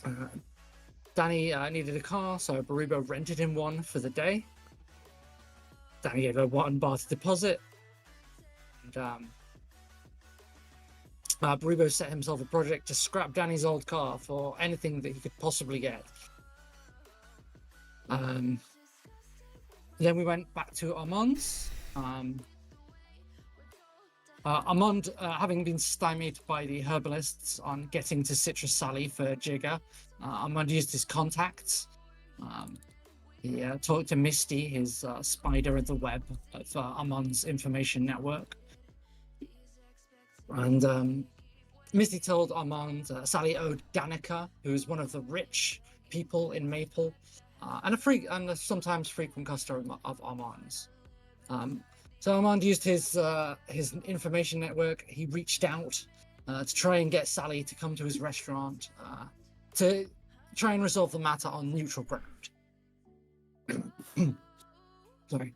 Uh, Danny needed a car, so Baribo rented him one for the day. Danny gave her 1 barter deposit, and Baribo set himself a project to scrap Danny's old car for anything that he could possibly get. Then we went back to Armand's. Armand, having been stymied by the herbalists on getting to Citrus Sally for Jigger, Armand used his contacts. He talked to Misty, his spider in the web of Armand's information network. And Misty told Armand Sally owed Danica, who is one of the rich people in Maple, and a sometimes frequent customer of Armand's. So Armand used his information network. He reached out to try and get Sally to come to his restaurant to try and resolve the matter on neutral ground. Sorry.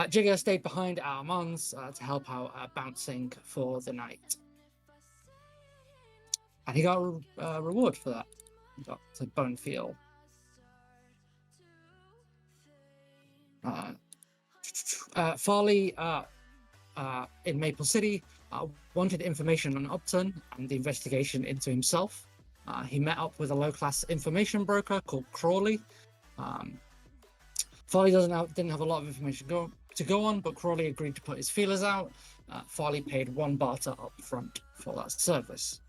Jigger stayed behind at Armand's to help out bouncing for the night. And he got a reward for that. He got to Bonefeel. Farley in Maple City wanted information on Upton and the investigation into himself. He met up with a low-class information broker called Crawley. Farley didn't have a lot of information to go on, but Crawley agreed to put his feelers out. Farley paid 1 barter up front for that service.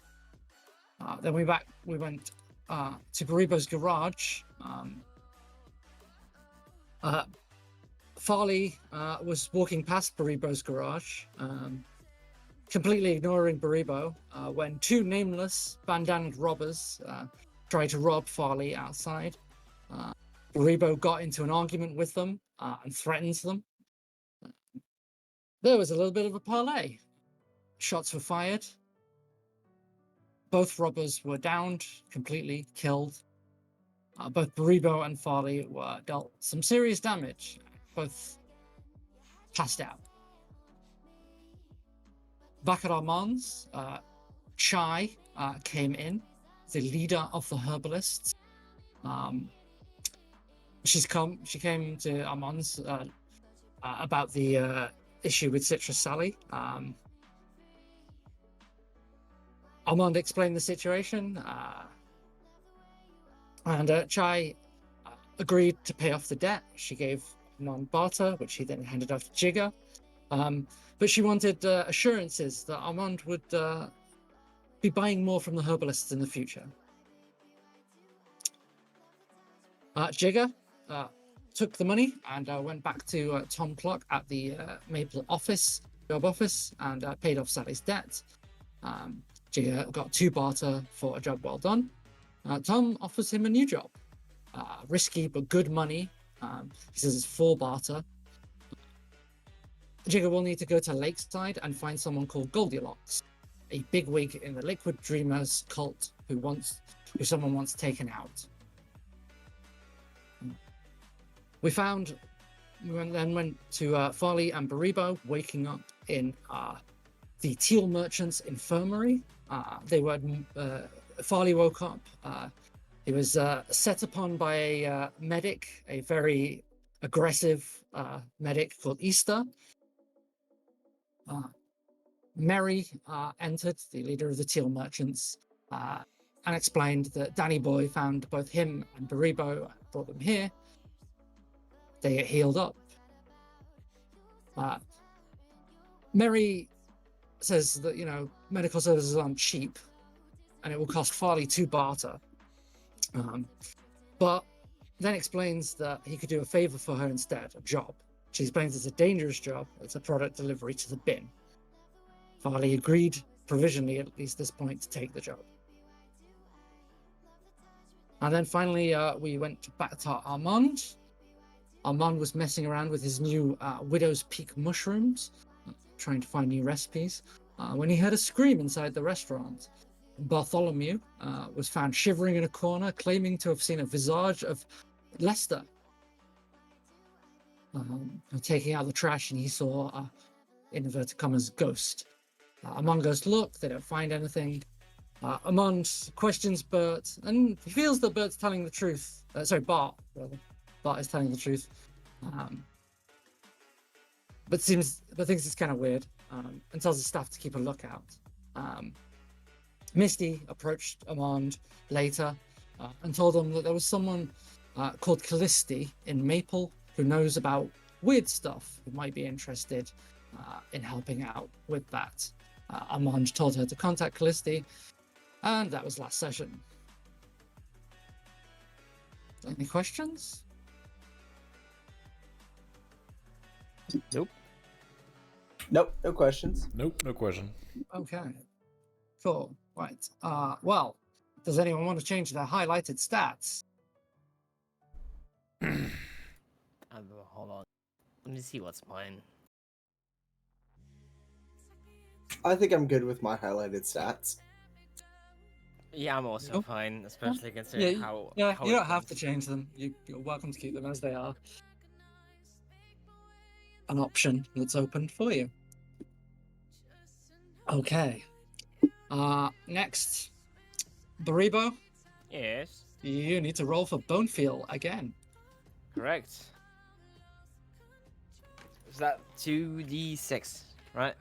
Then we went to Baribo's garage. Farley was walking past Baribo's garage, completely ignoring Baribo, when 2 nameless bandanaed robbers tried to rob Farley outside. Baribo got into an argument with them and threatened them. There was a little bit of a parley. Shots were fired. Both robbers were downed, completely killed. Both Baribo and Farley were dealt some serious damage. Both passed out. Back at Armand's, Chai came in, the leader of the herbalists. She came to Armand's about the issue with Citrus Sally. Armand explained the situation, and Chai agreed to pay off the debt. She gave Armand barter, which he then handed off to Jigger. But she wanted assurances that Armand would be buying more from the herbalists in the future. Jigger took the money and went back to Tom Clock at the Maple job office, and paid off Sally's debt. Jigger got 2 barter for a job well done. Tom offers him a new job. Risky but good money. He says it's 4 barter. Jigger will need to go to Lakeside and find someone called Goldilocks, a bigwig in the Liquid Dreamers cult who someone wants taken out. We then went to Farley and Baribo waking up in the Teal Merchants Infirmary. Farley woke up. He was set upon by a medic, a very aggressive medic called Easter. Mary entered, the leader of the Teal Merchants, and explained that Danny Boy found both him and Baribo and brought them here. They get healed up. Mary says that, medical services aren't cheap, and it will cost Farley 2 barter. But then explains that he could do a favor for her instead, a job. She explains it's a dangerous job. It's a product delivery to the bin. Farley agreed, provisionally at least this point, to take the job. And then finally, we went back to Armand. Armand was messing around with his new Widow's Peak mushrooms, trying to find new recipes, when he heard a scream inside the restaurant. Bartholomew was found shivering in a corner, claiming to have seen a visage of Lester. Taking out the trash, and he saw, in inverted commas, ghost. Armand goes to look, they don't find anything. Armand questions Bert, and he feels that Bert's telling the truth. Bart, rather. Bart is telling the truth. But thinks it's kind of weird, and tells the staff to keep a lookout. Misty approached Armand later and told him that there was someone called Callisti in Maple who knows about weird stuff, who might be interested in helping out with that. Armand told her to contact Callisti, and that was last session. Any questions? Nope. Nope, no questions. Nope, no question. Okay. Cool. Right. Well, does anyone want to change their highlighted stats? Hold on. Let me see what's mine. I think I'm good with my highlighted stats. Yeah, I'm also Nope. fine, especially considering how. Yeah, how you it don't have went. to change them. You're welcome to keep them as they are. An option that's open for you. Okay. Next, Baribo, Yes, you need to roll for Bonefeel again. correct. Is that 2d6, right?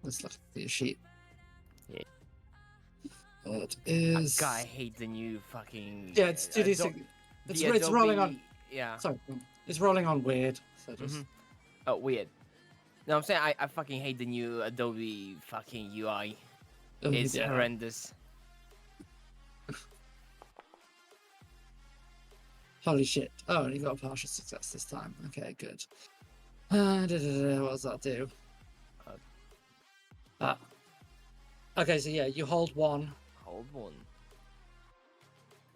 Let's look at the sheet. Yeah. It is. God, I hate the new fucking. Yeah, it's 2d6. It's rolling on. Yeah. Sorry, it's rolling on weird. So just. Mhm. Oh, weird. No, I'm saying I fucking hate the new Adobe fucking UI. It's yeah. horrendous. Holy shit. Oh, and you got a partial success this time. Okay, good. What does that do? Okay, so yeah, you hold one. Hold one.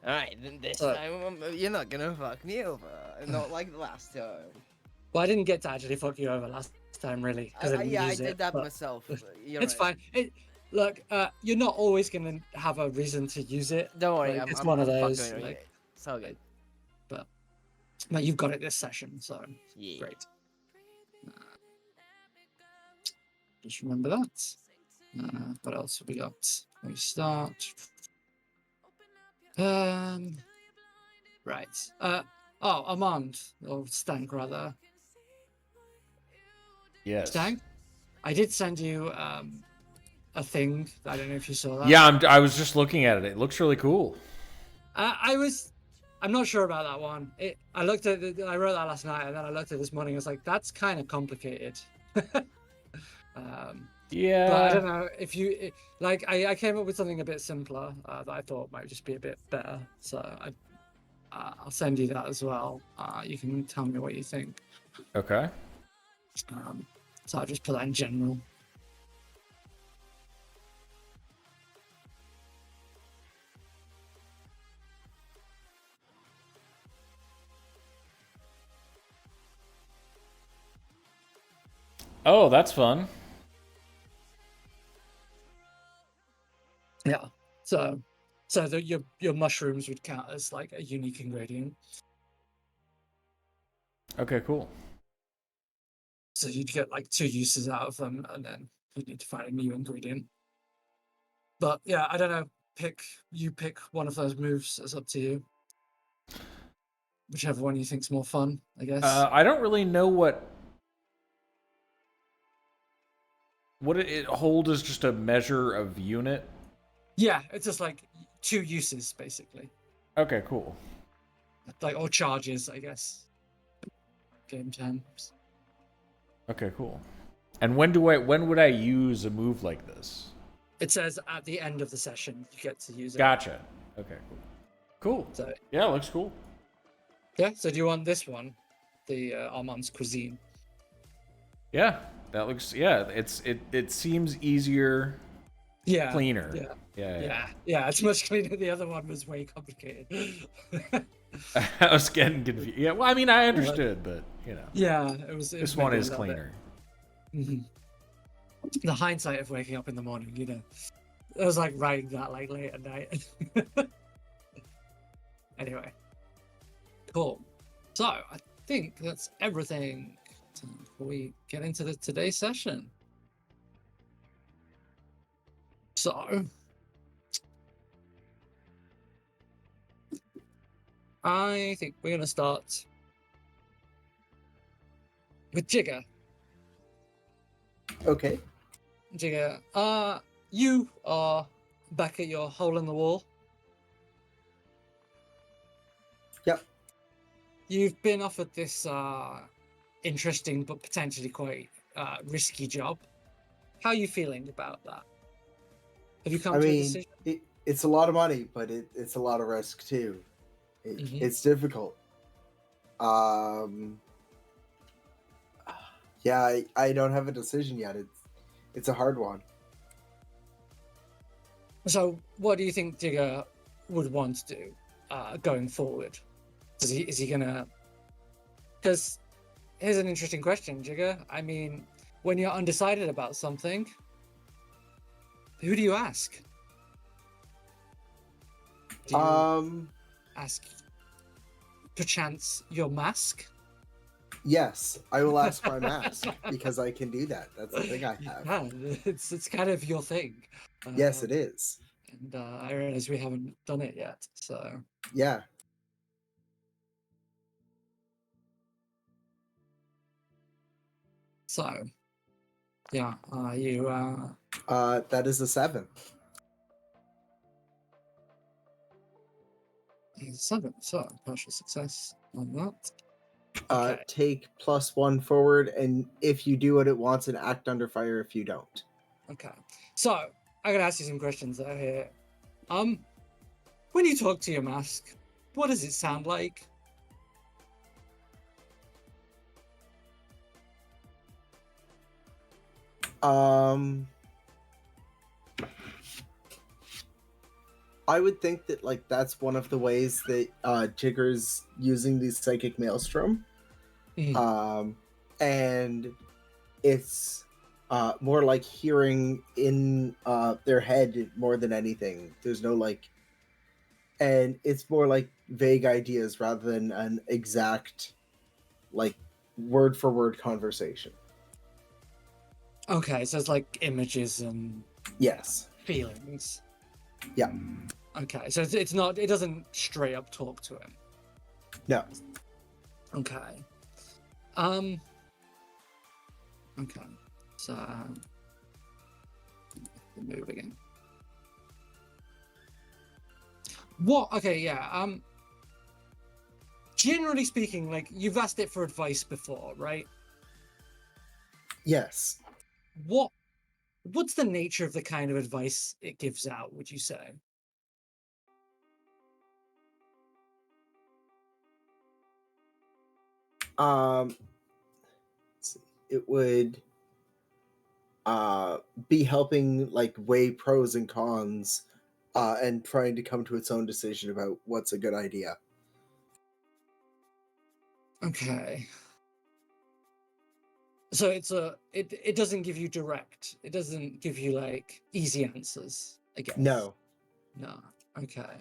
Alright, then this So- time you're not gonna fuck me over. Not like the last time. Well, I didn't get to actually fuck you over last time, really. 'Cause I didn't Yeah, I use did it, that but myself. You're it's right. fine. Look, you're not always gonna have a reason to use it. Don't worry, Like, it's I'm one of fucking those. with Like, it. It's all good. but you've got it this session, so Yeah. great. Just remember that. What else have we got? We start. Right. Armand, or Stank rather. Yes. Stank, I did send you a thing. I don't know if you saw that. Yeah, I was just looking at it. It looks really cool. I'm not sure about that one. I looked at it, I wrote that last night, and then I looked at it this morning. I was like, that's kind of complicated. Yeah. But I don't know if you like. I came up with something a bit simpler that I thought might just be a bit better. So I'll send you that as well. You can tell me what you think. Okay. So I'll just put that in general. Oh, that's fun. Yeah. So your mushrooms would count as like a unique ingredient. Okay, cool. So you'd get like 2 uses out of them, and then you'd need to find a new ingredient. But yeah, I don't know. You pick one of those moves. It's up to you. Whichever one you think's more fun, I guess. I don't really know what it hold as just a measure of unit. Yeah, it's just like 2 uses basically, Okay, cool. like, or charges, I guess. Game terms. Okay, cool. And when would I use a move like this? It says at the end of the session you get to use it. Gotcha. Okay, cool. Cool. So Yeah, it looks cool. yeah. So do you want this one, the Armand's Cuisine? Yeah, that looks. Yeah, it seems easier, Yeah. cleaner. Yeah. Yeah. It's much cleaner. The other one was way complicated. I was getting confused. Yeah, well, I mean, I understood, but you know, Yeah, it was. this one is cleaner. Mm-hmm. The hindsight of waking up in the morning, you know, I was like writing that like late at night. Anyway, cool. So I think that's everything before we get into today's session. So, I think we're gonna start with Jigger. Okay. Jigger, you are back at your hole in the wall. Yep. You've been offered this interesting but potentially quite risky job. How are you feeling about that? Have you come I to a mean, decision? it's a lot of money, but it's a lot of risk too. Mhm. It's difficult. Yeah, I don't have a decision yet. It's a hard one. So, what do you think Jigger would want to do going forward? Is he gonna? Because here's an interesting question, Jigger. I mean, when you're undecided about something, who do you ask? Do you ask, perchance, your mask? Yes, I will ask my mask because I can do that. That's the thing I have. Yeah, it's kind of your thing. Yes, it is. And I realize we haven't done it yet, so Yeah. so yeah. You That is a 7. 7, so partial success on that. Okay. Take +1 forward, and if you do what it wants, and act under fire if you don't. Okay. So I gotta ask you some questions that are here. When you talk to your mask, what does it sound like? I would think that like that's one of the ways that Jigger's using the psychic maelstrom. Mhm. And it's more like hearing in their head more than anything. There's no like, and it's more like vague ideas rather than an exact, like, word for word conversation. Okay, so it's like images and Yes. feelings. Yeah. Okay, so it's not. It doesn't straight up talk to him. No. Okay. Okay. So move again. What? Okay, yeah. Generally speaking, like you've asked it for advice before, right? Yes. What's the nature of the kind of advice it gives out, would you say? Um it would be helping like weigh pros and cons and trying to come to its own decision about what's a good idea. Okay. So it doesn't give you direct. It doesn't give you like easy answers, I guess. No. No. Okay.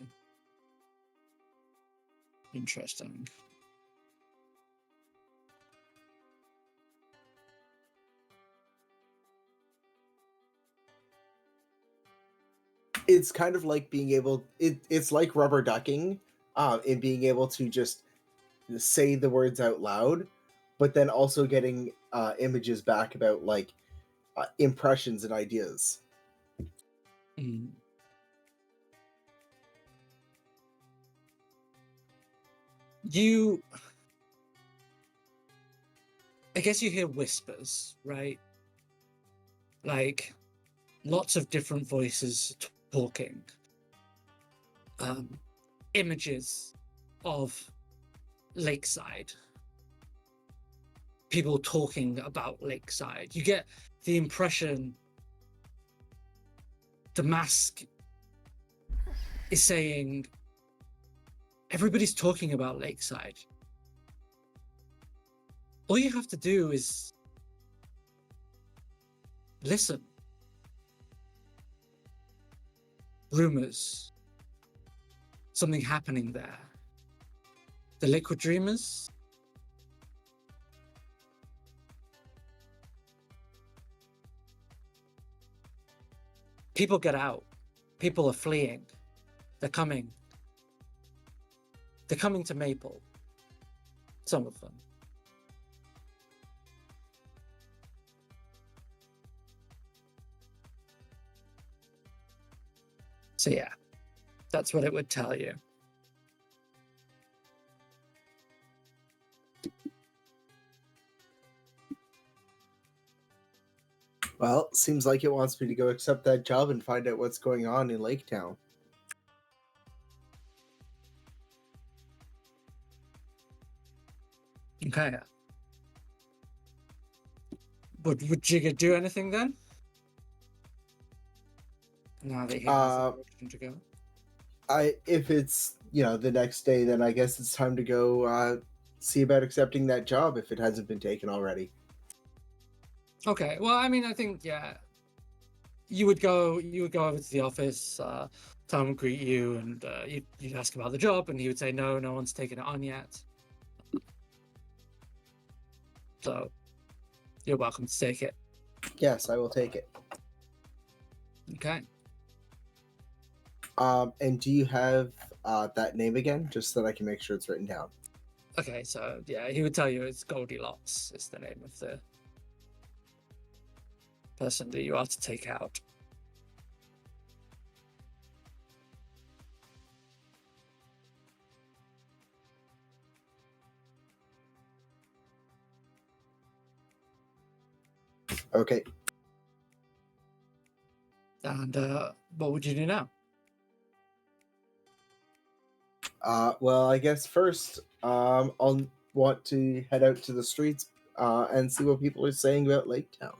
Interesting. It's kind of like being able it's like rubber ducking in being able to just say the words out loud, but then also getting images back about like impressions and ideas. Mm. I guess you hear whispers, right? Like lots of different voices talking. Images of Lakeside. People talking about Lakeside. You get the impression the mask is saying everybody's talking about Lakeside. All you have to do is listen. Rumors. Something happening there. The Liquid Dreamers. people get out. People are fleeing. They're coming. They're coming to Maple. Some of them. So yeah, that's what it would tell you. Well, seems like it wants me to go accept that job and find out what's going on in Lake Town. Okay. Would Jigga do anything then? Now that he has the option to go. If it's the next day, then I guess it's time to go see about accepting that job if it hasn't been taken already. Okay. Well, I mean, I think you would go over to the office. Tom would greet you, and you'd ask about the job, and he would say, no one's taken it on yet. So you're welcome to take it. Yes, I will take it. Okay. And do you have that name again, just so that I can make sure it's written down? Okay, so yeah, he would tell you it's Goldilocks is the name of the person that you are to take out. Okay. And what would you do now? Well, I guess first, I'll want to head out to the streets and see what people are saying about Lake Town.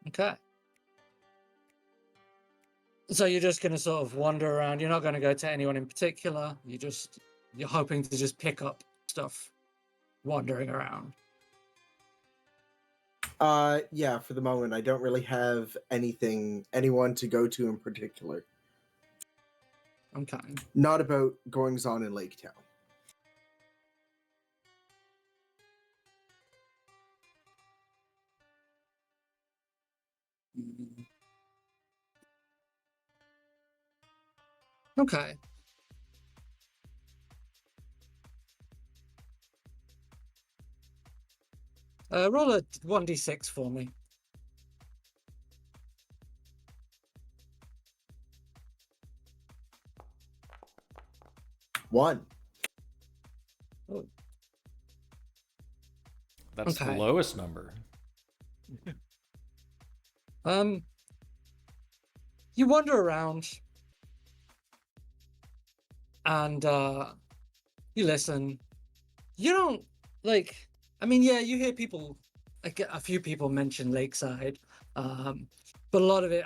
Okay. So you're just going to sort of wander around. You're not going to go to anyone in particular. You're hoping to just pick up stuff wandering around. Yeah, for the moment, I don't really have anyone to go to in particular. Okay. Not about goings on in Lake Town. Okay. Roll a 1d6 for me. One. Oh. That's the Okay. lowest number. You wander around and you listen. You don't you hear people, like a few people mention Lakeside, but a lot of it,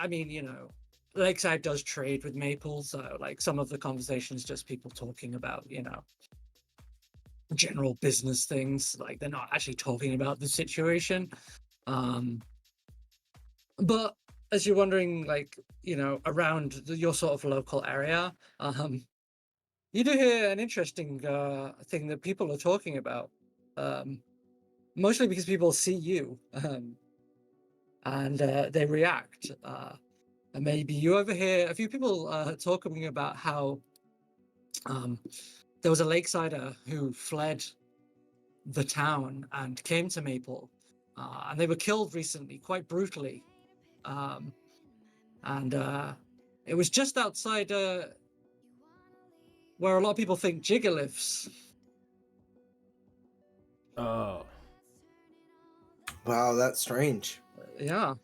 Lakeside does trade with Maple, so like some of the conversation is just people talking about general business things. Like they're not actually talking about the situation. But as you're wondering, around your sort of local area, you do hear an interesting thing that people are talking about. Mostly because people see you, and they react. And maybe you overhear a few people talking about how there was a Lakesider who fled the town and came to Maple, and they were killed recently, quite brutally. And it was just outside where a lot of people think Jigga lives. Oh. Wow, that's strange. Yeah.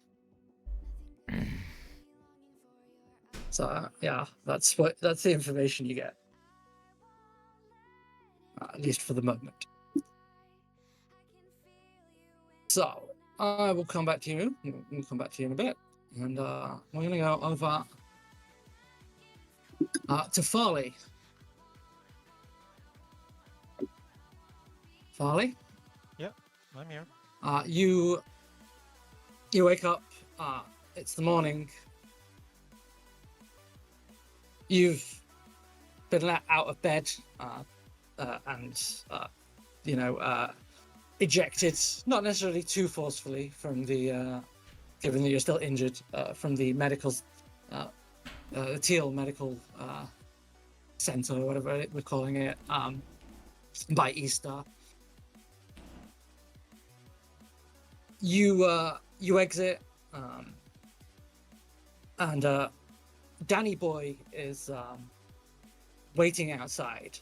So yeah, that's the information you get, at least for the moment. So I will come back to you. We'll come back to you in a bit, and we're gonna go over to Farley. Farley, I'm here. you wake up. It's the morning. You've been let out of bed and ejected, not necessarily too forcefully, from the given that you're still injured from the medical, Teal Medical Center, or whatever we're calling it, by Easter. You exit, and Danny Boy is waiting outside,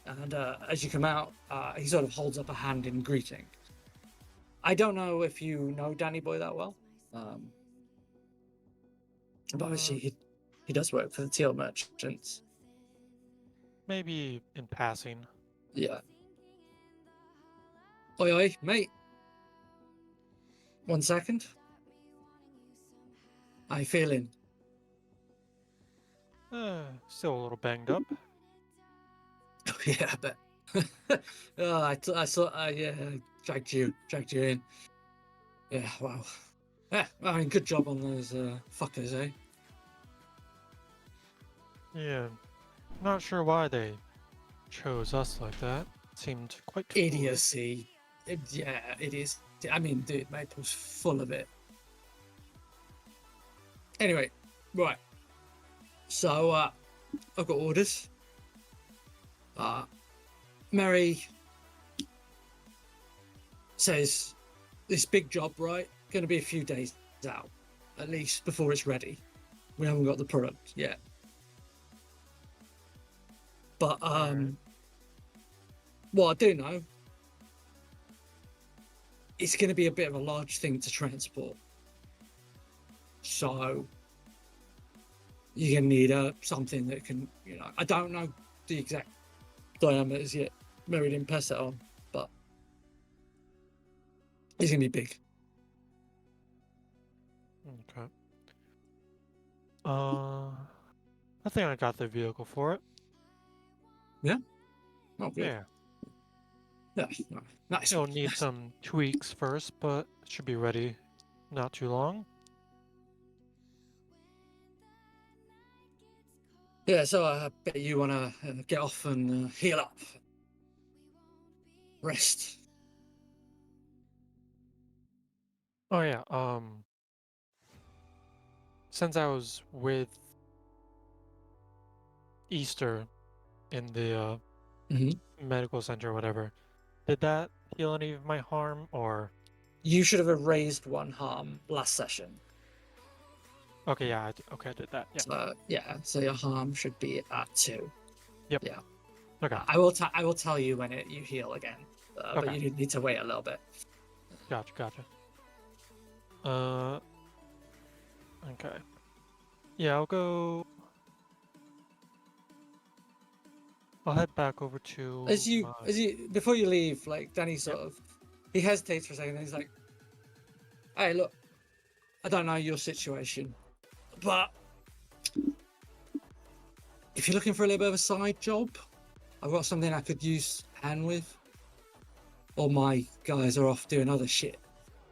and as you come out, he sort of holds up a hand in greeting. I don't know if you know Danny Boy that well, but obviously he does work for the Teal Merchants. Maybe in passing. Yeah. Oi, mate. 1 second. How you feeling? Still a little banged up. Oh, yeah, I bet. Oh, I saw, yeah, dragged you in. Yeah, wow. Yeah, I mean, good job on those fuckers, eh? Yeah. Not sure why they chose us like that. Seemed quite foolish. Idiocy. Yeah, it is. I mean, dude, Maple's full of it. Anyway, right. So, I've got orders. Mary says this big job, right? Going to be a few days out, at least, before it's ready. We haven't got the product yet. But what I do know, it's going to be a bit of a large thing to transport. So you're going to need something that can, I don't know the exact diameters yet. Mary didn't pass that on, but it's going to be big. Okay. I think I got the vehicle for it. Oh, good. Yeah. Yeah, nice. It'll need some tweaks first, but it should be ready not too long. Yeah, so I bet you want to get off and heal up. Rest. Oh yeah, since I was with Easter in the Mhm. medical center or whatever, did that heal any of my harm or? You should have erased one harm last session. Okay, yeah, I did that. Yeah. So your harm should be at 2. Yep. Yeah. Okay. I will tell you when you heal again, but Okay. you need to wait a little bit. Gotcha. Okay. Yeah, I'll head back over to As you before you leave, like Danny he hesitates for a second, and he's like, "Hey, look, I don't know your situation, but if you're looking for a little bit of a side job, I've got something I could use a hand with. All my guys are off doing other shit,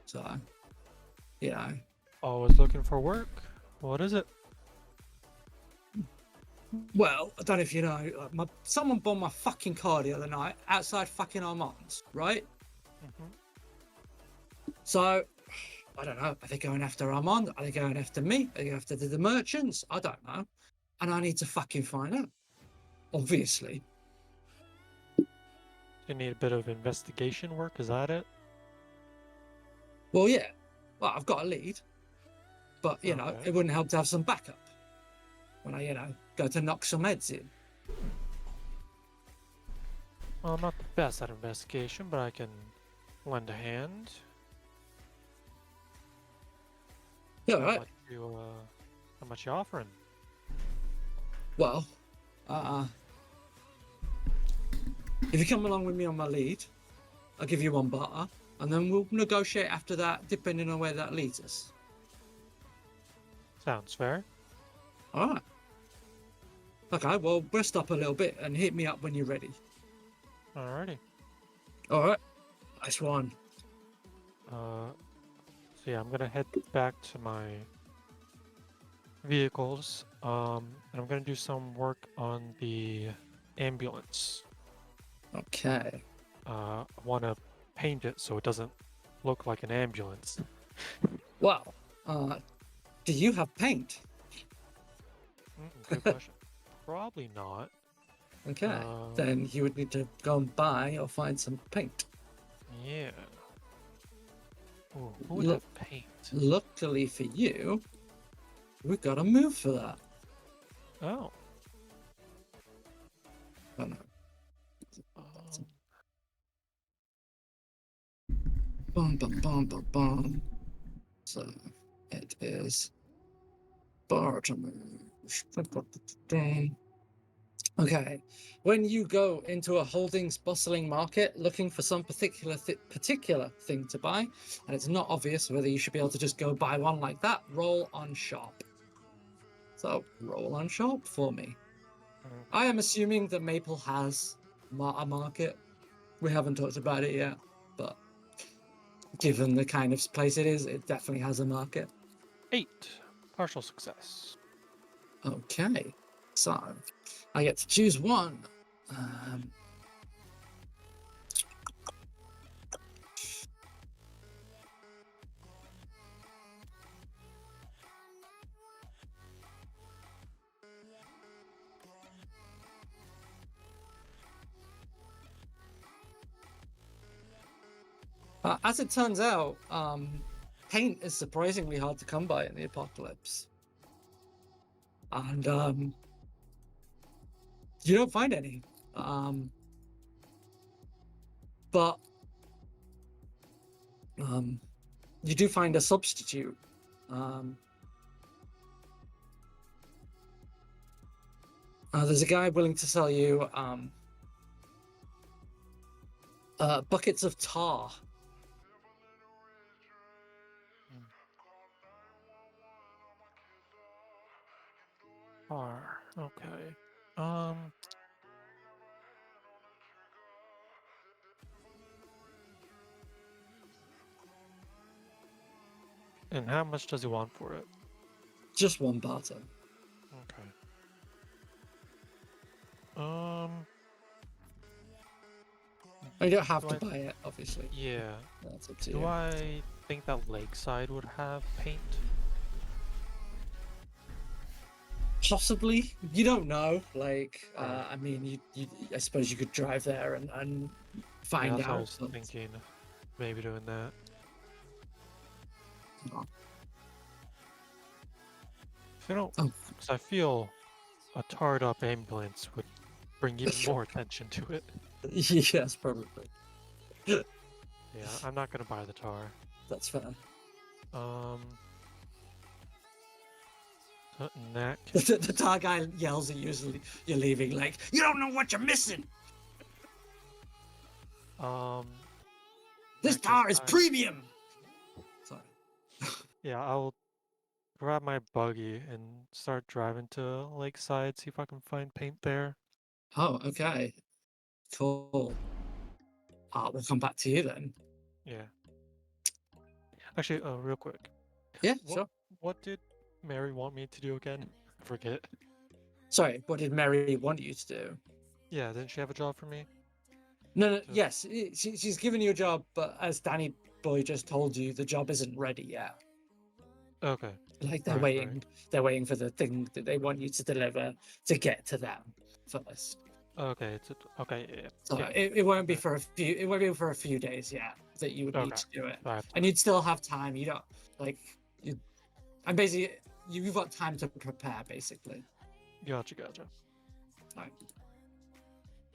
so always looking for work. What is it? Well, I don't know if you know, someone bombed my fucking car the other night outside fucking Armand's, right? Mm-hmm. So, I don't know. Are they going after Armand? Are they going after me? Are they going after the merchants? I don't know. And I need to fucking find out. Obviously. You need a bit of investigation work, is that it? Well, yeah. Well, I've got a lead. But, Okay. it wouldn't help to have some backup when I, go to knock some heads in. Well, I'm not the best at investigation, but I can lend a hand. Yeah, all right. How much you offering? Well, if you come along with me on my lead, I'll give you 1 barter, and then we'll negotiate after that, depending on where that leads us. Sounds fair. All right. Okay, well, rest up a little bit and hit me up when you're ready. Alrighty. All right. Nice one. So yeah, I'm gonna head back to my vehicles. And I'm gonna do some work on the ambulance. Okay. I want to paint it so it doesn't look like an ambulance. Well, Do you have paint? Good question. Probably not. Okay, then you would need to go and buy or find some paint. Yeah. Ooh, who would Look. have paint? Luckily for you, we've got a move for that. Oh. Oh no. Bum, bum, bum, bum, bum. So it is Bartimer. Okay, when you go into a holdings bustling market looking for some particular thing to buy, and it's not obvious whether you should be able to just go buy one like that, roll on shop. So roll on shop for me. I am assuming that Maple has a market. We haven't talked about it yet, but given the kind of place it is, it definitely has a market. 8. Partial success. Okay, so I get to choose one. As it turns out, paint is surprisingly hard to come by in the apocalypse. And you don't find any. But you do find a substitute. There's a guy willing to sell you buckets of tar. Okay. And how much does he want for it? Just one barter. Okay. You don't have Do to I- buy it, obviously. Yeah. That's up to Do you. I think that Lakeside would have paint? Possibly. You don't know. Like, Right. I mean, I suppose you could drive there and Yeah, find that's what I out. was but- thinking. Maybe doing that. Oh. You know, Oh. because I feel a tarred up ambulance would bring even more attention to it. Yes, probably. Yeah, I'm not gonna buy the tar. That's fair. In that case, The tar guy yells at you as you're leaving, like, you don't know what you're missing. This that case, tar is I- premium. Sorry. Yeah, I'll grab my buggy and start driving to Lakeside, see if I can find paint there. Oh, okay. Cool. We'll come back to you then. Yeah. Actually, real quick. Yeah, What, sure. What did Mary want me to do again? Forget. Sorry, what did Mary want you to do? Yeah, didn't she have a job for me? No, So- yes, she's given you a job, but as Danny Boy just told you, the job isn't ready yet. Okay. Like they're Right, waiting, they're waiting for the thing that they want you to deliver to get to them first. Okay, okay, yeah. So yeah. it won't be Okay. for a few. It won't be for a few days yet that you would need Okay. to do it, I have and you'd still have time. You don't like you. And basically, you've got time to prepare. Basically, Gotcha. right.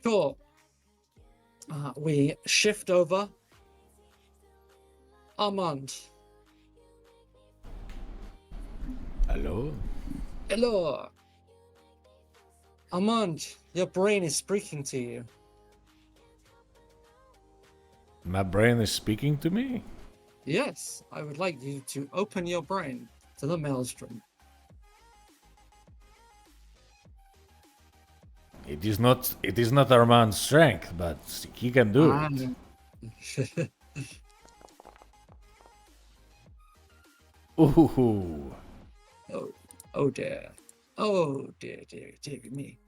Cool. We shift over. Armand. Hello? Hello. Armand, your brain is speaking to you. My brain is speaking to me? Yes, I would like you to open your brain to the maelstrom. It is not Armand's strength, but he can do it. Ooh. Oh dear. Oh dear me.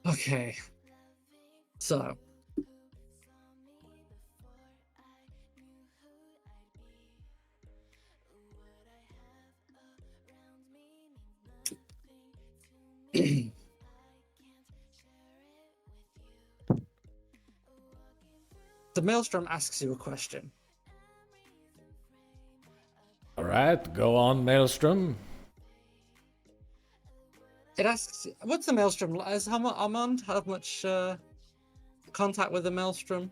Okay. So. The Maelstrom asks you a question. All right, go on, Maelstrom. It asks, what's the Maelstrom? Has Armand have much contact with the Maelstrom?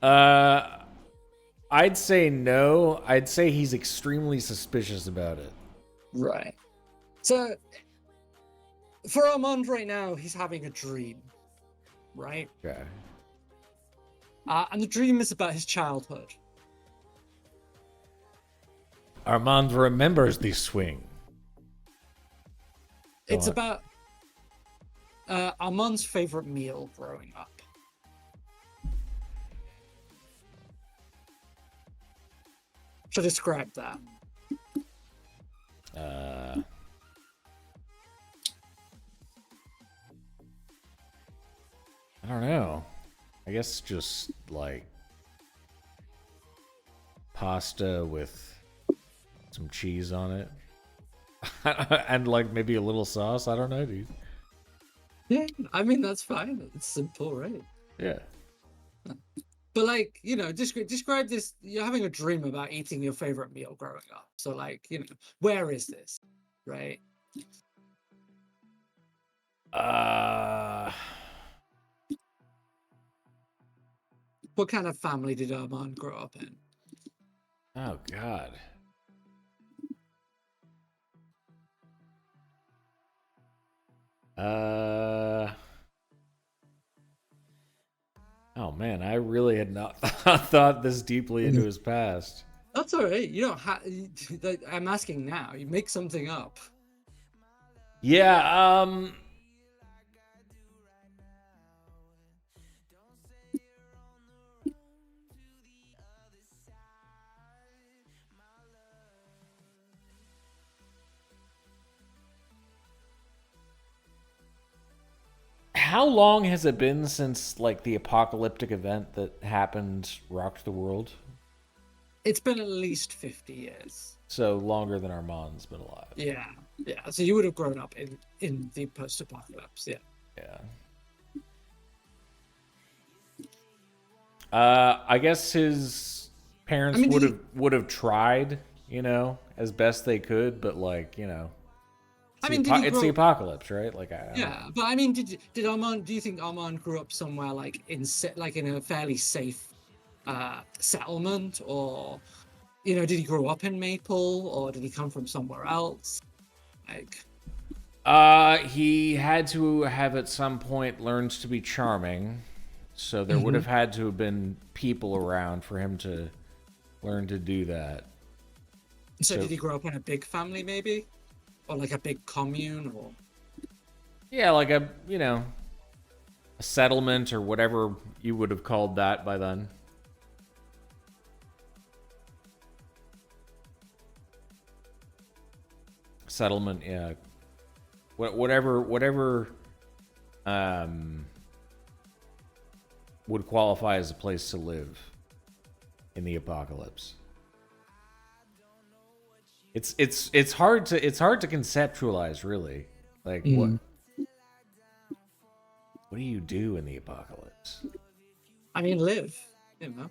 I'd say no. I'd say he's extremely suspicious about it. Right. So, for Armand right now, he's having a dream, right? Okay. And the dream is about his childhood. Armand remembers the swing. It's on. about Armand's favorite meal growing up. To describe that. I don't know. I guess just like pasta with some cheese on it. And like maybe a little sauce. I don't know, dude. Yeah, I mean, that's fine. It's simple, right? Yeah. But like, you know, describe this. You're having a dream about eating your favorite meal growing up. So like, you know, where is this, right? What kind of family did Armand grow up in? Oh God. Oh man, I really had not thought this deeply into his past. That's all right. You don't have. I'm asking now. You make something up. Yeah, how long has it been since like the apocalyptic event that happened rocked the world? It's been at least 50 years. So longer than Armand's been alive. Yeah, yeah. So you would have grown up in the post-apocalypse. Yeah. Yeah. I guess his parents would have tried, you know, as best they could, but like, you know, it's the apocalypse, right? Like, yeah, but I mean, did Armand? Do you think Armand grew up somewhere like in a fairly safe settlement, or you know, did he grow up in Maple, or did he come from somewhere else? Like, he had to have at some point learned to be charming, so there would have had to have been people around for him to learn to do that. So did he grow up in a big family, maybe, or like a big commune, or? Yeah, like a settlement or whatever you would have called that by then. Settlement, yeah. Whatever would qualify as a place to live in the apocalypse. It's hard to conceptualize, really. Like what do you do in the apocalypse? I mean, live, you know.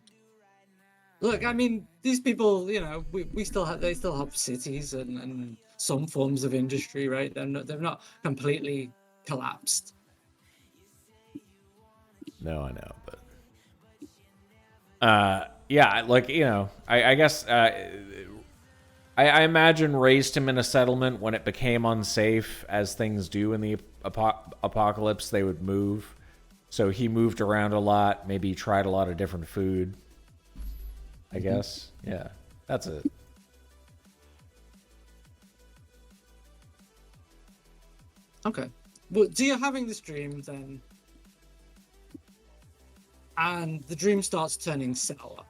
Look, I mean, these people, you know, they still have cities and some forms of industry, right? They're not completely collapsed. No, I know, but yeah, like, you know, I guess I imagine raised him in a settlement when it became unsafe, as things do in the apocalypse. They would move, so he moved around a lot. Maybe he tried a lot of different food. I guess, yeah, that's it. Okay, well, so you're having this dream then, and the dream starts turning sour.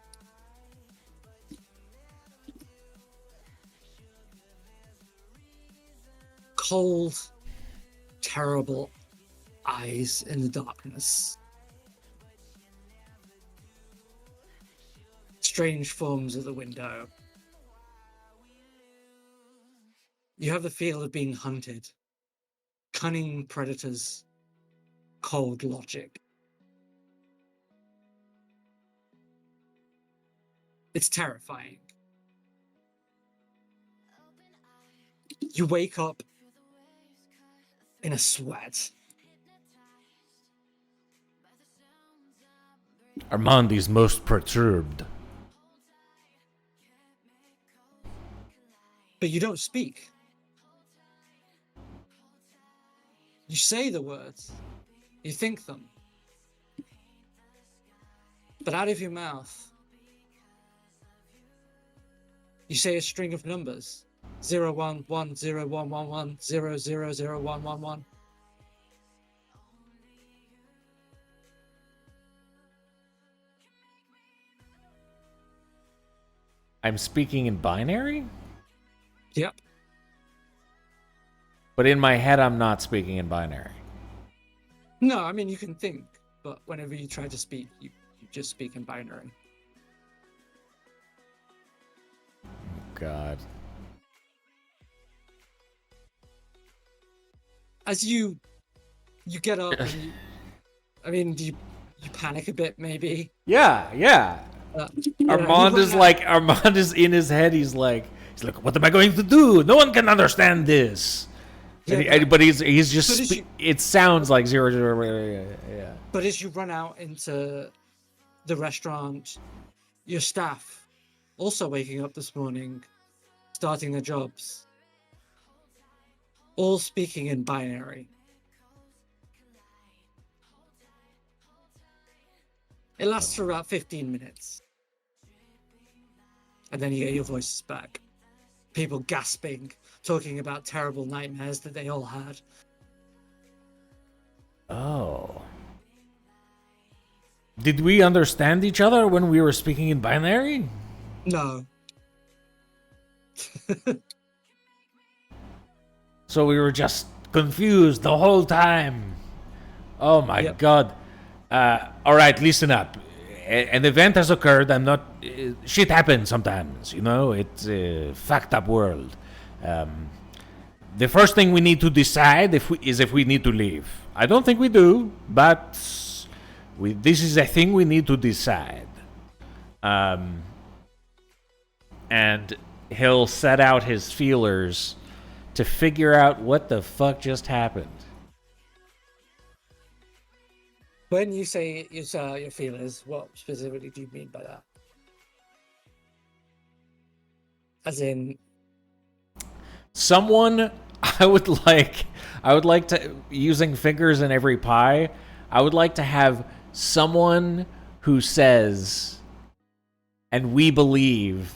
Cold, terrible eyes in the darkness. Strange forms at the window. You have the feel of being hunted. Cunning predators. Cold logic. It's terrifying. You wake up in a sweat. Armand is most perturbed. But you don't speak. You say the words. You think them. But out of your mouth, you say a string of numbers. 011 0111 000111. I'm speaking in binary? Yep. But in my head, I'm not speaking in binary. No, I mean, you can think, but whenever you try to speak, you just speak in binary. God. As you get up, and I mean, do you panic a bit, maybe? Yeah, yeah. Armand is in his head. He's like, what am I going to do? No one can understand this. Yeah, But he's just. But it sounds like 00. Yeah. But as you run out into the restaurant, your staff also waking up this morning, starting their jobs, all speaking in binary. It lasts for about 15 minutes. And then you get your voices back. People gasping, talking about terrible nightmares that they all had. Oh. Did we understand each other when we were speaking in binary? No. So we were just confused the whole time. Oh my God. All right, listen up. An event has occurred. I'm not. Shit happens sometimes, you know? It's a fucked up world. The first thing we need to decide is if we need to leave. I don't think we do, but this is a thing we need to decide. And he'll set out his feelers to figure out what the fuck just happened. When you say you set out your feelers, what specifically do you mean by that? As in, someone I would like to, using fingers in every pie, I would like to have someone who says, and we believe,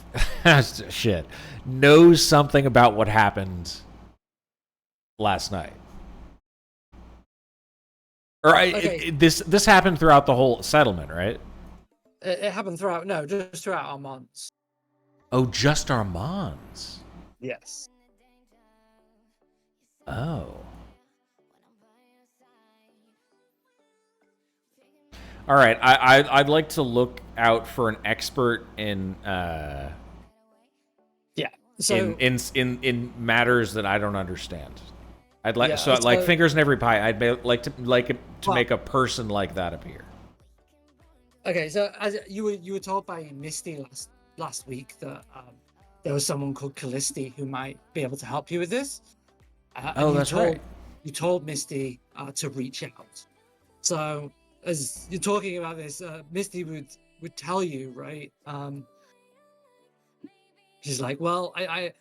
shit, knows something about what happened last night. Or Okay. this happened throughout the whole settlement, right? it happened throughout, no, just throughout our months. Oh, just Armand's. Yes. Oh. All right, I'd like to look out for an expert in So in matters that I don't understand. I'd like Yeah, like so- fingers in every pie. I'd like to Well- make a person like that appear. Okay, so as you were told by Misty last week that there was someone called Callisti who might be able to help you with this. Oh, that's right. You told Misty to reach out. So as you're talking about this, Misty would tell you, right? She's like, well, I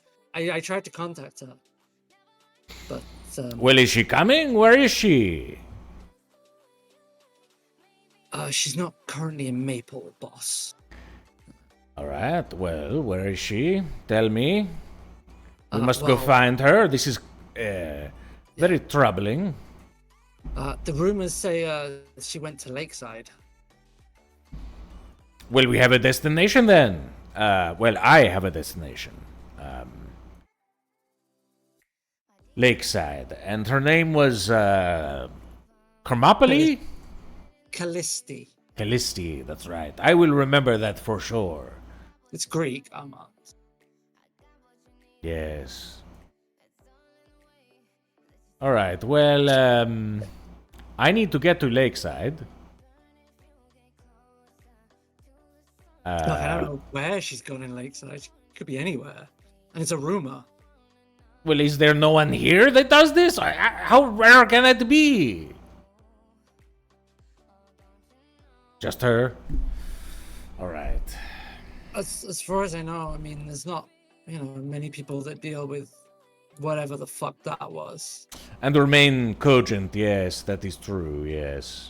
tried to contact her, but Well, is she coming? Where is she? she's not currently in Maple, boss. All right. Well, where is she? Tell me. We must go well- find her. This is very troubling. The rumors say she went to Lakeside. Well, we have a destination then. Well, I have a destination. Lakeside. And her name was Thermopylae? Callisti. Callisti, that's right. I will remember that for sure. It's Greek, Armand. Yes. All right. Well, I need to get to Lakeside. Look, I don't know where she's gone in Lakeside. She could be anywhere, and it's a rumor. Well, is there no one here that does this? How rare can it be? Just her? Alright. As far as I know, I mean, there's not, many people that deal with whatever the fuck that was. And remain cogent, yes, that is true, yes.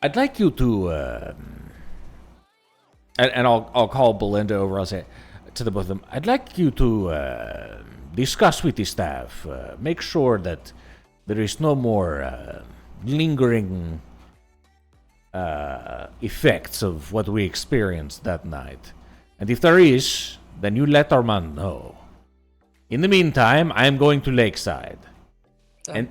I'd like you to, and I'll call Belinda over, I'll say to the both of them, I'd like you to discuss with the staff, make sure that there is no more lingering effects of what we experienced that night. And if there is, then you let Armand know. In the meantime, I am going to Lakeside. And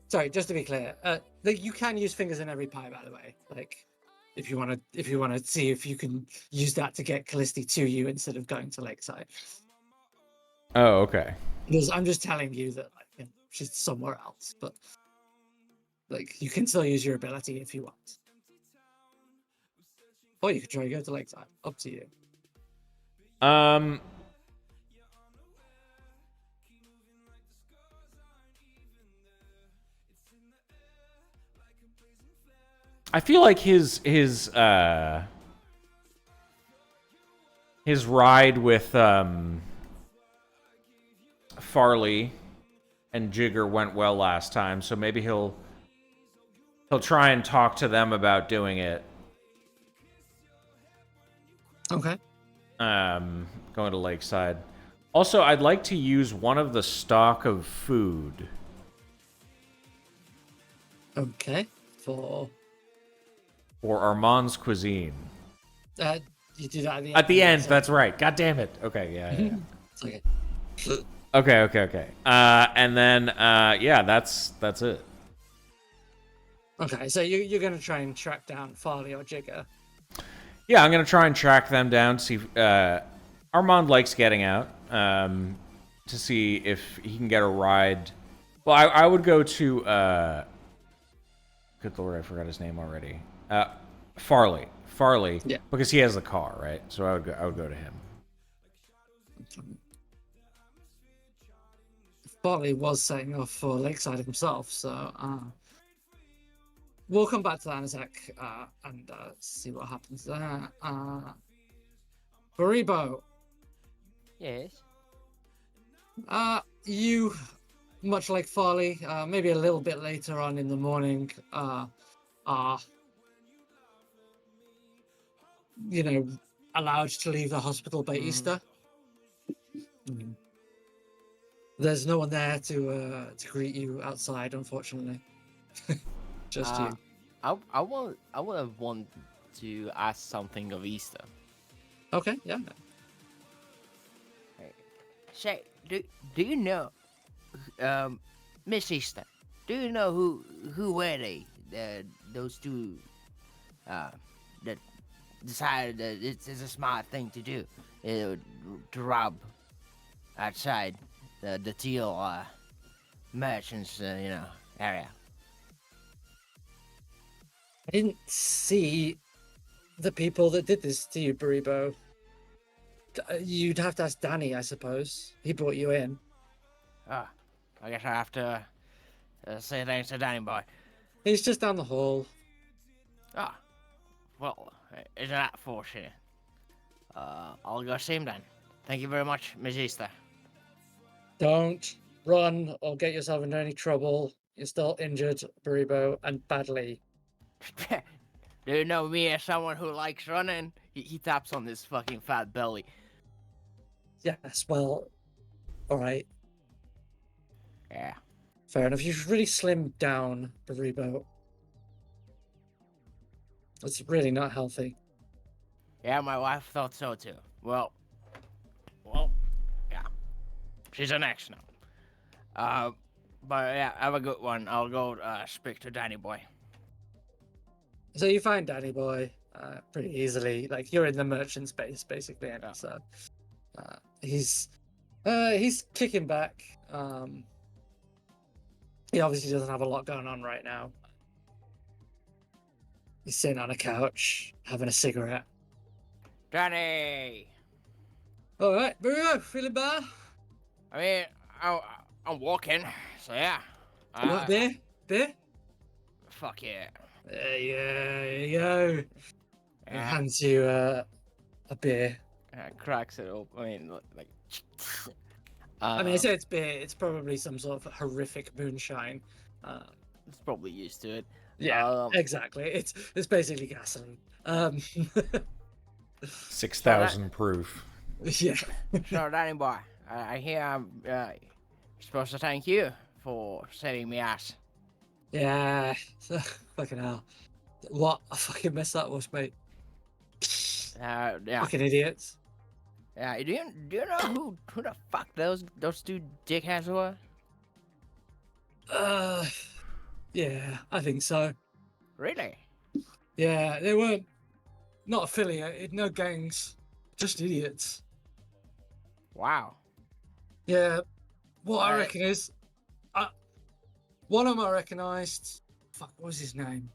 sorry, just to be clear, you can use fingers in every pie, by the way. Like, if you want to see if you can use that to get Callisti to you instead of going to Lakeside. oh, okay. Because I'm just telling you that she's somewhere else, but like you can still use your ability if you want. Or you could try to go to Lakeside. Up to you. I feel like his ride with Farley and Jigger went well last time, so maybe he'll try and talk to them about doing it. Okay. Going to Lakeside. Also, I'd like to use one of the stock of food. Okay. For Armand's cuisine. you do that At the end, so- that's right. God damn it. Okay, yeah. It's okay. Okay. And then, yeah, that's it. Okay, so you're gonna try and track down Farley or Jigger. Yeah, I'm gonna try and track them down. See, Armand likes getting out. To see if he can get a ride. Well, I would go to. Good lord, I forgot his name already. Farley. Yeah. Because he has the car, right? So I would go to him. Farley was setting off for Lakeside himself, so we'll come back to that in a sec and see what happens there. Baribo, Yes. you, much like Farley, maybe a little bit later on in the morning, are allowed to leave the hospital by Easter. There's no one there to greet you outside, unfortunately. Just you. I would have wanted to ask something of Easter. Okay, yeah. Say, do you know, Miss Easter? Do you know who were they? Those two, that decided that it's a smart thing to do, to rob outside the Teal merchants, area. I didn't see the people that did this to you, Baribo. You'd have to ask Danny, I suppose. He brought you in. I guess I have to say thanks to Danny Boy. He's just down the hall. Well, isn't that fortunate? I'll go see him then. Thank you very much, Miss Easter. Don't run or get yourself into any trouble. You're still injured, Baribo, and badly. Do you know me as someone who likes running? He taps on his fucking fat belly. Yes, well, alright. Yeah. Fair enough. You've really slimmed down, Baribo. It's really not healthy. Yeah, my wife thought so too. Well, yeah. She's an ex now. But yeah, have a good one. I'll go speak to Danny Boy. So you find Danny Boy pretty easily. Like, you're in the merchant space, basically, and so he's kicking back. He obviously doesn't have a lot going on right now. He's sitting on a couch having a cigarette. Danny. All right, Burrow, feeling better? I mean, I'm walking, so yeah. What, beer? Beer? Fuck yeah. There you go. He Yeah. hands you a beer. Cracks it open. I mean, like. I mean, I say it's beer. It's probably some sort of horrific moonshine. It's probably used to it. Yeah, exactly. It's basically gasoline. 6,000 proof. Yeah. So, Danny boy, I hear I'm supposed to thank you for saving me ass. Yeah. Fucking hell. What a fucking mess that was, mate. Yeah. Fucking idiots. Yeah. Do you know who the fuck those two dickheads were? Yeah, I think so. Really? Yeah, they weren't not affiliated, no gangs, just idiots. Wow. Yeah, what I Right. reckon is, one of them I recognised. Fuck, what was his name?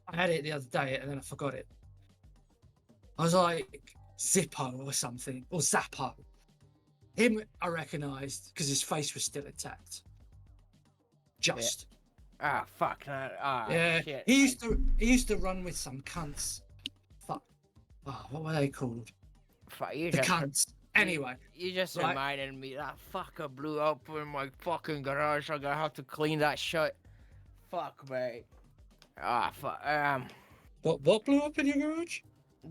I had it the other day and then I forgot it. I was like Zippo or something, or Zappo. Him I recognised because his face was still intact. Just. Ah, fuck. Yeah, Shit. he used to run with some cunts. Fuck. Oh, what were they called? Fuck, you The just, cunts. Anyway, you just right. reminded me that fucker blew up in my fucking garage. I'm gonna have to clean that shit. Fuck, mate. Ah, fuck. what blew up in your garage?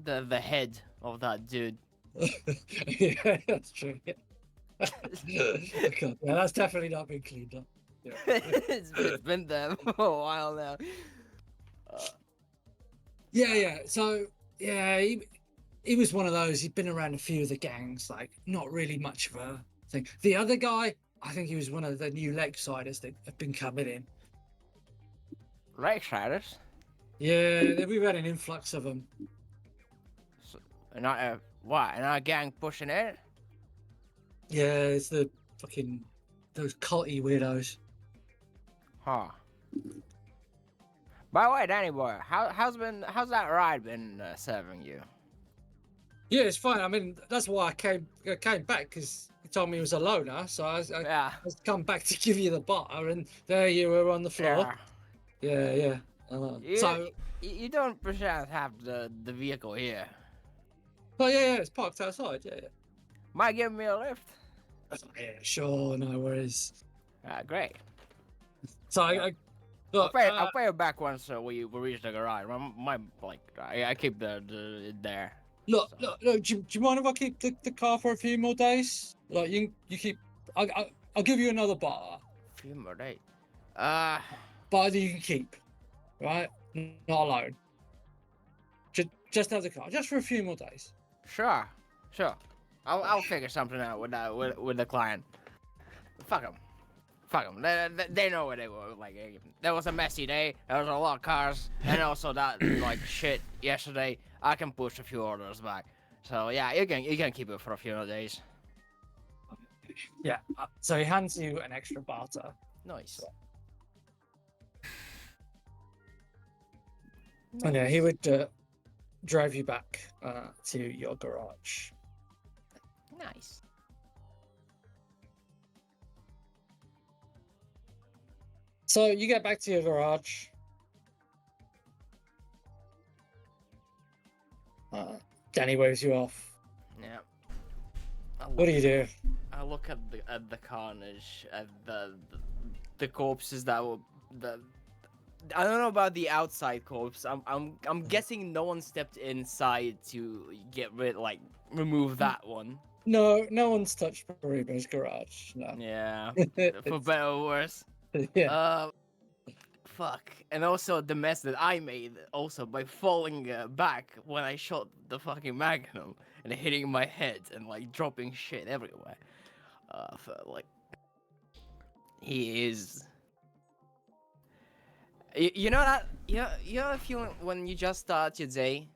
The head of that dude. Yeah, that's true. Yeah. God, yeah, that's definitely not been cleaned up. Yeah. It's been there for a while now. Yeah. So yeah, he was one of those. He'd been around a few of the gangs, like not really much of a thing. The other guy, I think he was one of the new Lakesiders that have been coming in. Lakesiders? Yeah, we've had an influx of them. And what? And our gang pushing it? Yeah, it's the fucking those culty weirdos. Huh. By the way, Danny boy, how's that ride been serving you? Yeah, it's fine. I mean, that's why I came back because he told me he was a loner. So I Yeah. come back to give you the bar, and there you were on the floor. Yeah. So, You don't perchance have the vehicle here. but yeah, it's parked outside. Yeah. Might give me a lift. Yeah, sure, no worries. Great. So I look, I'll pay you back once we reach the garage. I keep the there. look. Do you mind if I keep the car for a few more days? Like you keep. I'll give you another bar, A few more days. bar that you can keep, right? Not alone. Just have the car, just for a few more days. Sure. I'll figure something out with the client. Fuck them. They know where they were. Like, there was a messy day. There was a lot of cars, and also that like shit yesterday. I can push a few orders back. So yeah, you can keep it for a few more days. Yeah. So he hands you an extra barter. Nice. And yeah, he would drive you back to your garage. Nice. So you get back to your garage. Danny waves you off. Yeah. What do you do? I look at the carnage, at the corpses that were I don't know about the outside corpse. I'm guessing no one stepped inside to remove that one. No one's touched Bariba's garage. No. Yeah. For better or worse. Yeah. Fuck. And also the mess that I made also by falling back when I shot the fucking magnum and hitting my head and like dropping shit everywhere. He is. You know that you know the feeling when you just start your day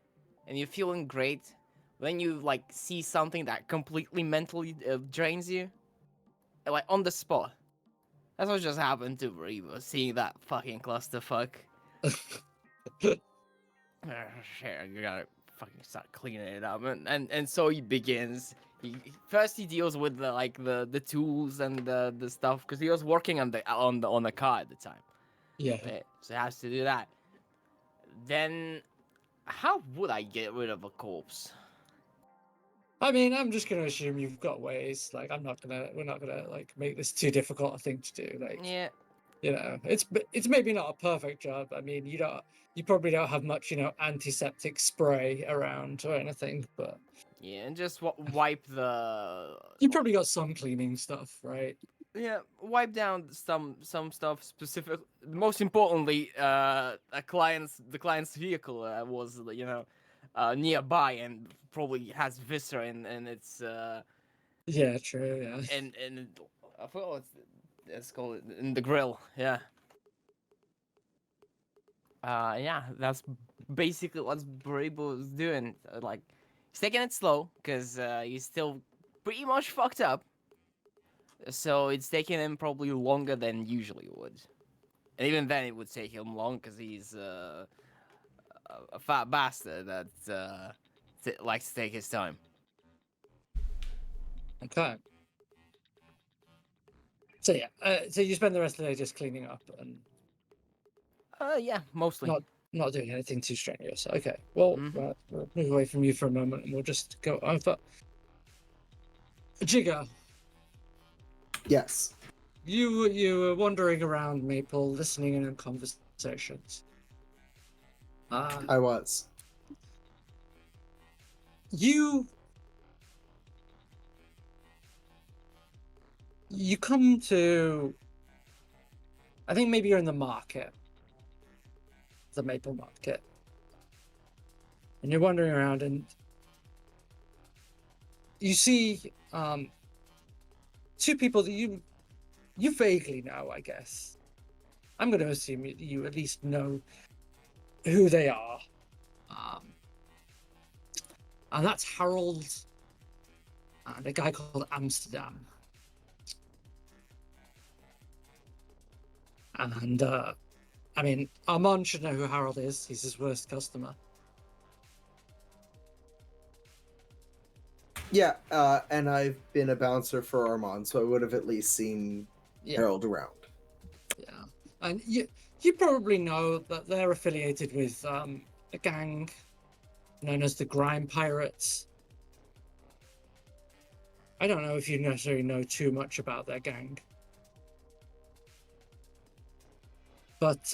and you're feeling great when you like see something that completely mentally drains you, like on the spot. That's what just happened to Bariba, seeing that fucking clusterfuck. Shit, you gotta fucking start cleaning it up, and so he begins. First he deals with the tools and the stuff because he was working on the car at the time. Yeah. Right? So he has to do that. Then, how would I get rid of a corpse? I mean, I'm just gonna assume you've got ways. Like, we're not gonna like make this too difficult a thing to do. Like, Yeah, it's maybe not a perfect job. I mean, you probably don't have much, antiseptic spray around or anything, but yeah, and just wipe the you probably got some cleaning stuff, right? wipe down some stuff specific. Most importantly, the client's vehicle was nearby and probably has viscera and it's Yeah, true. Yeah. and I forgot what it's called in the grill. Yeah. Yeah, that's basically what Baribo is doing. Like, he's taking it slow because he's still pretty much fucked up. So it's taking him probably longer than usually would. And even then, it would take him long because he's a fat bastard that likes to take his time. Okay. So yeah, so you spend the rest of the day just cleaning up and Yeah, mostly. not doing anything too strenuous. Okay. Well, Mhm. we'll move away from you for a moment, and we'll just go over. Jigger, Yes. you were wandering around Maple, listening in on conversations. I was. You come to. I think maybe you're in the market, the Maple Market, and you're wandering around, and you see two people that you vaguely know, I guess. I'm going to assume you at least know who they are. And that's Harold and a guy called Amsterdam. And, I mean, Armand should know who Harold is. He's his worst customer. Yeah, and I've been a bouncer for Armand, so I would have at least seen Yeah. Harold around. Yeah. And you probably know that they're affiliated with a gang known as the Grime Pirates. I don't know if you necessarily know too much about their gang. But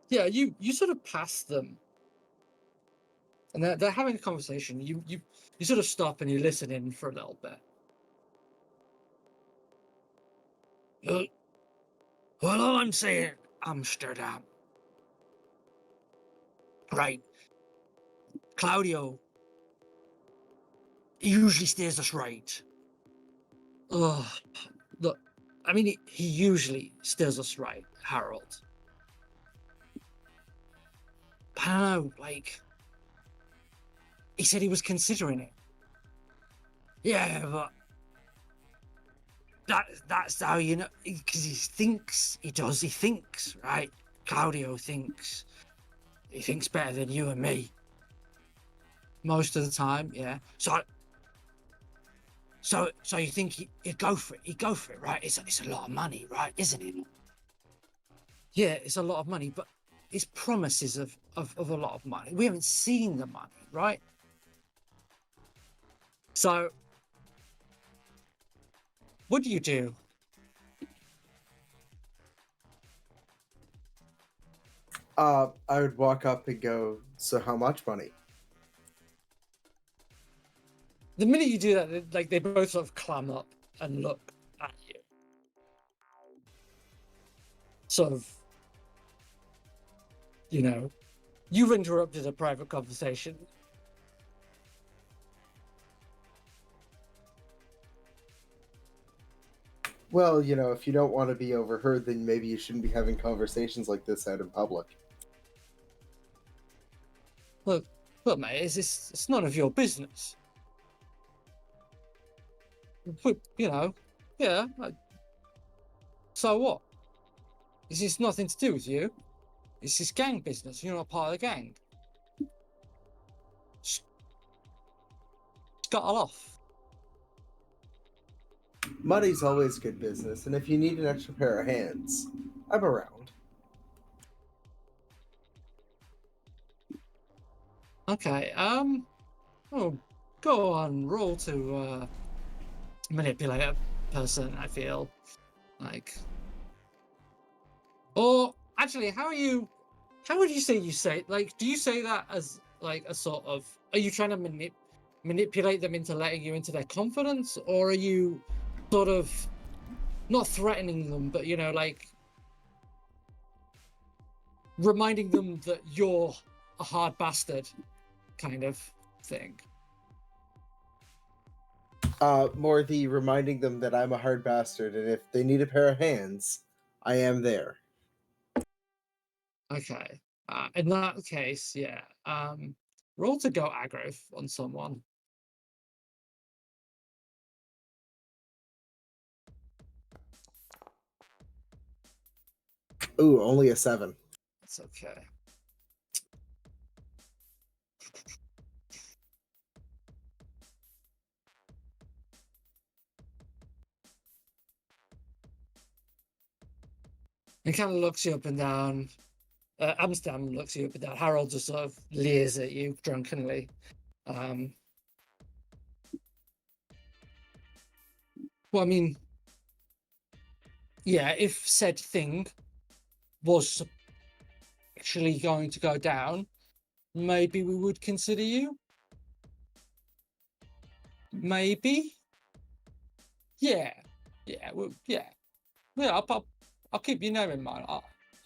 yeah, you sort of pass them. And they're having a conversation. You sort of stop and you listen in for a little bit. Well, all I'm saying, Amsterdam. Right. Claudio, he usually steers us right. Ugh. Look, I mean, he usually steers us right, Harold. But I don't know, like, he said he was considering it. Yeah, but that's how you know, because he thinks, right? Claudio thinks. He thinks better than you and me. Most of the time, yeah. So you think he'd go for it? He'd go for it, right? It's a lot of money, right? Isn't it? Yeah, it's a lot of money, but it's promises of a lot of money. We haven't seen the money, right? So, what do you do? I would walk up and go, so how much money? The minute you do that, like they both sort of clam up and look at you. Sort of, you've interrupted a private conversation. Well, if you don't want to be overheard, then maybe you shouldn't be having conversations like this out in public. Look, mate, it's none of your business. But, yeah. So what? Is this nothing to do with you? It's this gang business. You're not part of the gang. Scuttle off. Money's always good business, and if you need an extra pair of hands, I'm around. Okay. Oh, go on. Roll to manipulate a person. I feel like. Or actually, how would you say like? Do you say that as like a sort of? Are you trying to manipulate them into letting you into their confidence, or are you sort of not threatening them, but like reminding them that you're a hard bastard, kind of thing? More the reminding them that I'm a hard bastard, and if they need a pair of hands, I am there. Okay. In that case, yeah. Roll to go aggro on someone. Ooh, only a 7. That's okay. He kind of looks you up and down. Amsterdam looks you up and down. Harold just sort of leers at you drunkenly. Well, I mean, yeah, if said thing was actually going to go down, maybe we would consider you. Maybe. Yeah. Yeah. Well, yeah. Yeah. I'll keep your name in mind.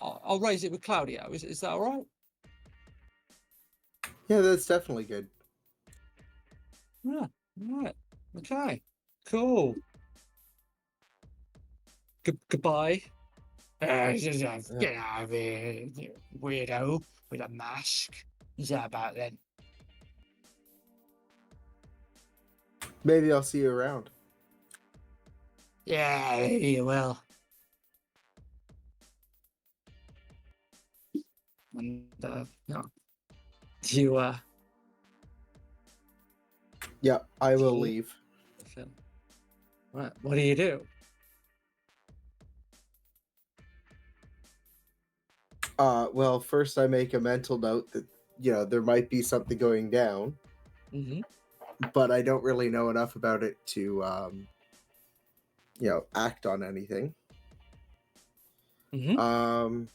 I'll raise it with Claudio. Is that all right? Yeah, that's definitely good. Yeah. All right. Okay. Cool. Goodbye. Get out of here, you weirdo with a mask. Is that about then? Maybe I'll see you around. Yeah, you will. And no, you Yeah, I will Mhm. leave. what do you do? Well, first I make a mental note that there might be something going down, Mm-hmm. but I don't really know enough about it to act on anything. Mm-hmm.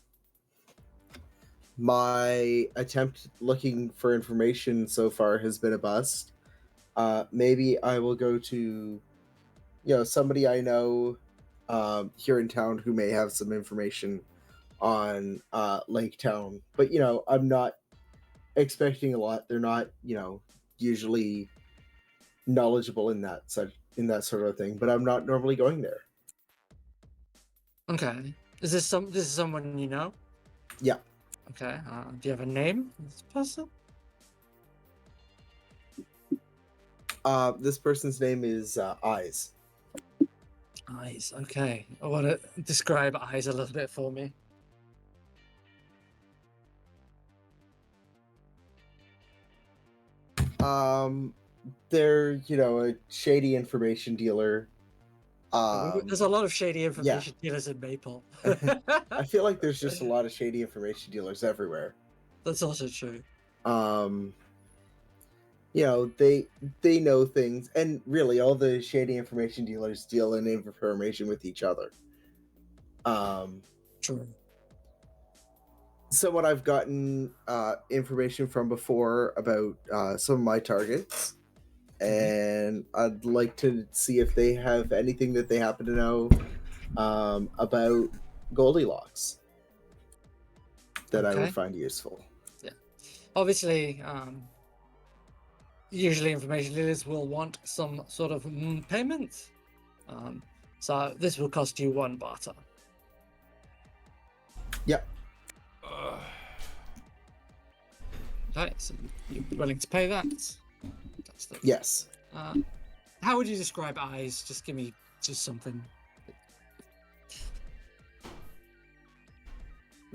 My attempt looking for information so far has been a bust. Maybe I will go to somebody I know here in town who may have some information on Lake Town, but I'm not expecting a lot. They're not usually knowledgeable in that sort of thing, but I'm not normally going there. Okay. This is someone you know? Yeah. Okay. Do you have a name for this person? This person's name is Eyes. Eyes. Okay. I want to describe Eyes a little bit for me. They're a shady information dealer. There's a lot of shady information dealers in Maple. I feel like there's just a lot of shady information dealers everywhere. That's also true. They know things, and really all the shady information dealers deal in information with each other. True. Someone I've gotten information from before about some of my targets, and I'd like to see if they have anything that they happen to know about Goldilocks that I would find useful. Yeah. Obviously, usually information dealers will want some sort of payment. So this will cost you 1 barter. Yep. Okay, so you're willing to pay that? That's the, Yes. how would you describe Eyes? Just give me just something.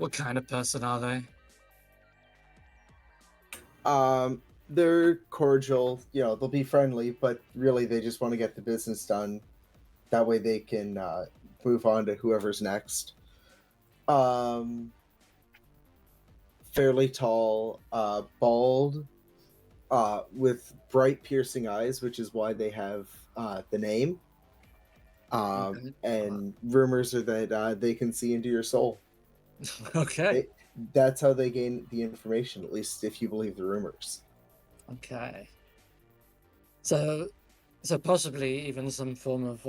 What kind of person are they? They're cordial. You know, they'll be friendly, but really they just want to get the business done. That way they can move on to whoever's next. Um, Fairly tall, bald, with bright, piercing eyes, which is why they have the name. Okay. And rumors are that they can see into your soul. Okay. That's how they gain the information, at least if you believe the rumors. Okay. So possibly even some form of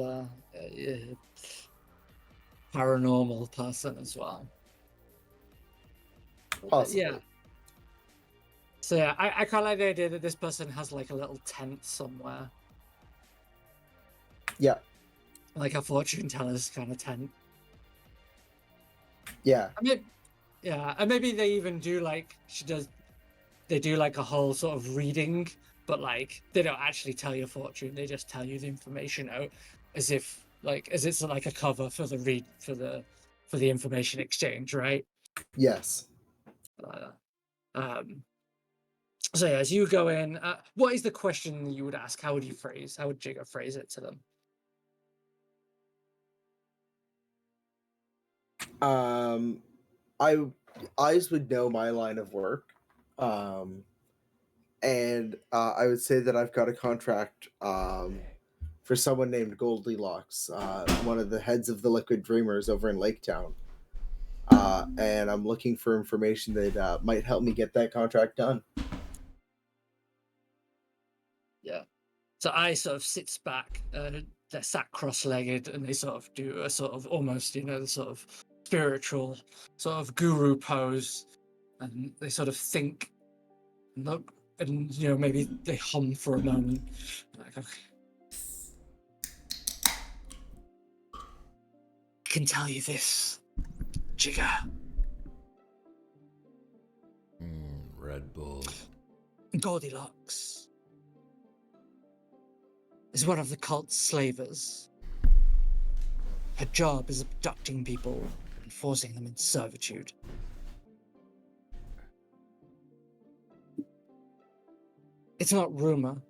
paranormal person as well. Possibly. Yeah. So yeah, I kind of like the idea that this person has like a little tent somewhere, Yeah. like a fortune teller's kind of tent. Yeah. I mean, yeah, and maybe they even do like they do like a whole sort of reading, but like they don't actually tell your fortune. They just tell you the information out as if like as it's like a cover for the information exchange, right? Yes. Um, so yeah, as you go in, what is the question you would ask? How would Jigga phrase it to them? I Eyes would know my line of work, and I would say that I've got a contract for someone named Goldilocks, one of the heads of the Liquid Dreamers over in Lake Town, and I'm looking for information that might help me get that contract done. Yeah. So I sort of sits back, they're sat cross-legged, and they sort of do a sort of almost, the sort of spiritual sort of guru pose, and they sort of think, and look, and maybe they hum for a moment, like, okay. I can tell you this, Jigga. Red Bull. Goldilocks is one of the cult's slavers. Her job is abducting people and forcing them into servitude. It's not rumor.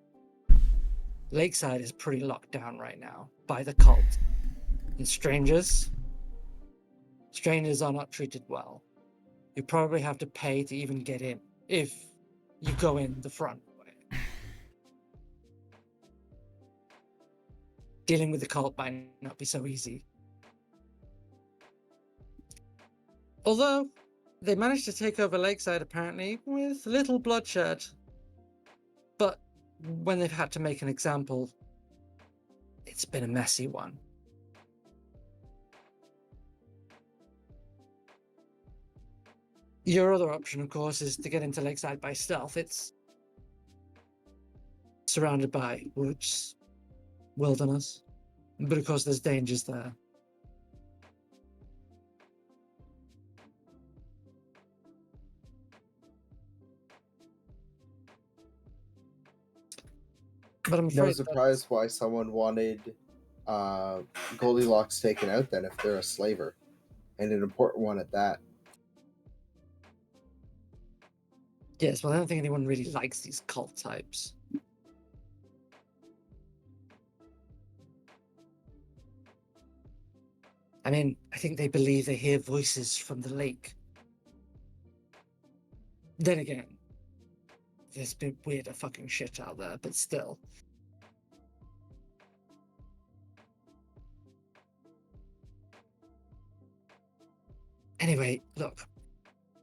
Lakeside is pretty locked down right now by the cult. And strangers are not treated well. You probably have to pay to even get in, if you go in the front way. Dealing with the cult might not be so easy. Although, they managed to take over Lakeside apparently with little bloodshed. But when they've had to make an example, it's been a messy one. Your other option, of course, is to get into Lakeside by stealth. It's surrounded by woods, wilderness, but of course there's dangers there. But I'm afraid No surprise why someone wanted Goldilocks taken out then if they're a slaver, and an important one at that. Yes, well, I don't think anyone really likes these cult types. I mean, I think they believe they hear voices from the lake. Then again, there's been weirder fucking shit out there, but still. Anyway, look.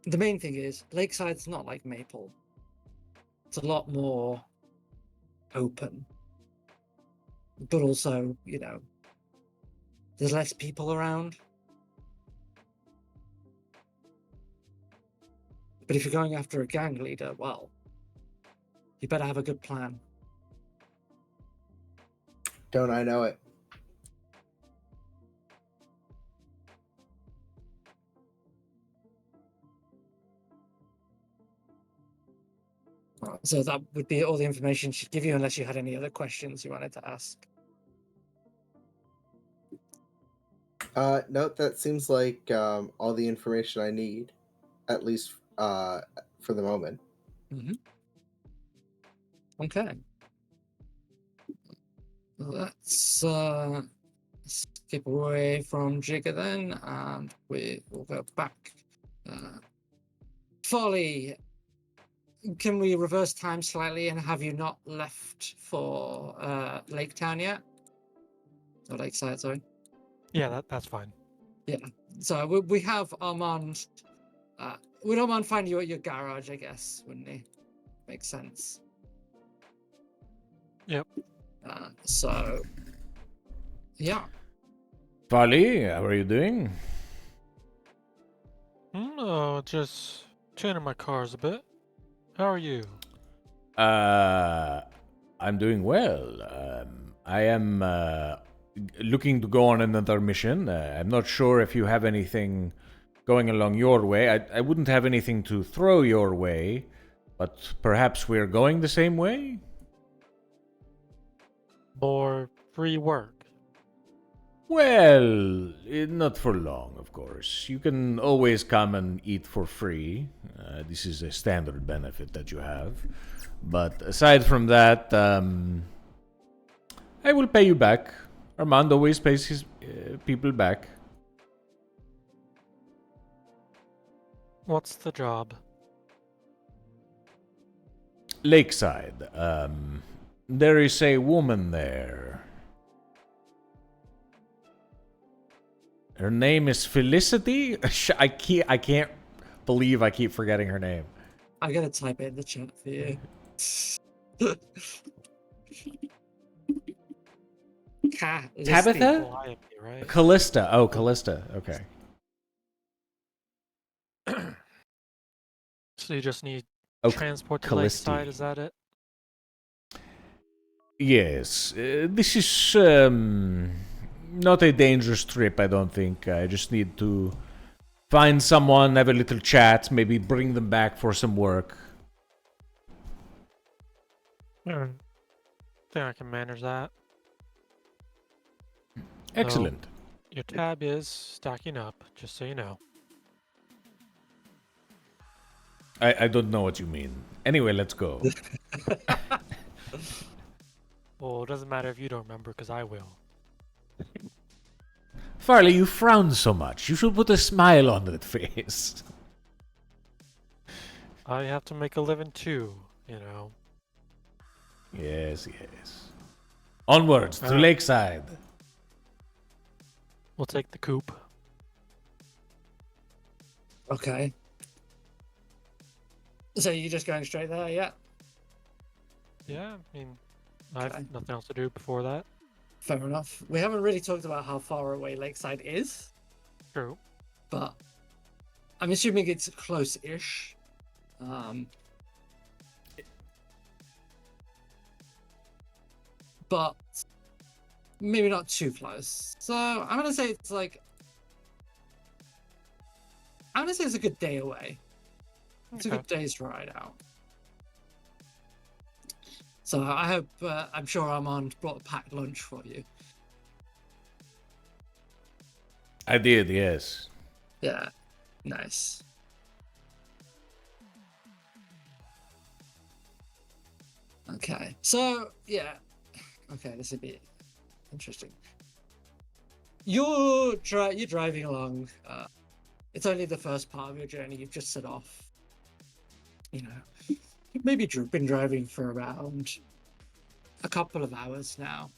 The main thing is, Lakeside's not like Maple. It's a lot more open. But also, there's less people around. But if you're going after a gang leader, well, you better have a good plan. Don't I know it? So that would be all the information she'd give you, unless you had any other questions you wanted to ask. No, that seems like all the information I need, at least for the moment. Hmm. Okay. Let's skip away from Jigga then, and we will go back. Folly, can we reverse time slightly and have you not left for Lake Town yet? Or Lakeside, sorry. Yeah, that's fine. So we have Armand. Would Armand find you at your garage, I guess, wouldn't he? Makes sense. Yep. So, yeah. Farley, how are you doing? Just tuning my cars a bit. How are you? I'm doing well. I am looking to go on another mission. I'm not sure if you have anything going along your way. I wouldn't have anything to throw your way, but perhaps we're going the same way? More free work. Well, not for long, of course. You can always come and eat for free. This is a standard benefit that you have. But aside from that, I will pay you back. Armand always pays his people back. What's the job? Lakeside. There is a woman there. Her name is Felicity. I can't believe I keep forgetting her name. I'm gonna type it in the chat for you. Tabitha? Calliope, right? Callista. Oh, Callista. Okay. So you just need Oh, transport to Callisti. Lakeside, is that it? Yes. This is not a dangerous trip, I don't think. I just need to find someone, have a little chat, maybe bring them back for some work. Think I can manage that. Excellent. Your tab is stacking up, just so you know. I don't know what you mean. Anyway, let's go. Well, it doesn't matter if you don't remember, because I will. Farley, you frown so much. You should put a smile on that face. I have to make a living too, you know. Yes, yes. Onwards to Uh. Lakeside. We'll take the coupe. Okay. So you're just going straight there, yeah? Yeah, I mean, I Okay. have nothing else to do before that. Fair enough. We haven't really talked about how far away Lakeside is, True. but I'm assuming it's close-ish. But maybe not too close. So I'm gonna say it's like a good day away. It's a Okay. good day's ride out. So I hope I'm sure Armand brought a packed lunch for you. I did, yes. Yeah, nice. Okay, so yeah, okay, this would be interesting. You're driving along. It's only the first part of your journey. You've just set off. You know, you've maybe been driving for around a couple of hours now.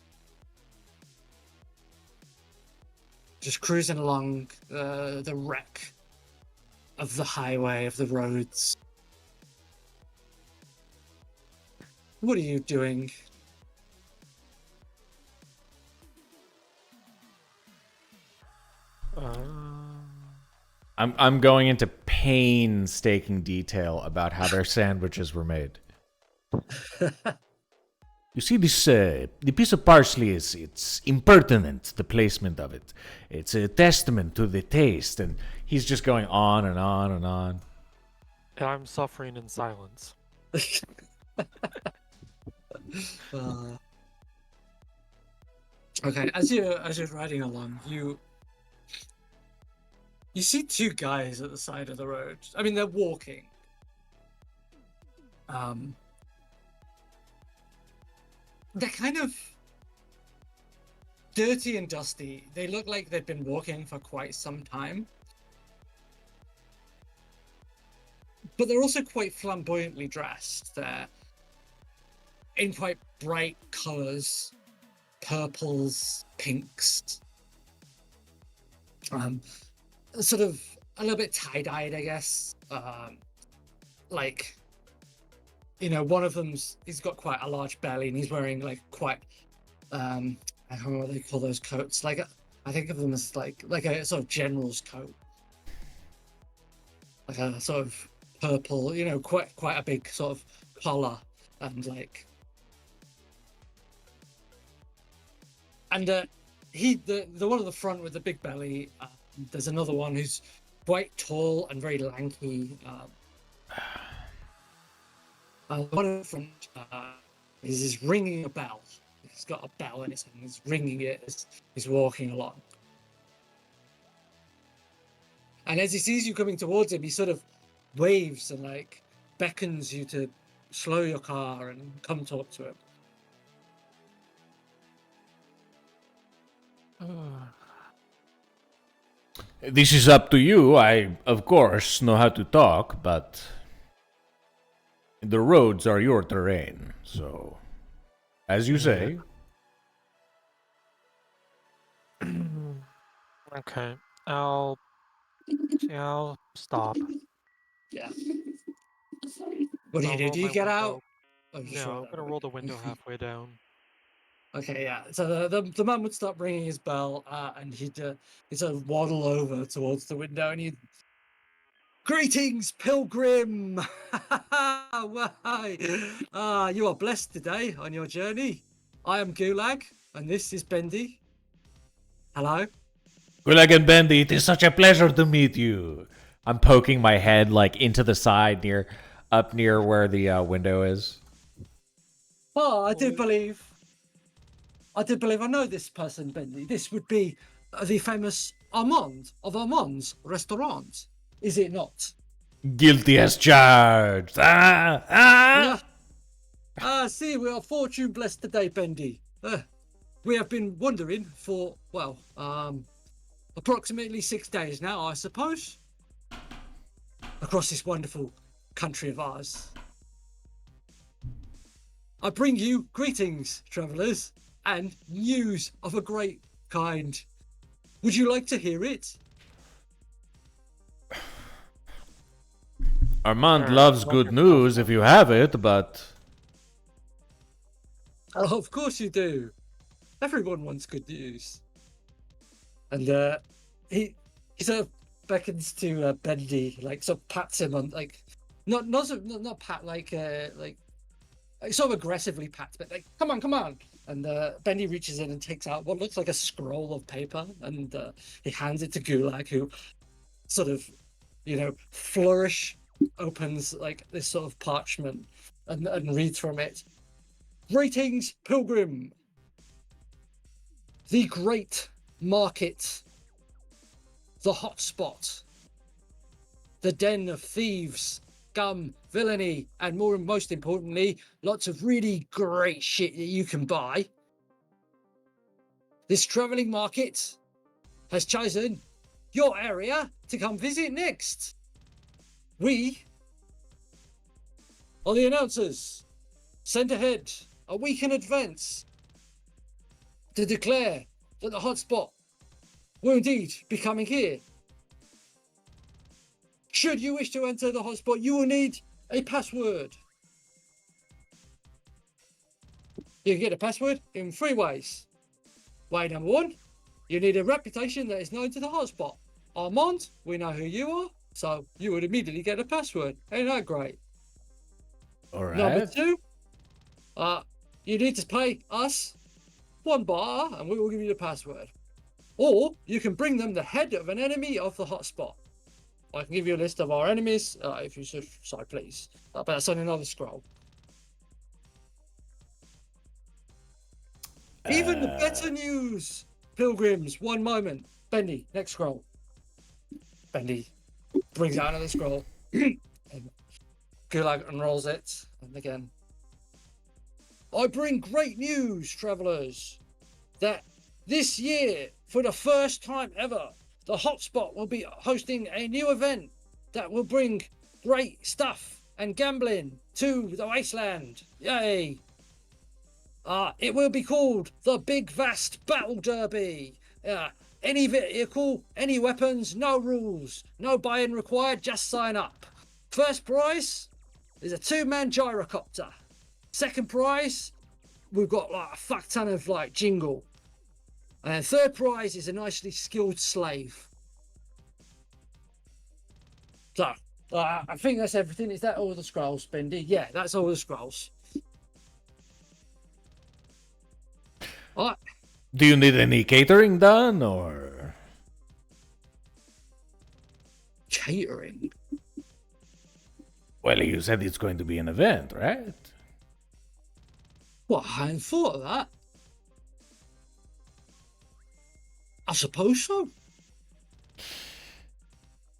Just cruising along the wreck of the highway, of the roads. What are you doing? I'm going into painstaking detail about how their sandwiches were made. You see, this the piece of parsley it's impertinent. The placement of it, it's a testament to the taste, and he's just going on and on and on. And I'm suffering in silence. Okay, as you're riding along, You see two guys at the side of the road. I mean, they're walking. They're kind of dirty and dusty. They look like they've been walking for quite some time. But they're also quite flamboyantly dressed. They're in quite bright colors, purples, pinks. Sort of a little bit tie-dyed, I guess. Like, you know, one of them's, he's got quite a large belly and he's wearing like quite, I don't know what they call those coats. Like, I think of them as like a sort of general's coat. Like a sort of purple, you know, quite a big sort of collar and like. And the one at the front with the big belly, there's another one who's quite tall and very lanky. The one in front is ringing a bell. He's got a bell in his hand. He's ringing it as he's walking along. And as he sees you coming towards him, he sort of waves and like beckons you to slow your car and come talk to him. This is up to you. I, of course, know how to talk, but the roads are your terrain, so as you say. Okay, I'll stop. Yeah. What do you I'll do? roll Do you my get window. out? Oh, you just No, roll I'm that gonna way. roll the window halfway down. Okay, yeah. So the man would stop ringing his bell, and he'd sort of waddle over towards the window, and he'd, "Greetings, pilgrim! Why? You are blessed today on your journey. I am Gulag, and this is Bendy. Hello." Gulag and Bendy, it is such a pleasure to meet you. I'm poking my head like into the side up near where the window is. Oh, I do believe I know this person, Bendy. This would be the famous Armand of Armand's restaurant, is it not? Guilty as charged. See, we are fortune blessed today, Bendy. We have been wandering for, well, approximately 6 days now, I suppose, across this wonderful country of ours. I bring you greetings, travellers, and news of a great kind. Would you like to hear it? Armand Sure, loves walk good your news path. if you have it, but Oh, of course you do. Everyone wants good news. And he sort of beckons to Bendy, like sort of pats him on, like not pat, like sort of aggressively pats, but like come on. And Bendy reaches in and takes out what looks like a scroll of paper, and he hands it to Gulag, who sort of, you know, opens like this sort of parchment and reads from it. Greetings, pilgrim. The great market, the hotspot, the den of thieves, scum, villainy, and most importantly, lots of really great shit that you can buy. This traveling market has chosen your area to come visit next. We are the announcers, sent ahead a week in advance to declare that the hotspot will indeed be coming here. Should you wish to enter the hotspot, you will need a password. You can get a password in 3 ways. Way number 1, you need a reputation that is known to the hotspot. Armand, we know who you are, so you would immediately get a password. Ain't that great? all right. Number 2, you need to pay us 1 bar and we will give you the password. Or you can bring them the head of an enemy of the hotspot. I can give you a list of our enemies if you so please. But that's on another scroll. Even better news, pilgrims. One moment. Bendy, next scroll. Bendy brings out another scroll. And Gulag unrolls it, and again. I bring great news, travelers, that this year, for the first time ever, the Hotspot will be hosting a new event that will bring great stuff and gambling to the wasteland. Yay! It will be called the Big Vast Battle Derby. Any vehicle, any weapons, no rules, no buy-in required, just sign up. First prize is a 2-man gyrocopter. Second prize, we've got like a fuck ton of like jingle. And third prize is a nicely skilled slave. So, I think that's everything. Is that all the scrolls, Bendy? Yeah, that's all the scrolls. All right. Do you need any catering done, or? Catering? Well, you said it's going to be an event, right? Well, I hadn't thought of that. I suppose so.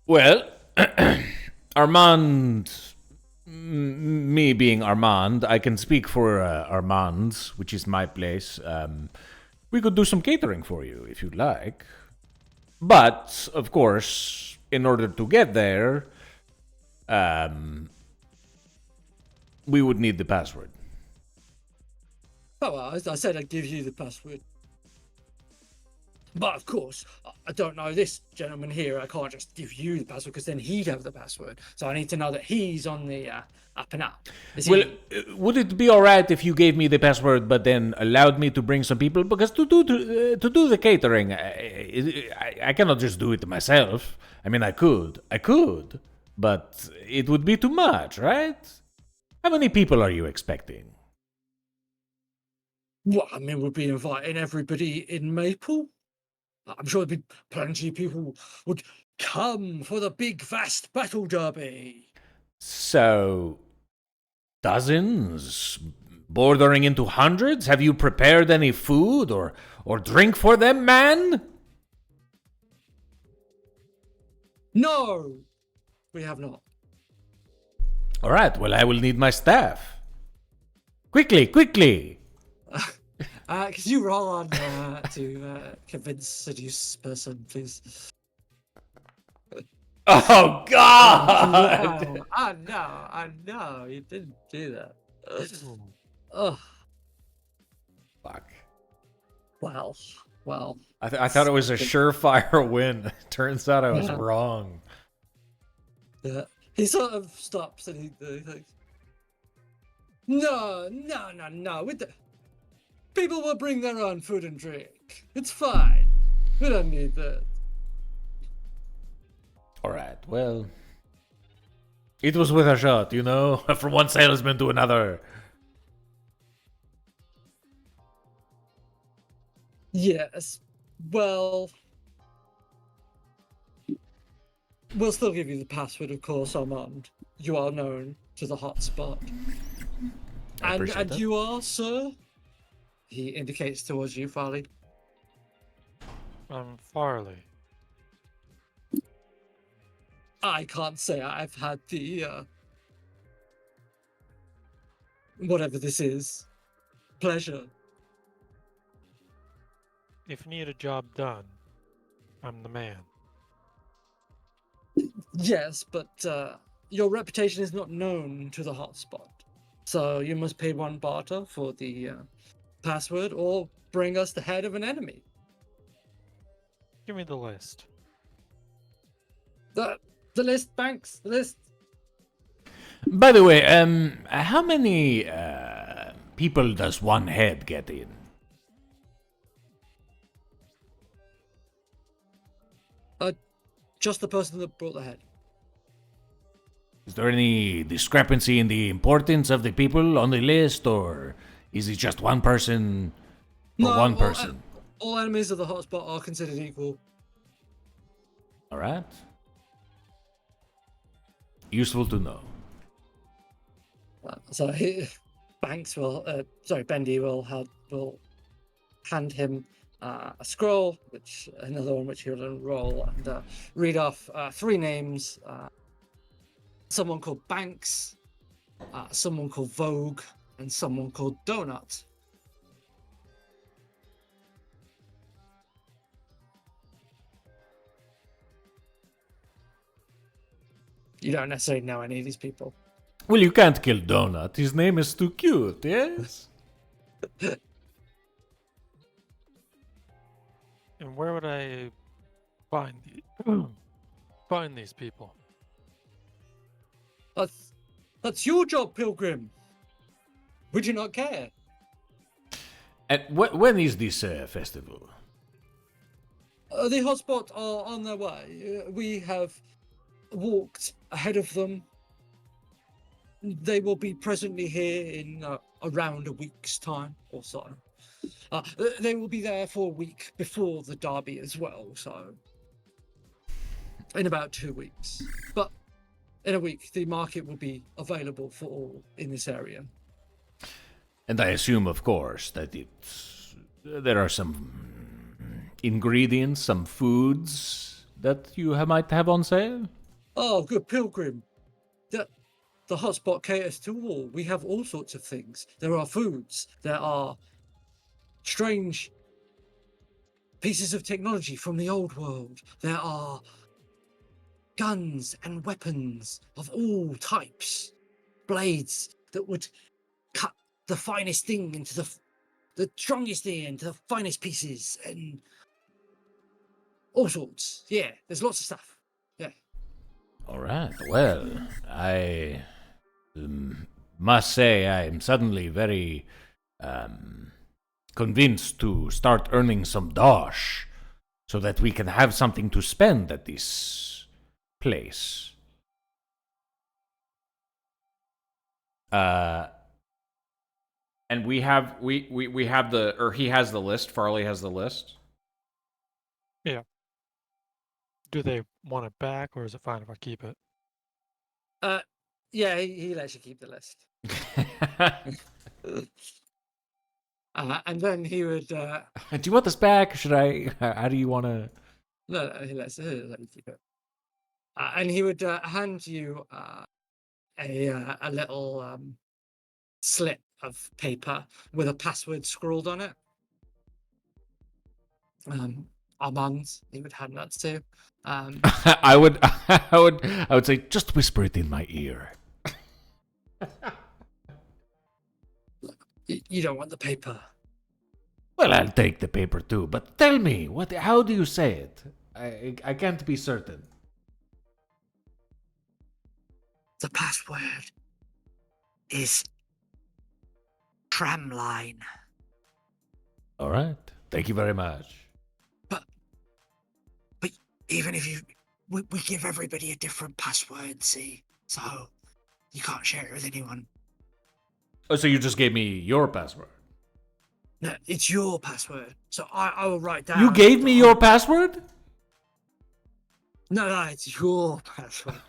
Well, Armand, me being Armand, I can speak for Armand, which is my place. We could do some catering for you if you'd like. But, of course, in order to get there, we would need the password. Oh, well, as I said, I'd give you the password. But of course, I don't know this gentleman here. I can't just give you the password because then he'd have the password. So I need to know that he's on the up and up. Well, would it be all right if you gave me the password, but then allowed me to bring some people? Because to do the catering, I cannot just do it myself. I mean, I could, but it would be too much, right? How many people are you expecting? Well, I mean, we'll be inviting everybody in Maple. I'm sure there'd be plenty of people would come for the Big Vast Battle Derby. So, dozens, bordering into hundreds? Have you prepared any food or drink for them, man? No, we have not. All right, well, I will need my staff. Quickly! Could you roll on to convince seduce person, please? Oh, God! No, I know, you didn't do that. Oh, Fuck. well. I thought it was a surefire win. Turns out I was Yeah. wrong. Yeah. He sort of stops and he thinks, No. With the people will bring their own food and drink. It's fine. We don't need that. All right, well, it was with a shot, you know, from one salesman to another. Yes. Well, we'll still give you the password, of course, Armand. You are known to the hotspot. I appreciate And that. you are, sir? He indicates towards you, Farley. Farley. I can't say I've had the, whatever this is, pleasure. If you need a job done, I'm the man. Yes, but your reputation is not known to the hotspot. So you must pay 1 barter for the password or bring us the head of an enemy. Give me the list. The list, Banks, the list. By the way, how many people does one head get in? Just the person that brought the head. Is there any discrepancy in the importance of the people on the list, or is it just one person for one person? All enemies of the hotspot are considered equal. All right. Useful to know. So Banks will, Bendy will hand him a scroll, which another one which he'll unroll and read off 3 names. Someone called Banks, someone called Vogue, and someone called Donut. You don't necessarily know any of these people. Well, you can't kill Donut. His name is too cute, yes? And where would I find find these people? That's your job, Pilgrim. Would you not care? And when is this festival? The hotspot are on their way. We have walked ahead of them. They will be presently here in around a week's time or so. They will be there for a week before the derby as well, so in about 2 weeks. But in a week, the market will be available for all in this area. And I assume, of course, that there are some ingredients, some foods that you might have on sale. Oh, good Pilgrim. The hotspot caters to all. We have all sorts of things. There are foods. There are strange pieces of technology from the old world. There are guns and weapons of all types. Blades that would cut the finest thing into the strongest thing into the finest pieces and all sorts. Yeah, there's lots of stuff. Yeah. All right. Well, I must say I am suddenly very convinced to start earning some dosh so that we can have something to spend at this place. And we have the, or he has the list. Farley has the list. Do they want it back, or is it fine if I keep it? Yeah, he lets you keep the list. And then he would. Do you want this back? Should I? How do you want to? No, he lets you keep it. And he would hand you a little slip of paper with a password scrawled on it. Armand, he would hand that to. I would say, just whisper it in my ear. You don't want the paper. Well, I'll take the paper too, but tell me, how do you say it? I can't be certain. The password is tramline. All right. Thank you very much. But even if we give everybody a different password, see? So you can't share it with anyone. Oh, so you just gave me your password? No, it's your password. So I will write down. You gave me your password? No, it's your password.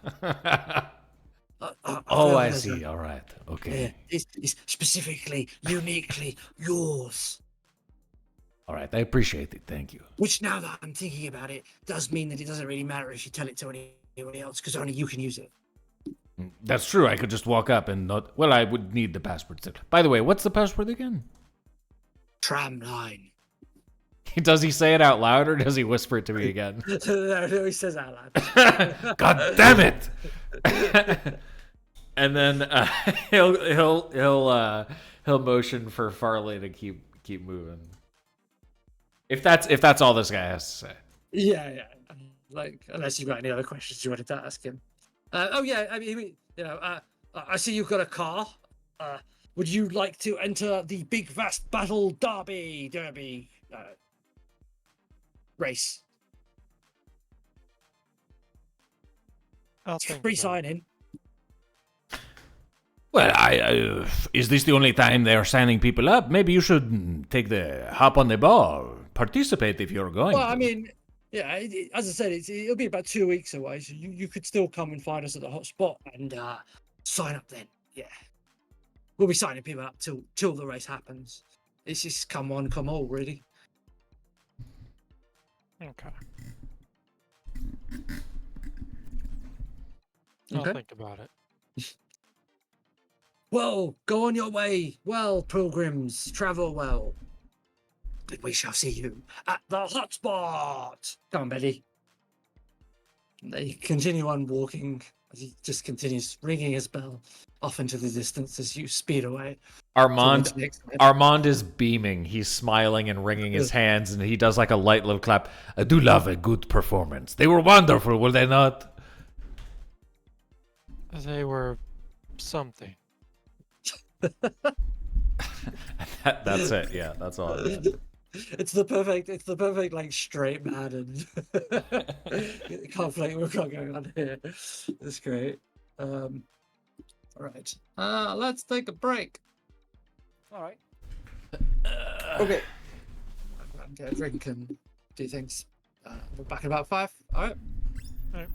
Oh, I see. All right. Okay. Yeah, it's specifically, uniquely yours. All right. I appreciate it. Thank you. Which, now that I'm thinking about it, does mean that it doesn't really matter if you tell it to anybody else, because only you can use it. That's true. I could just walk up and not. Well, I would need the password. By the way, what's the password again? Tramline. Does he say it out loud or does he whisper it to me again? No, he says out loud. God damn it! And then he'll motion for Farley to keep moving. If that's all this guy has to say. Yeah. Like, unless you've got any other questions you wanted to ask him. Oh yeah, I mean, I see you've got a car. Would you like to enter the big vast battle derby race? I'll think Free about it. sign in. Well, is this the only time they are signing people up? Maybe you should hop on the ball, participate if you're going. Well, to. I mean, yeah, as I said, it'll be about 2 weeks away, so you could still come and find us at the hot spot and sign up then. Yeah, we'll be signing people up till the race happens. It's just come on, come all, really. Okay. I'll Okay. think about it. Well, go on your way. Well, pilgrims, travel well. We shall see you at the hotspot. Come on, Betty. They continue on walking as he just continues ringing his bell off into the distance as you speed away. Armand Towards the Armand is beaming. He's smiling and wringing his hands, and he does like a light little clap. I do love a good performance. They were wonderful, were they not? They were something. That's it. Yeah, that's all. It's the perfect like straight man and conflict we've got going on here. It's great. All right. Let's take a break. All right. Okay. Get a drink and do things. We're back in about 5. All right. All right.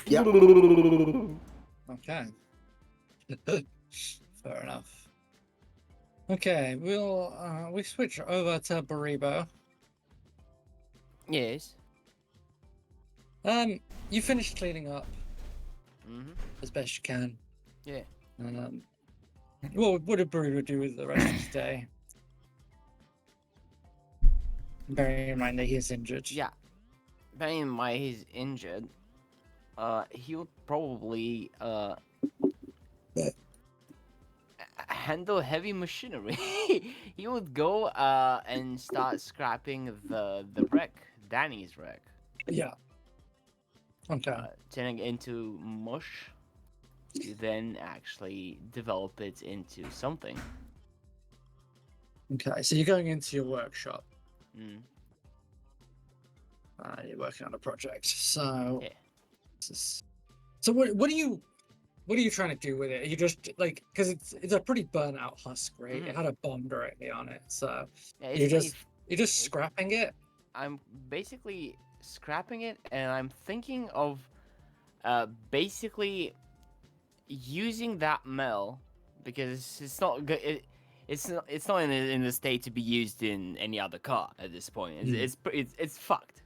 Yeah. Okay. Fair enough. Okay, we switch over to Baribo. Yes. You finished cleaning up Mm-hmm. as best you can. Yeah. What did Baribo do with the rest of his day? Bearing in mind that he is injured. Yeah. Bearing in mind he's injured, he would probably handle heavy machinery. He would go and start scrapping the wreck, Danny's wreck, Yeah. Okay. turning it into mush to then actually develop it into something. Okay. So you're going into your workshop. Mm. You're working on a project. So. Yeah. So what are you trying to do with it? Are you just like, because it's a pretty burnt out husk, right? It Mhm. had a bomb directly on it. So Yeah, you're it's- just you're just scrapping it. I'm basically scrapping it, and I'm thinking of basically using that metal because it's not good. It's not in the state to be used in any other car at this point. It's fucked.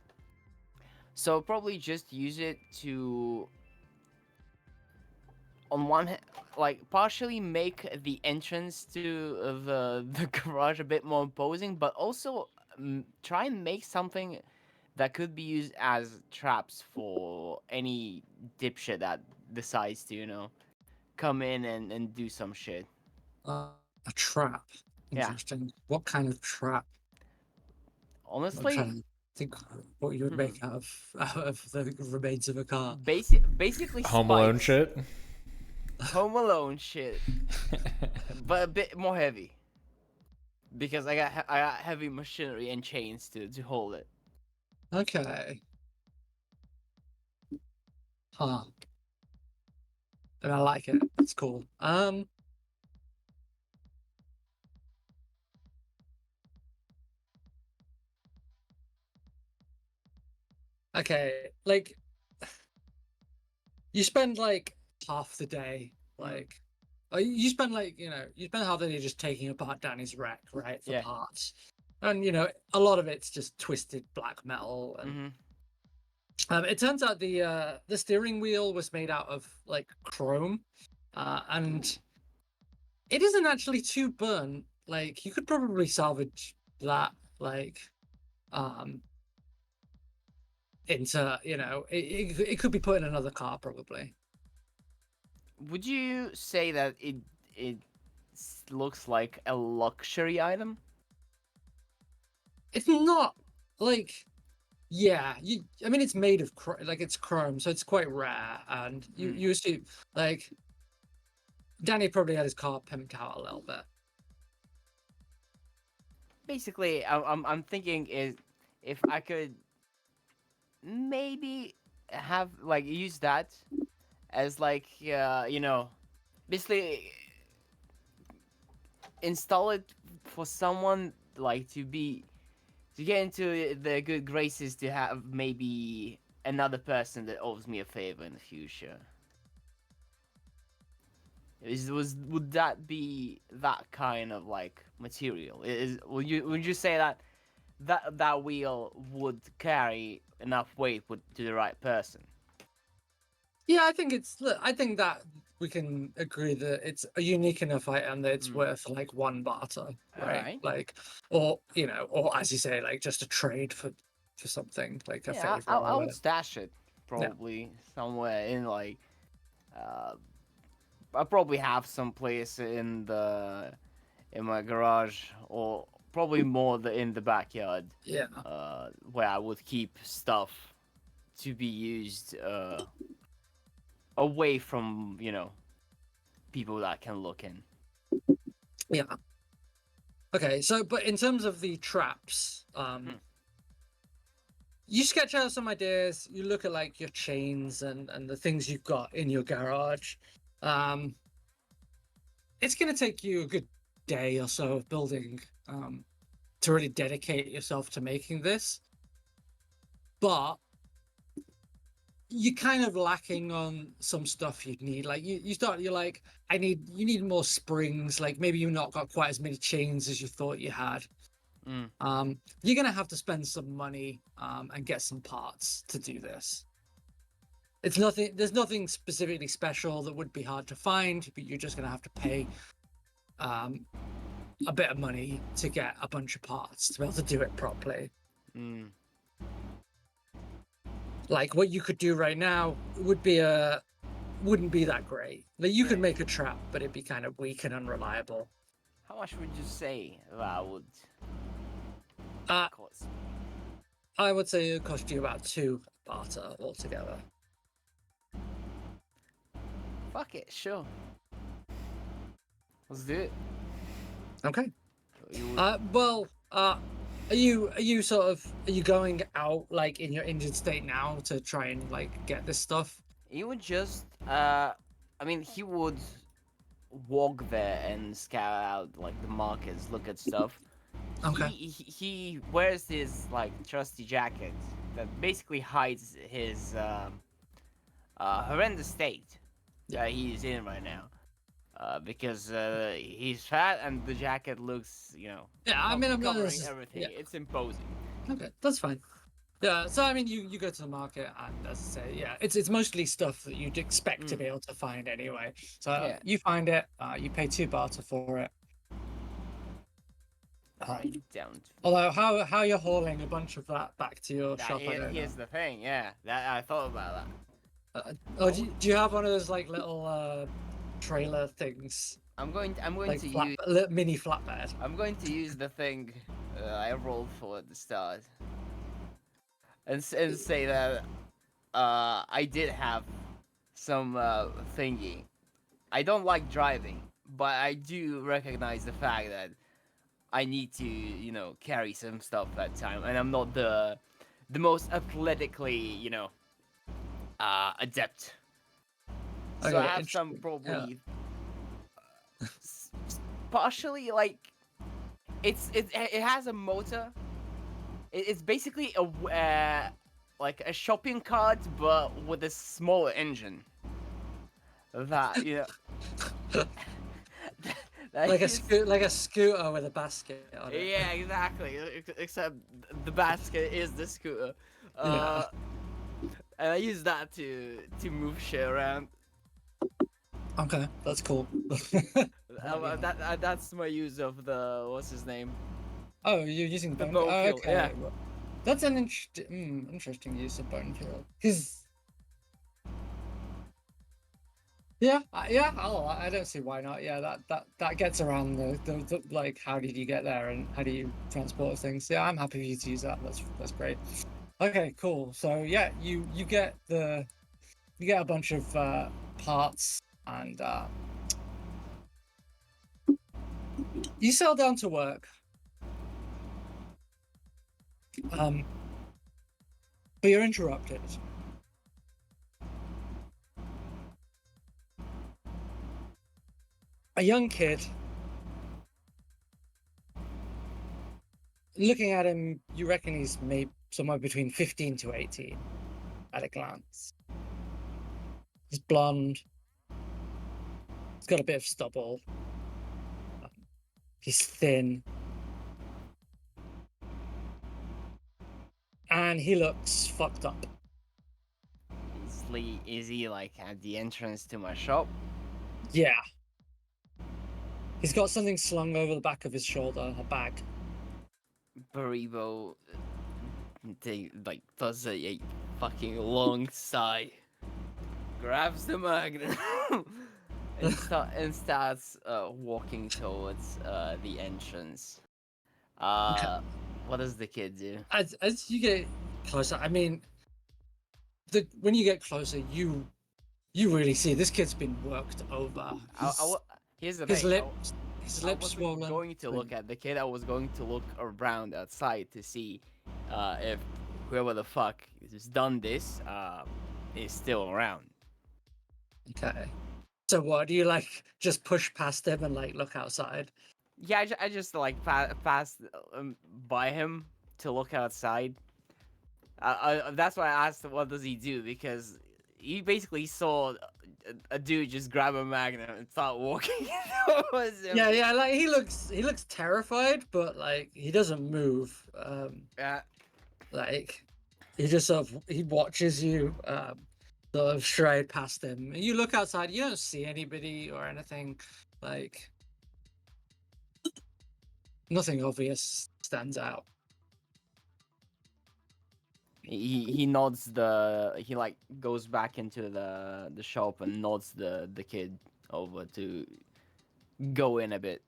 So probably just use it to, on one hand, like partially make the entrance to the garage a bit more imposing, but also try and make something that could be used as traps for any dipshit that decides to, come in and do some shit. A trap. Yeah. Interesting. What kind of trap? I'm Honestly, trying to think what you would make out of the remains of a car. basically Home Alone spikes. shit. Home Alone shit, but a bit more heavy. Because I got heavy machinery and chains to hold it. Okay. Huh. And I like it. It's cool. Okay, like you spend like half the day, like you spend like you spend half the day just taking apart Danny's wreck, right, for Yeah. parts, and a lot of it's just twisted black metal, and it turns out the steering wheel was made out of like chrome, and it isn't actually too burnt. Like you could probably salvage that, like, into it could be put in another car probably. Would you say that it looks like a luxury item? It's not like, yeah, I mean it's made of like it's chrome, so it's quite rare, and you assume like Danny probably had his car pimped out a little bit. Basically, I'm thinking is if I could maybe have like use that as like basically install it for someone like to get into the good graces to have maybe another person that owes me a favor in the future. Would that be that kind of like material? Would you say that that wheel would carry enough weight to the right person? Yeah, I think that we can agree that it's a unique enough item that it's worth like one barter, right? Alright. Like, or as you say, like just a trade for something like a Yeah, favor I or would whatever. stash it probably somewhere in like I probably have some place in my garage, or probably more in the backyard. Yeah. Where I would keep stuff to be used away from people that can look in. Yeah. Okay, so but in terms of the traps, you sketch out some ideas, you look at like your chains and the things you've got in your garage. It's gonna take you a good day or so of building to really dedicate yourself to making this. But you're kind of lacking on some stuff you'd need. Like you're like, you need more springs. Like maybe you've not got quite as many chains as you thought you had. You're gonna have to spend some money and get some parts to do this. There's nothing specifically special that would be hard to find, but you're just gonna have to pay a bit of money to get a bunch of parts to be able to do it properly. Like what you could do right now wouldn't be that great. Like you could make a trap, but it'd be kind of weak and unreliable. How much would you say that would cost? I would say it would cost you about 2 barter altogether. Fuck it, sure. Let's do it. Okay. You- Are you going out like in your injured state now to try and like get this stuff? He would just, I mean, he would walk there and scout out like the markets, look at stuff. Okay. He wears his like trusty jacket that basically hides his horrendous state that he's in right now. Because he's fat and the jacket looks, Yeah, I mean, I'm covering gonna. everything. Yeah. It's imposing. Okay, that's fine. Yeah, so I mean, you go to the market, and as I say, yeah, it's mostly stuff that you'd expect to be able to find anyway. So Yeah. you find it, you pay 2 barter for it. Right down. Although how you're hauling a bunch of that back to your shop, I don't Here's know. the thing, yeah. That I thought about that. Do you have one of those like little trailer things, I'm going like to use mini flatbed? I'm going to use the thing I rolled for at the start, and say that I did have some thingy. I don't like driving, but I do recognize the fact that I need to, carry some stuff that time, and I'm not the most athletically, adept. So Okay, I have some interesting. probably partially like it has a motor. It's basically a like a shopping cart, but with a smaller engine. That that Like is- a scooter with a basket on it. Yeah, exactly. Except the basket is the scooter. Yeah. And I use that to move shit around. Okay, that's cool. That's my use of the what's his name? Oh, you're using The bone. bone Oh, fuel, okay. yeah. Well, that's an interesting use of bone fuel. Because yeah, I don't see why not. Yeah, that gets around the like how did you get there and how do you transport things. Yeah, I'm happy for you to use that. That's great. Okay, cool. So yeah, you get a bunch of parts and you settle down to work. But you're interrupted. A young kid. Looking at him, you reckon he's maybe somewhere between 15 to 18 at a glance. He's blonde. He's got a bit of stubble. He's thin. And he looks fucked up. Is he like at the entrance to my shop? Yeah. He's got something slung over the back of his shoulder, a bag. Baribo does a fucking long sigh, grabs the magnum, and starts walking towards the entrance. What does the kid do? As you get closer, I mean, when you get closer, you really see this kid's been worked over. Here's the His thing. lips I wasn't swollen. going to look at the kid. I was going to look around outside to see if whoever the fuck has done this is still around. Okay. So what do you like? Just push past him and like look outside. Yeah, I just like passed by him to look outside. That's why I asked what does he do, because he basically saw a dude just grab a magnum and start walking towards him. Yeah, like he looks terrified, but like he doesn't move. Yeah. Like he just he watches you sort of stride past him. You look outside, you don't see anybody or anything. Like nothing obvious stands out. He like goes back into the shop and nods the kid over to go in a bit.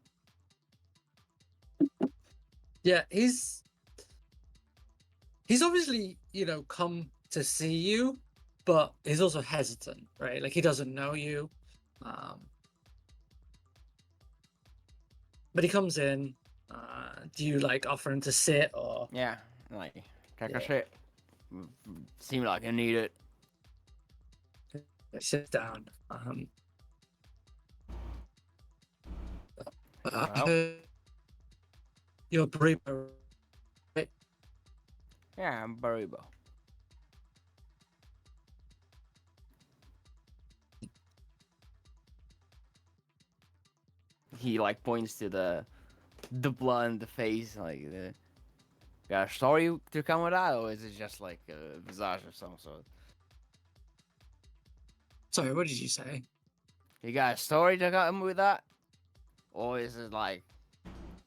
Yeah, he's obviously, come to see you, but he's also hesitant, right? Like he doesn't know you. But he comes in. Do you like offer him to sit or Yeah, like take Yeah. a shit. Seem like I need it. sit down? Well. You're Baribo. Yeah, I'm Baribo. He like points to the blood in the face, like got a story to come with that, or is it just like a visage of some sort? Sorry, what did you say? You got a story to come with that, or is it like,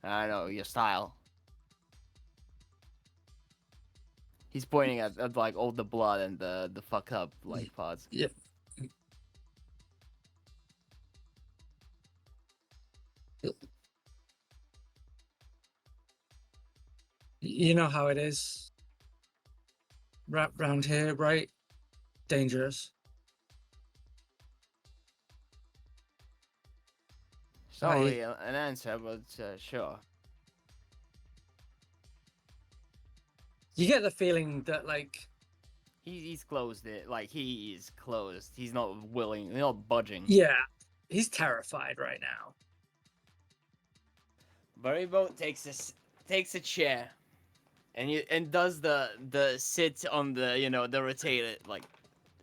I don't know, your style? He's pointing at like all the blood and the fucked up like parts. Yeah. You know how it is round here, right? Dangerous. Sorry, an answer, but sure. You get the feeling that like He's closed it. Like he is closed. He's not willing. He's not budging. yeah, he's terrified right now. Baribo takes a chair, and does the sit on the the rotated like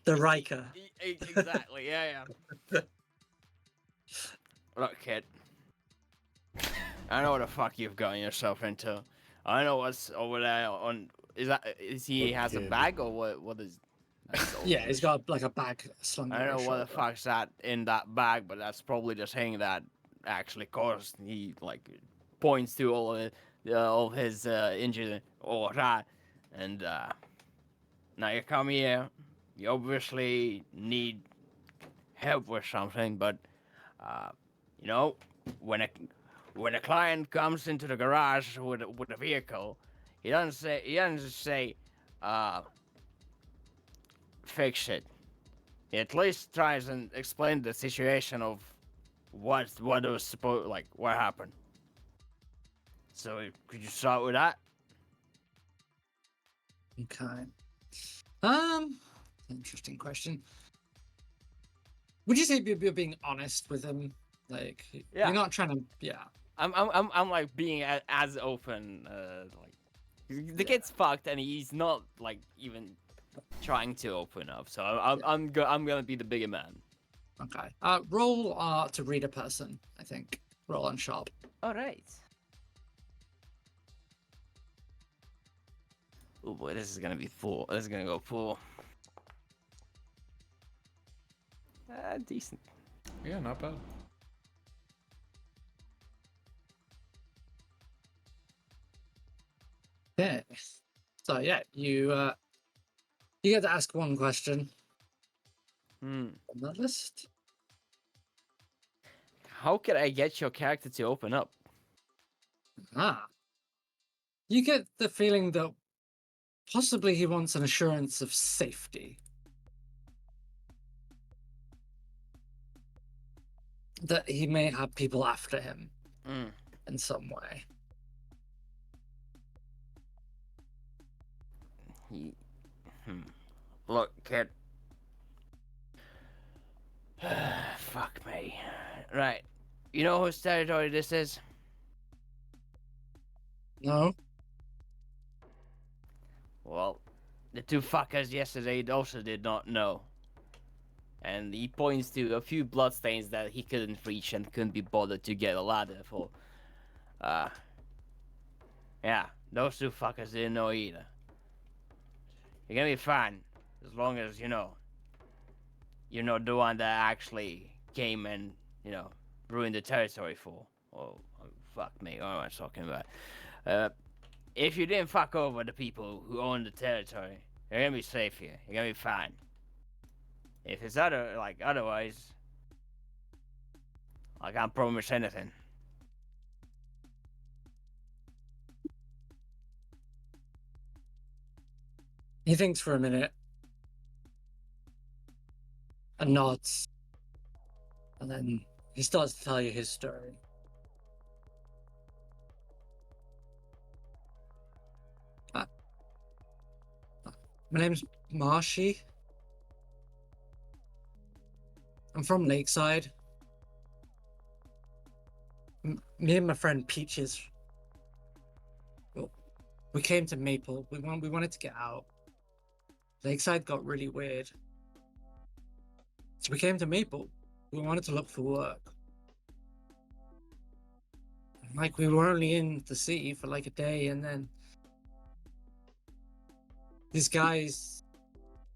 The Riker. exactly yeah. Look, kid. I know what the fuck you've gotten yourself into. I know what's over there on. Is he Look, has a kid. bag or what? What is? Yeah, he's got like a bag slung. I over don't know his what the shoulder. fuck's that in that bag, but that's probably the thing that actually caused. He like points to all his injuries. Oh, that, and now you come here. You obviously need help with something, but you know, when a client comes into the garage with a vehicle, he doesn't just say fix it. He at least tries and explain the situation of what was supposed like what happened. So could you start with that? Okay. Interesting question. Would you say you're being honest with him? Like, Yeah. you're not trying to. Yeah. I'm like being as open. Like the kid's fucked and he's not like even trying to open up. So I'm gonna be the bigger man. Okay. Roll to read a person. I think. Roll on sharp. All right. Oh boy, this is gonna be full. This is gonna go full. Decent. Yeah, not bad. Yeah. So yeah, you get to ask one question on the list. How can I get your character to open up? You get the feeling that possibly he wants an assurance of safety. That he may have people after him in some way. Look, kid. Fuck me. Right. You know whose territory this is? No? Well, the two fuckers yesterday also did not know. And he points to a few bloodstains that he couldn't reach and couldn't be bothered to get a ladder for. Yeah, those two fuckers didn't know either. You're gonna be fine, as long as, you're not the one that actually came and, ruined the territory for. Oh, fuck me, what am I talking about? If you didn't fuck over the people who own the territory, you're gonna be safe here. You're gonna be fine. If it's otherwise, I can't promise anything. He thinks for a minute and nods. And then he starts to tell you his story. My name's Marshy. I'm from Lakeside. Me and my friend Peaches. Well, we came to Maple. We wanted to get out. Lakeside got really weird. So we came to Maple. We wanted to look for work. Like, we were only in the city for like a day, and then these guys,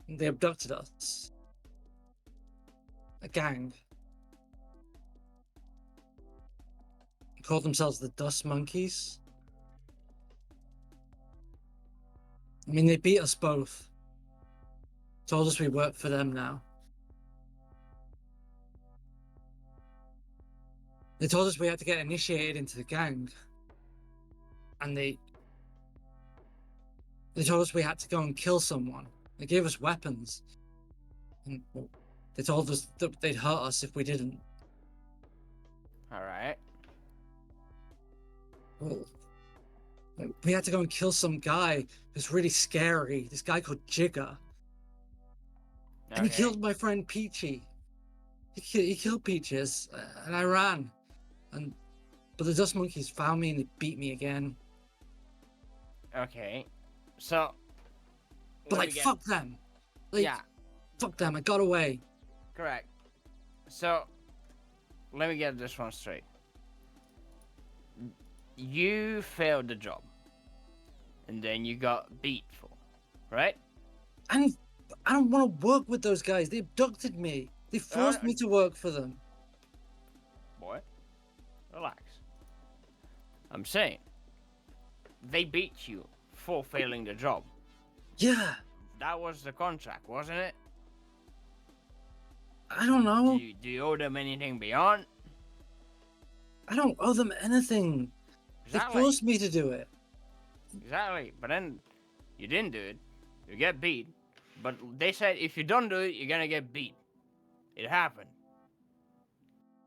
they abducted us. A gang. They called themselves the Dust Monkeys. I mean, they beat us both. Told us we work for them now. They told us we had to get initiated into the gang. And they told us we had to go and kill someone. They gave us weapons. And they told us that they'd hurt us if we didn't. Alright. Well, we had to go and kill some guy who's really scary. This guy called Jigger. And he killed my friend Peachy. He killed Peaches, and I ran. But the Dust Monkeys found me and they beat me again. Okay. So. But like, fuck them. Like, yeah. Fuck them. I got away. Correct. So, let me get this one straight. You failed the job. And then you got beat for, right? And I don't want to work with those guys. They abducted me. They forced me to work for them. Boy, relax. I'm saying, they beat you for failing the job. Yeah. That was the contract, wasn't it? I don't know. Do you owe them anything beyond? I don't owe them anything. Exactly. They forced me to do it. Exactly. But then you didn't do it. You get beat. But they said if you don't do it, you're gonna get beat. It happened.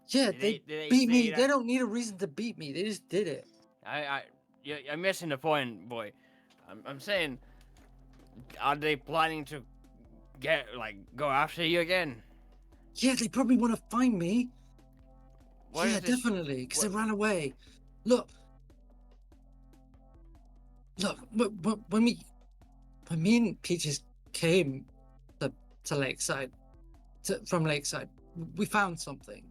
Yeah, Did they they beat say me. that- They don't need a reason to beat me. They just did it. You're missing the point, boy. I'm saying, are they planning to go after you again? Yeah, they probably want to find me. What Yeah, is this- definitely, because they what- ran away. Look, when me and Peaches came to Lakeside, from Lakeside, we found something.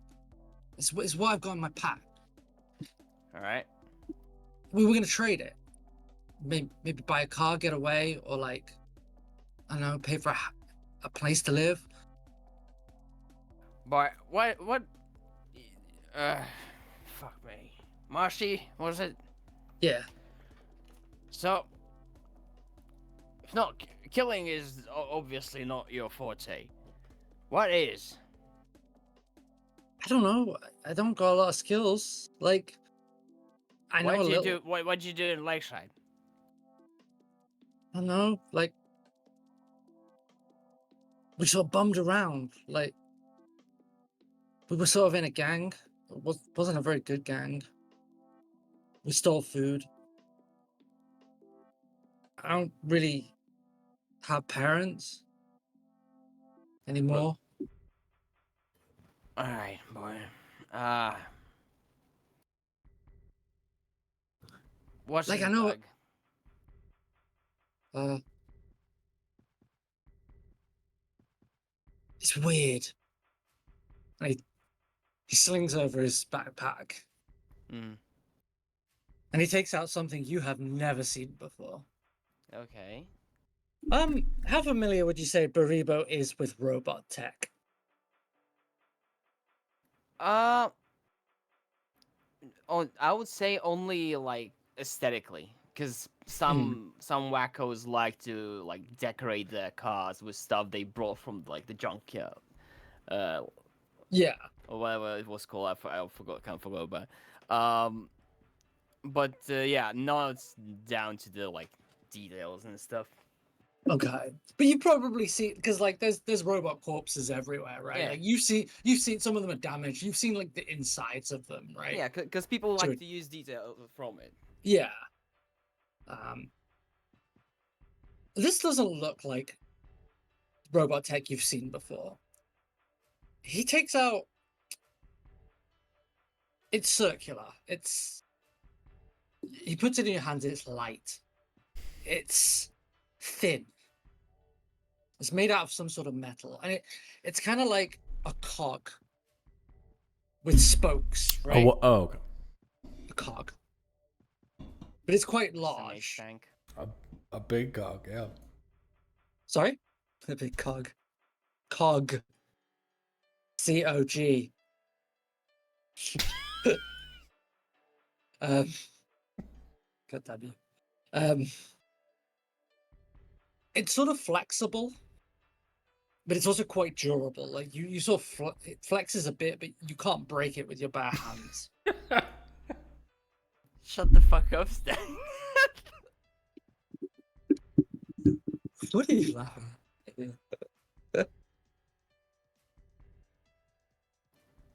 It's what I've got in my pack. All right. We were gonna trade it. Maybe buy a car, get away, or I don't know, pay for a place to live. But what? Fuck me. Marshy, was it? Yeah. So, it's not killing is obviously not your forte. What is? I don't know. I don't got a lot of skills. I know a little. What'd you do in Lakeside? I don't know. We sort of bummed around. We were sort of in a gang. It wasn't a very good gang. We stole food. I don't really have parents anymore. All right, boy. What's Like, his I know- bug? It's weird. And he slings over his backpack Mm. and he takes out something you have never seen before. Okay. How familiar would you say Baribo is with robot tech? Uh, I would say only like aesthetically, because some wackos like to like decorate their cars with stuff they brought from like the junkyard, Yeah. or whatever it was called. I forgot, kind of forgot about. But yeah, now it's down to the like details and stuff. Okay, but you probably see because like there's robot corpses everywhere, right? Yeah. Like you've seen some of them are damaged. You've seen like the insides of them, right? Yeah, because people So like it- to use detail from it. Yeah. This doesn't look like robot tech you've seen before. He takes out. It's circular. He puts it in your hands. It's light. It's thin. It's made out of some sort of metal, and it's kind of like a cog with spokes, right? Okay. A cog, but it's quite It's an large. tank. A big cog, yeah. Sorry, a big cog. Cog. C-O-G. God damn you. It's sort of flexible, but it's also quite durable. Like you sort of it flexes a bit, but you can't break it with your bare hands. Shut the fuck up, Stan. What are you laughing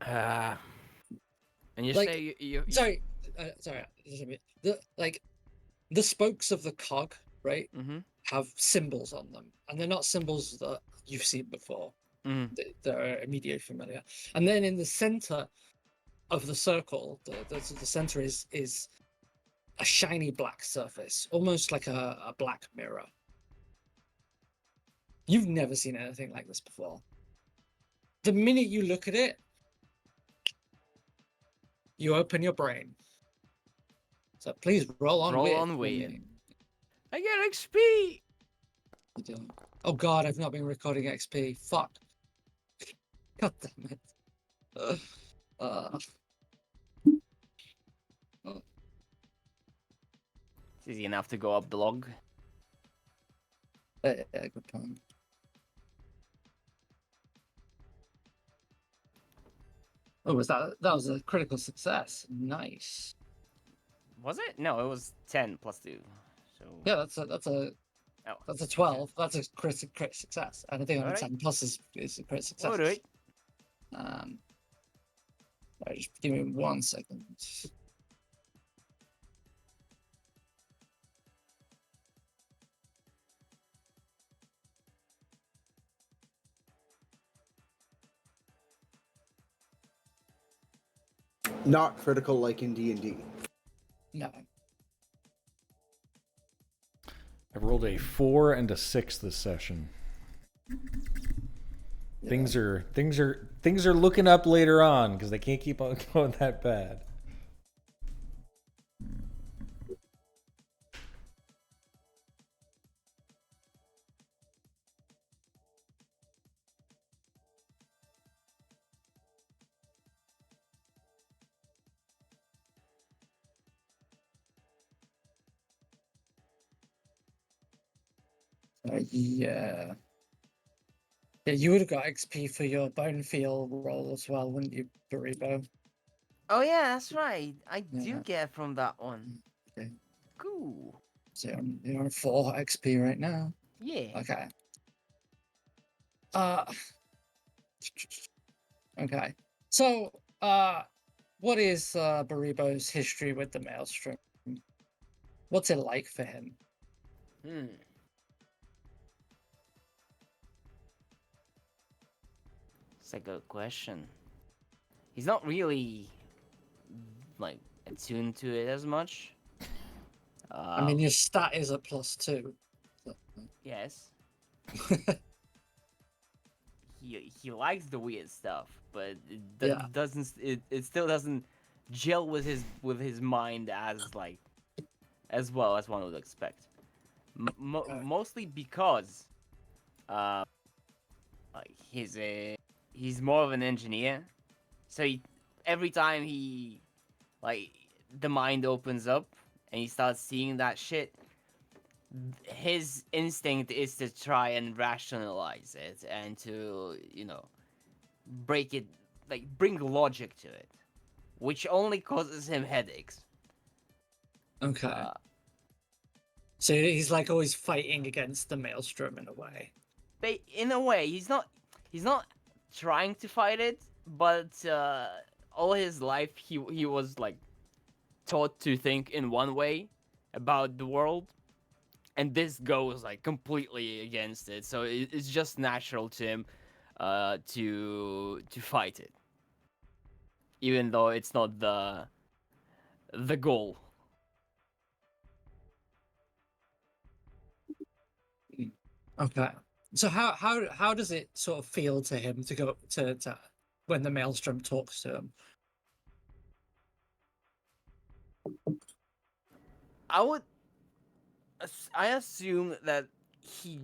at? And you Like, say you Sorry, just a bit. The spokes of the cog, right, Mm-hmm. have symbols on them, and they're not symbols that you've seen before. Mm. They're immediately familiar. And then in the center of the circle, the center is a shiny black surface, almost like a black mirror. You've never seen anything like this before. The minute you look at it, you open your brain. So please roll on Roll weird. on for weird. me. I get XP. You do. Oh god, I've not been recording XP. Fuck. God damn it. It's easy enough to go up the log. Yeah, good point. Oh, that was a critical success. Nice. Was it? No, it was 10 plus 2. So Yeah, that's a oh, 12. That's a crit success. Anything on Alright. 10 plus is a crit success. Alright. Alright, just give me 1 second. Not critical like in D&D. No. I rolled a 4 and a 6 this session. Yeah. Things are looking up later on because they can't keep on going that bad. Yeah. Yeah, you would have got XP for your bone feel roll as well, wouldn't you, Baribo? Oh yeah, that's right. I do Yeah. get from that one. Okay. Cool. So you're on 4 XP right now. Yeah. Okay. Okay. So, what is Baribo's history with the Maelstrom? What's it like for him? Hmm. It's a good question. He's not really like attuned to it as much. I mean, your stat is a +2. So- yes. he likes the weird stuff, but Yeah. it still doesn't gel with his mind as well as one would expect. Mostly because uh like he's more of an engineer, so every time like the mind opens up and he starts seeing that shit, his instinct is to try and rationalize it and to break it, like bring logic to it, which only causes him headaches. Okay. Uh, So he's like always fighting against the maelstrom in a way. but in a way, he's not trying to fight it, but all his life he was like taught to think in one way about the world, and this goes like completely against it. So it's just natural to him to fight it, even though it's not the goal. Okay. So how does it sort of feel to him to go to when the maelstrom talks to him? I assume that he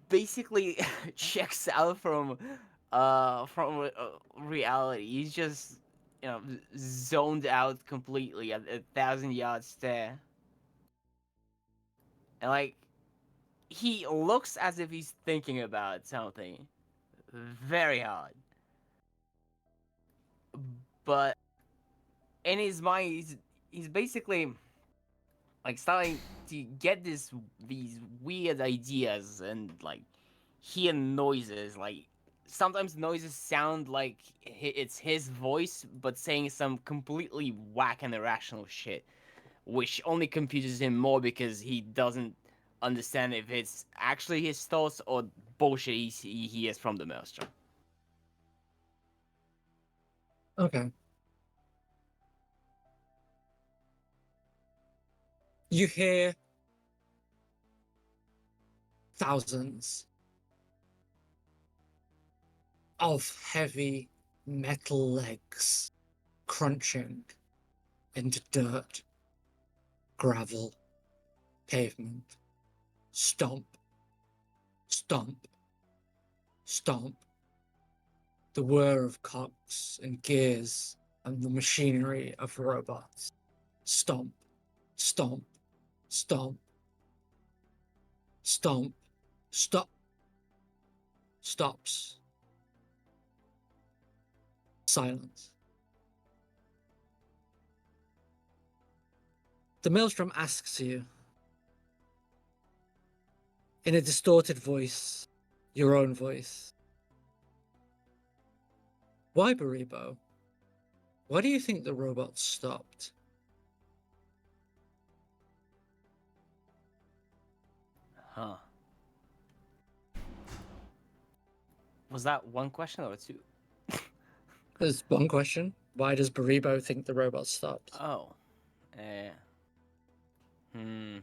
basically checks out from reality. He's just zoned out completely at 1,000 yards stare, and like he looks as if he's thinking about something very hard, but in his mind he's basically like starting to get these weird ideas and like hear noises. Like sometimes noises sound like it's his voice but saying some completely whack and irrational shit, which only confuses him more because he doesn't understand if it's actually his thoughts or bullshit he hears from the maelstrom. Okay. You hear thousands of heavy metal legs crunching into dirt, gravel, pavement. Stomp, stomp, stomp. The whir of cogs and gears and the machinery of robots. Stomp, stomp, stomp, stomp, stop, stops. Silence. The maelstrom asks you, in a distorted voice, your own voice, why, Baribo? Why do you think the robots stopped? Huh. Was that one question or two? There's one question. Why does Baribo think the robots stopped? Oh. Uh. Hmm.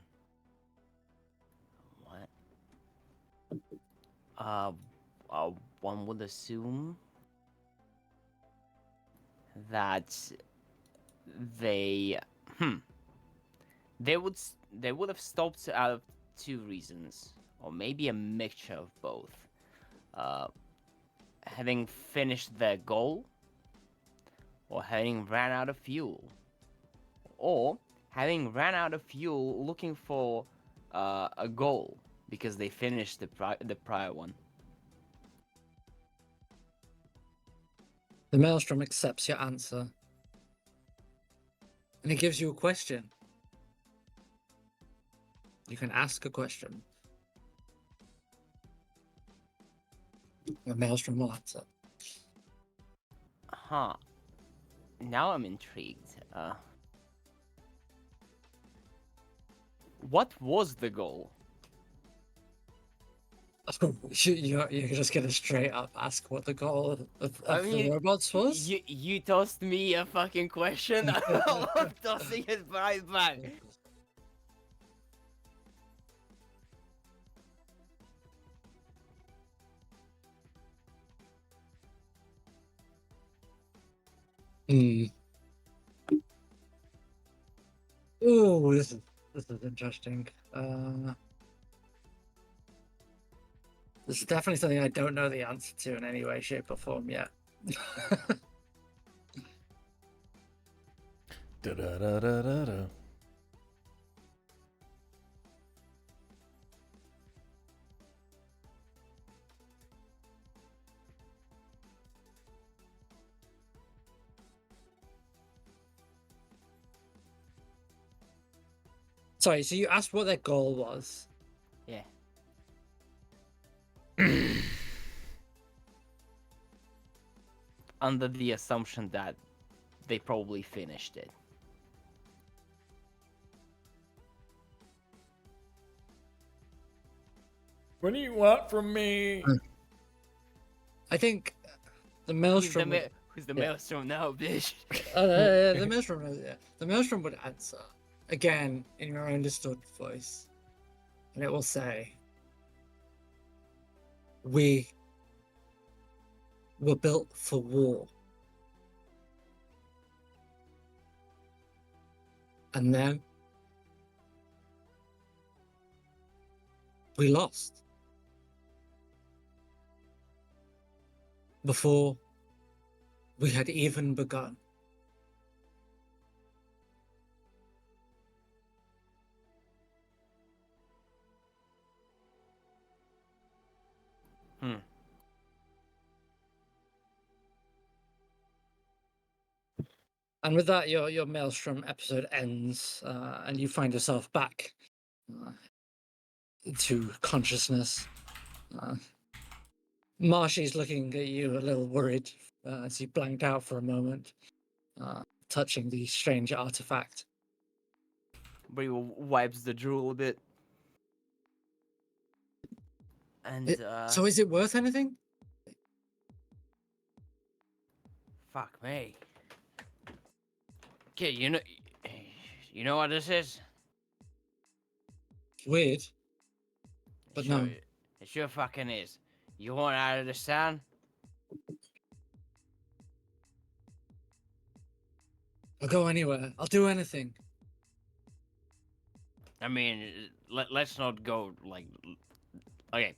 What? One would assume that they they would have stopped out of two reasons, or maybe a mixture of both. Having finished their goal, or having ran out of fuel, or having ran out of fuel looking for a goal because they finished the prior one. The maelstrom accepts your answer. And it gives you a question. You can ask a question. The maelstrom will answer. Huh. Now I'm intrigued. What was the goal? You're just gonna straight up ask what the goal of the robots was? You tossed me a fucking question. I'm tossing it right back. Hmm. Oh, this is interesting. This is definitely something I don't know the answer to in any way, shape, or form yet. Da-da-da-da-da-da. Sorry, so you asked what their goal was. Yeah. Under the assumption that they probably finished it. What do you want from me? I think the Who's the, maelstrom. who's the yeah. maelstrom now, bitch? The maelstrom. Yeah. The maelstrom would answer again in your understood voice, and it will say, "We were built for war, and then we lost before we had even begun." Hmm. And with that, your Maelstrom episode ends, and you find yourself back into consciousness. Marshy's looking at you a little worried as you blanked out for a moment, touching the strange artifact. But he wipes the drool a bit. And So is it worth anything? Fuck me. Kid, you know what this is? Weird. But sure, no. It sure fucking is. You want out of this town? I'll go anywhere. I'll do anything. I mean, let's not go like. Okay.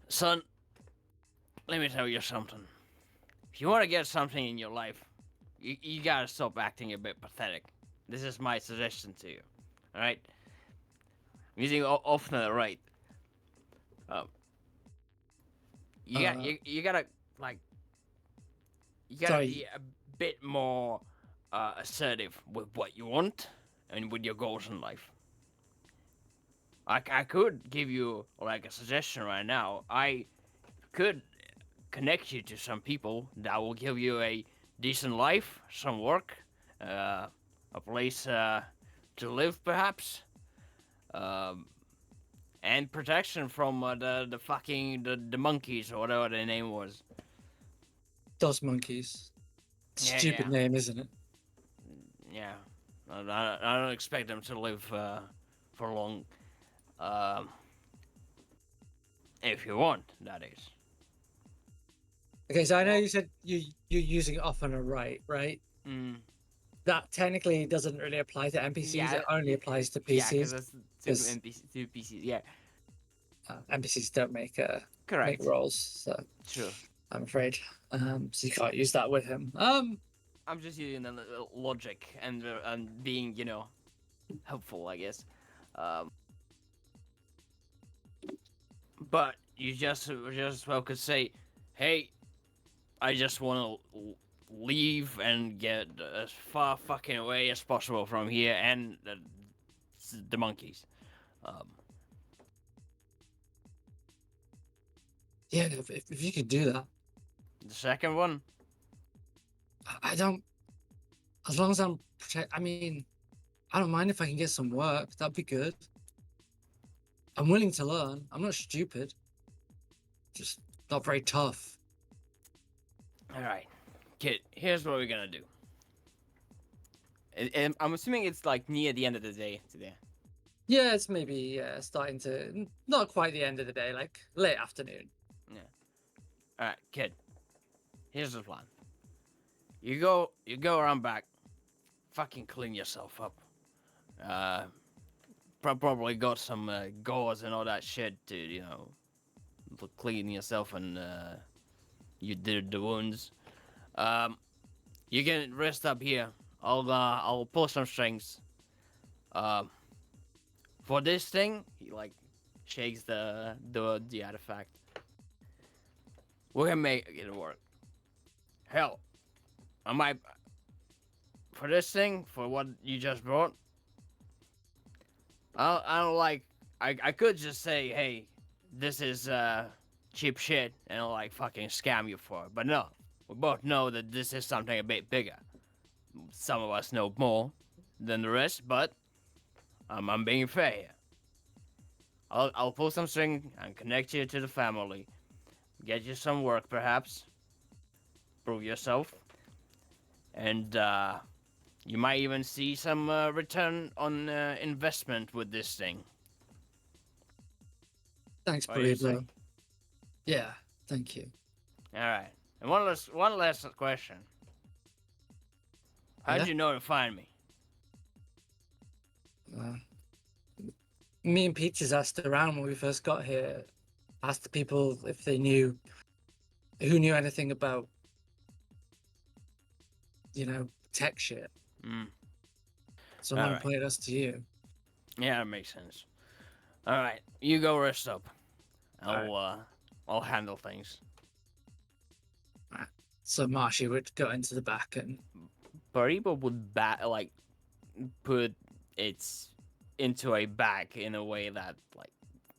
Son, let me tell you something. If you want to get something in your life, you gotta stop acting a bit pathetic. This is my suggestion to you. Alright? I'm using often the right. You gotta, like. You gotta Sorry. be a bit more assertive with what you want and with your goals in life. I could give you like a suggestion right now. I could connect you to some people that will give you a decent life, some work, a place to live perhaps, and protection from the fucking the monkeys or whatever their name was. Dos monkeys. Yeah, Stupid yeah. name, isn't it? Yeah, I don't expect them to live for long. If you want, that is. Okay, so I know you said you're using off on a right? Mm. That technically doesn't really apply to NPCs. It only applies to Yeah, because PCs. that's Yes. two PCs. Yeah, NPCs don't make correct. rolls, so True. I'm afraid. So you can't use that with him. I'm just using the logic and being, helpful, I guess. But you just well could say, "Hey, I just want to leave and get as far fucking away as possible from here and the monkeys." Yeah, if you could do that, The second one, I don't. As long as I'm I mean, I don't mind if I can get some work. That'd be good. I'm willing to learn. I'm not stupid. Just not very tough. all right, kid. Here's what we're gonna do. And I'm assuming it's like near the end of the day today. Yeah, it's maybe starting to not quite the end of the day, like late afternoon. All right, kid. Here's the plan. you go around back, fucking clean yourself up. Probably got some gauze and all that shit to clean yourself and you did the wounds. You can rest up here. I'll pull some strings. For this thing, he like shakes the artifact. We can make it work. Hell, I might for this thing, for what you just brought. I don't like. I could just say, hey, this is cheap shit, and I'll like fucking scam you for it. But no, we both know that this is something a bit bigger. Some of us know more than the rest, but I'm being fair here. I'll pull some string and connect you to the family. Get you some work, perhaps. Prove yourself. And you might even see some return on investment with this thing. Thanks, What do you Pueblo. say? Yeah, thank you. All right. And one last question. How'd Yeah? you know to find me? Me and Peaches asked around when we first got here, asked the people if they knew who knew anything about, tech shit. Mm. Someone Alright. pointed us to you. Yeah, that makes sense. All right, you go rest up. I'll handle things. So Marshy would go into the back and Bariba would put it into a bag in a way that like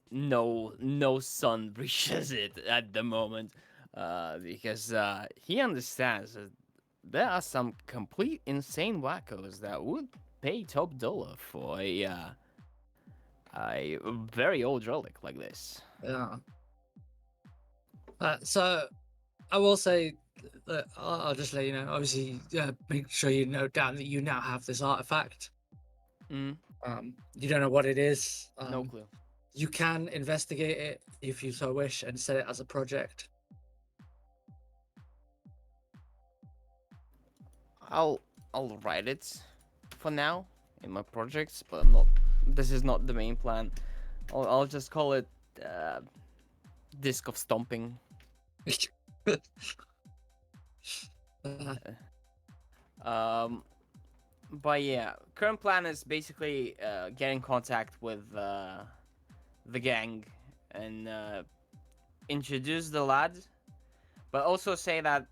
no sun reaches it at the moment, because he understands that there are some complete insane wackos that would pay top dollar for a very old relic like this. yeah. So I will say that I'll just let you know. Obviously, make sure you note down that you now have this artifact. Mm, You don't know what it is. no clue. You can investigate it if you so wish and set it as a project. I'll write it for now in my projects, but I'm not. This is not the main plan. I'll just call it Disc of Stomping. But yeah, current plan is basically get in contact with the gang and introduce the lad, but also say that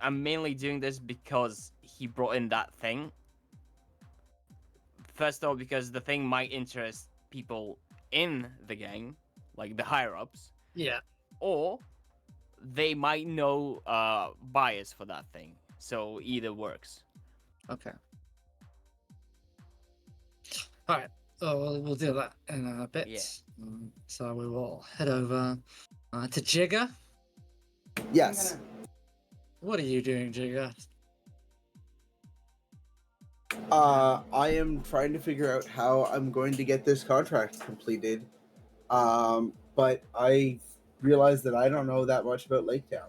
I'm mainly doing this because he brought in that thing. First of all, because the thing might interest people in the gang, like the higher ups, Yeah. or they might know buyers for that thing. So either works. Okay. All right. Oh, we'll do that in a bit. Yeah. So we will head over to Jigger. Yes. What are you doing, Jigger? I am trying to figure out how I'm going to get this contract completed. But I realized that I don't know that much about Lake Town.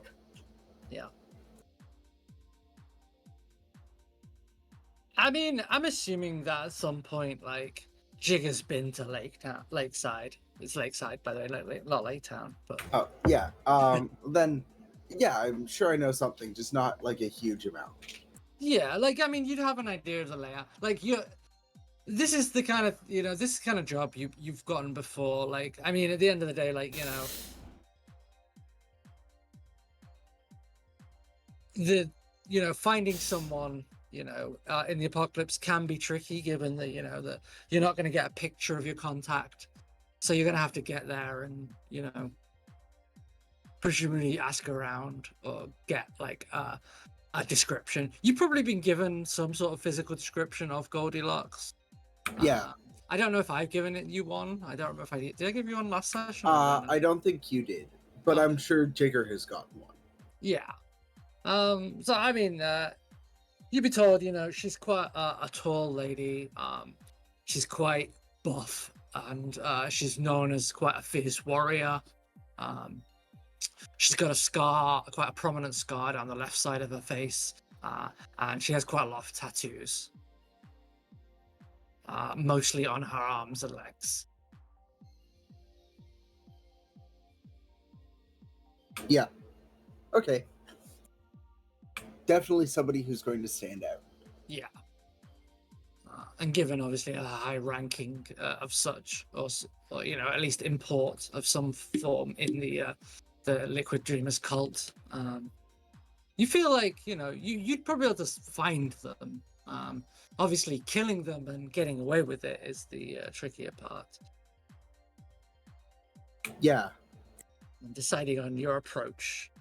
I mean, I'm assuming that at some point, like, Jigger's been to Lakeside. It's Lakeside, by the way, not Lake Town, but Oh, yeah. Then, yeah, I'm sure I know something, just not like a huge amount. yeah, like, I mean, you'd have an idea of the layout. Like, this is the kind of job you've gotten before. Like, I mean, at the end of the day, like, finding someone, in the apocalypse can be tricky, given that that you're not going to get a picture of your contact, so you're going to have to get there and presumably ask around or get like a description. You've probably been given some sort of physical description of Goldilocks. Yeah. I don't know if I've given you one. I don't remember if I did. Did I give you one last session? I don't think you did, but I'm sure Jigger has gotten one. Yeah. So I mean, you'd be told, she's quite a tall lady. She's quite buff, and she's known as quite a fierce warrior. She's got a scar, quite a prominent scar down the left side of her face, and she has quite a lot of tattoos, mostly on her arms and legs. Yeah. Okay. Definitely somebody who's going to stand out. Yeah. And given obviously a high ranking of such, or at least import of some form in the Liquid Dreamers cult, you feel like you'd probably be able to find them. Obviously, killing them and getting away with it is the trickier part. Yeah. And deciding on your approach.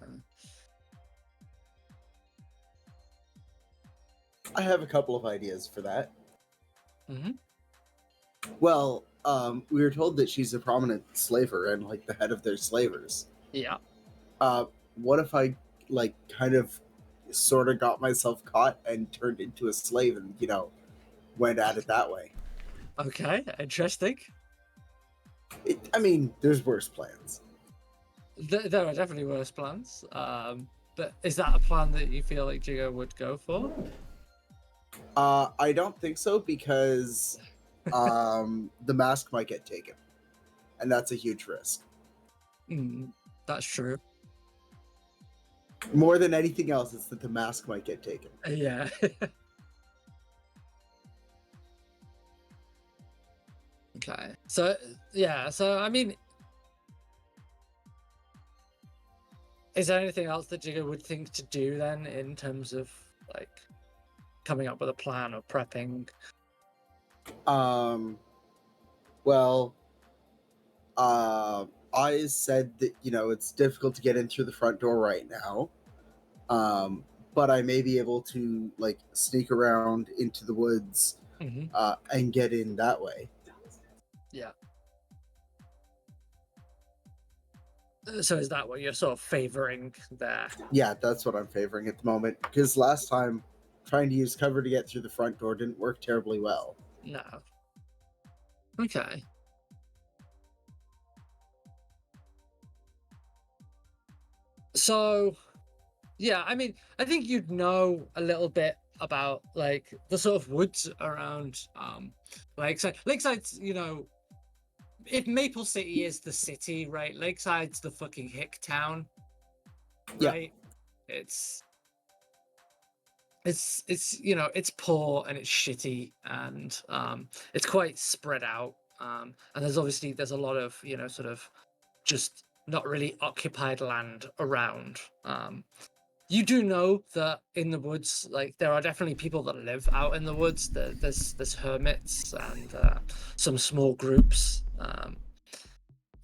I have a couple of ideas for that. Mm-hmm. Well, we were told that she's a prominent slaver and like the head of their slavers. Yeah. What if I kind of sort of got myself caught and turned into a slave and went at it that way? Okay. Interesting. I mean, there's worse plans. There are definitely worse plans. But is that a plan that you feel like Jigo would go for? I don't think so because the mask might get taken, and that's a huge risk. That's true. More than anything else, it's that the mask might get taken. Yeah. Okay. So I mean, is there anything else that Jigo would think to do then in terms of like coming up with a plan or prepping? Well, I said that it's difficult to get in through the front door right now, but I may be able to sneak around into the woods and get in that way. Yeah. So is that what you're sort of favoring there? Yeah, that's what I'm favoring at the moment, because last time trying to use cover to get through the front door didn't work terribly well. No. Okay. So, yeah, I mean, I think you'd know a little bit about the sort of woods around Lakeside. Lakeside's, if Maple City is the city, right? Lakeside's the fucking hick town, right? Yeah. It's poor and it's shitty and it's quite spread out. And there's a lot of sort of just not really occupied land around. You do know that in the woods, there are definitely people that live out in the woods. There's hermits and some small groups.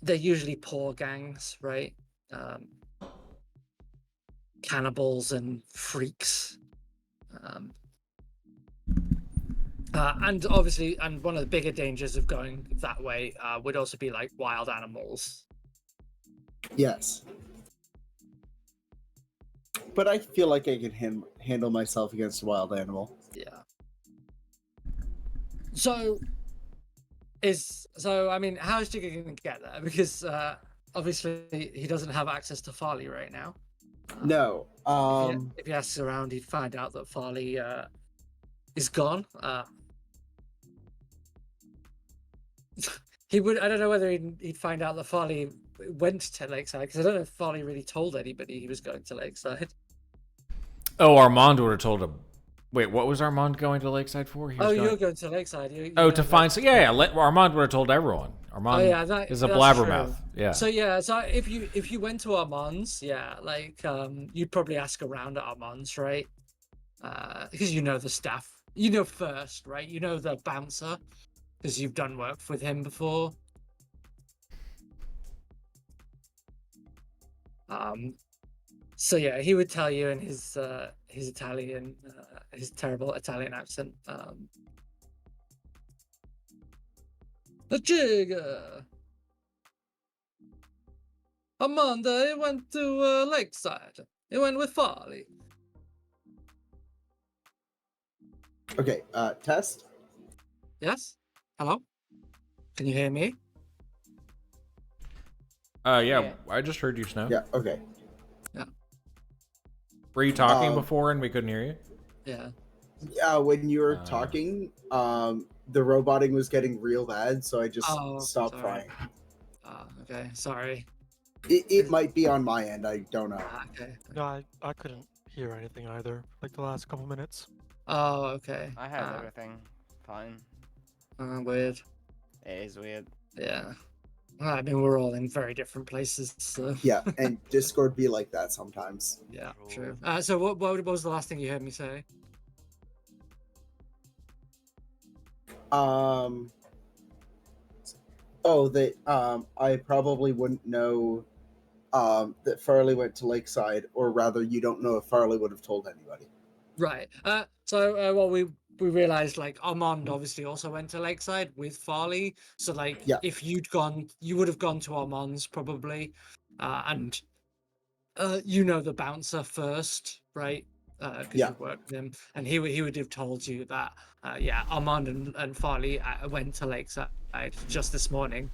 They're usually poor gangs, right? Cannibals and freaks. And obviously, one of the bigger dangers of going that way would also be wild animals. Yes. But I feel like I can handle myself against a wild animal. Yeah. So I mean, how is Jigga going to get there? Because obviously he doesn't have access to Farley right now. No. If he asks around, he'd find out that Farley is gone. He would. I don't know whether he'd find out that Farley went to Lakeside, because I don't know if Farley really told anybody he was going to Lakeside. Oh, Armand would have told him. Wait, what was Armand going to Lakeside for? You're going to Lakeside. To find. So yeah. Armand would have told everyone. Armand is a blabbermouth. True. Yeah. So if you went to Armand's, you'd probably ask around at Armand's, right? Because you know the staff. You know first, right? You know the bouncer, because you've done work with him before. So yeah, he would tell you in his Italian, his terrible Italian accent. The Jigga. Amanda, he went to Lakeside. He went with Farley. Okay, test. Yes? Hello? Can you hear me? Yeah, I just heard you, Snow. Yeah, okay. Yeah. Were you talking Um, before and we couldn't hear you? Yeah. Yeah, when you were Uh. talking, the roboting was getting real bad, so I just Oh, stopped sorry. trying. Okay. Sorry. It might be on my end. I don't know. Okay. No, I couldn't hear anything either, like the last couple minutes. Oh, okay. I heard everything. Fine. Weird. It is weird. Yeah. Well, I mean, we're all in very different places, so. Yeah, and Discord be like that sometimes. Yeah, true. So what was the last thing you heard me say? Oh, that I probably wouldn't know that Farley went to Lakeside, or rather, you don't know if Farley would have told anybody. Right. Well, we realized like Armand obviously also went to Lakeside with Farley. So like, Yeah. if you'd gone, you would have gone to Armand's probably, and you know the bouncer first, right? Because Yeah. you worked with him, and he would have told you that yeah, Armand and Farley went to Lakeside just this morning.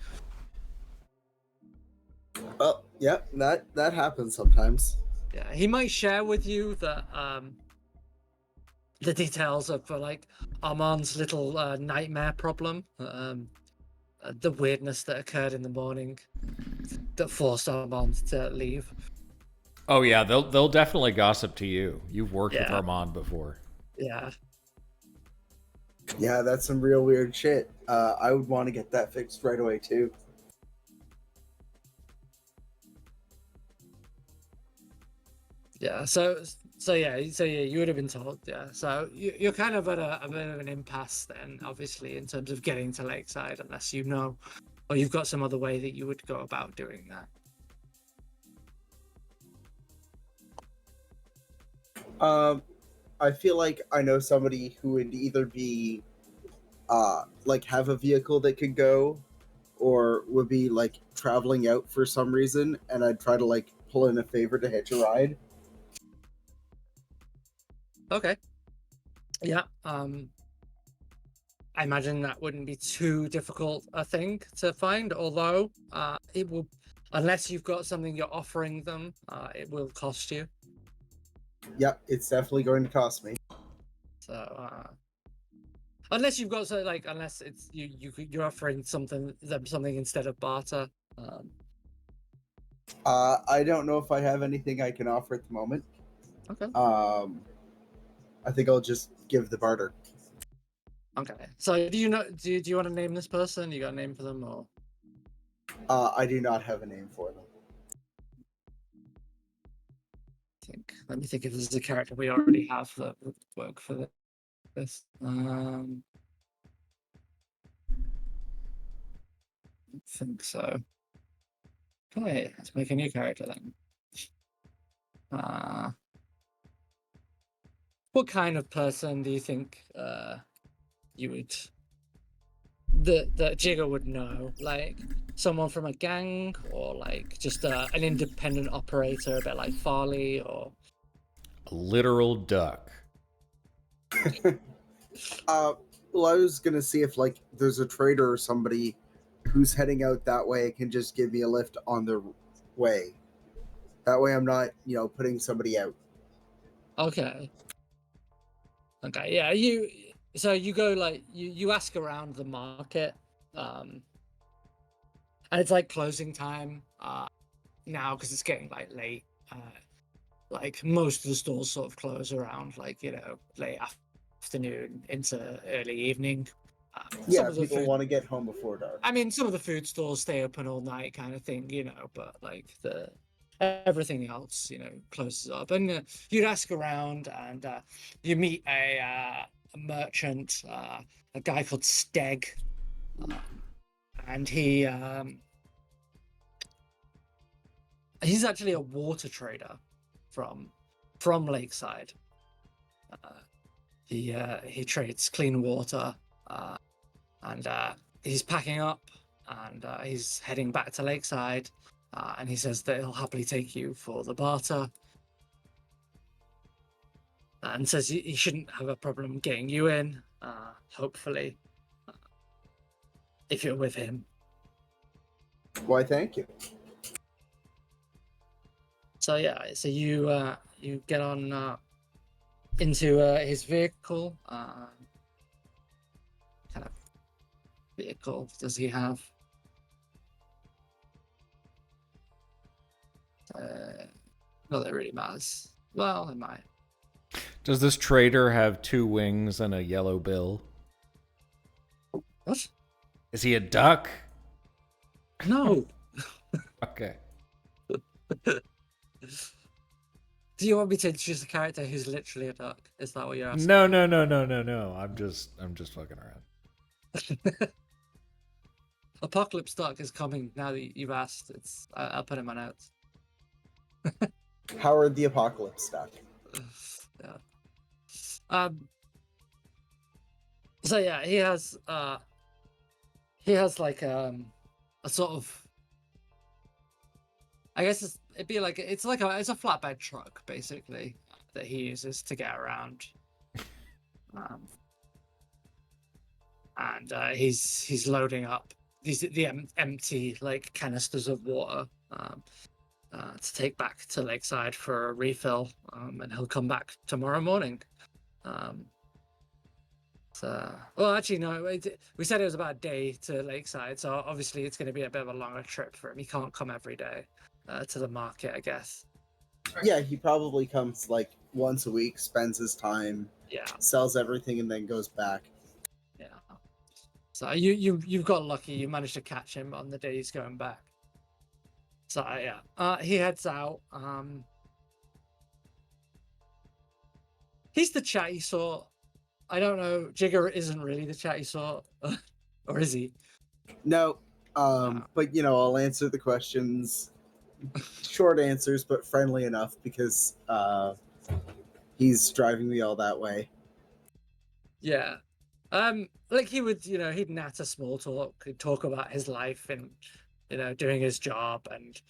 Oh, yeah, that happens sometimes. Yeah, he might share with you that the details of like Armand's little nightmare problem, the weirdness that occurred in the morning that forced Armand to leave. Oh yeah, they'll definitely gossip to you. You've worked with Yeah. Armand before. Yeah. Yeah, that's some real weird shit. I would want to get that fixed right away too. Yeah. So yeah, you would have been told. Yeah. So you're kind of at a bit of an impasse then, obviously, in terms of getting to Lakeside, unless you know, or you've got some other way that you would go about doing that. I feel like I know somebody who would either be like have a vehicle that could go, or would be like traveling out for some reason, and I'd try to like pull in a favor to hitch a ride. Okay. Yeah. I imagine that wouldn't be too difficult a thing to find, although it will, unless you've got something you're offering them, it will cost you. Yep, it's definitely going to cost me. So unless you've got unless it's you're offering them something instead of barter. I don't know if I have anything I can offer at the moment. Okay. I think I'll just give the barter. Okay. So do you want to name this person? You got a name for them, or? I do not have a name for them. Let me think if this is a character we already have that would work for this. I think so. Okay, let's make a new character then. What kind of person do you think you would that Jigger would know? Like someone from a gang, or like just an independent operator, a bit like Farley, or A literal duck. Well, I was gonna see if like there's a trader or somebody who's heading out that way can just give me a lift on their way. That way, I'm not, putting somebody out. Okay. Okay, yeah, you go like you ask around the market, and it's like closing time now because it's getting like late. Like most of the stores sort of close around like late afternoon into early evening. Yeah, Some of the people food, want to get home before dark. I mean, some of the food stores stay open all night, kind of thing, but like everything else, closes up. And you'd ask around, and you meet a merchant, a guy called Steg, and he's actually a water trader from Lakeside. He trades clean water, and he's packing up, and he's heading back to Lakeside, and he says that he'll happily take you for the barter, and says he shouldn't have a problem getting you in, hopefully, if you're with him. Why, thank you. So yeah, so you get on into his vehicle. Kind of vehicle does he have? Not that it really matters. Well, it might. Does this trader have 2 wings and a yellow bill? What? Is he a duck? No. Okay. Do you want me to introduce a character who's literally a duck? Is that what you're asking? No. I'm just fucking around. Apocalypse Duck is coming now that you've asked. I'll put it in my notes. Howard the Apocalypse stuff. Yeah. So yeah, he has like a sort of, I guess it's a flatbed truck basically that he uses to get around. And he's loading up the empty like canisters of water to take back to Lakeside for a refill, and he'll come back tomorrow morning. Well, actually, no. We said it was about a day to Lakeside, so obviously it's going to be a bit of a longer trip for him. He can't come every day to the market, I guess. Yeah, he probably comes like once a week, spends his time, Yeah, sells everything, and then goes back. yeah. So you've got lucky. You managed to catch him on the day he's going back. So yeah, he heads out. He's the chatty sort. I don't know. Jigger isn't really the chatty sort, or is he? No, but I'll answer the questions. Short answers, but friendly enough because he's driving me all that way. Yeah. Like he would, he'd natter small talk. He'd talk about his life and, doing his job, and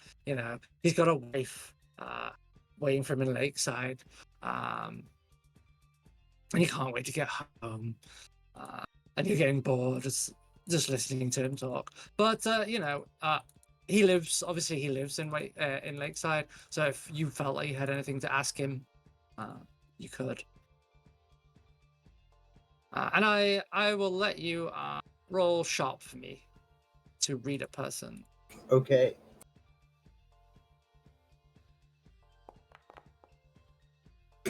he's got a wife waiting for him in Lakeside, and he can't wait to get home. And you're getting bored just listening to him talk. But he lives in Lakeside. So if you felt like you had anything to ask him, you could. And I will let you roll sharp for me to read a person. Okay.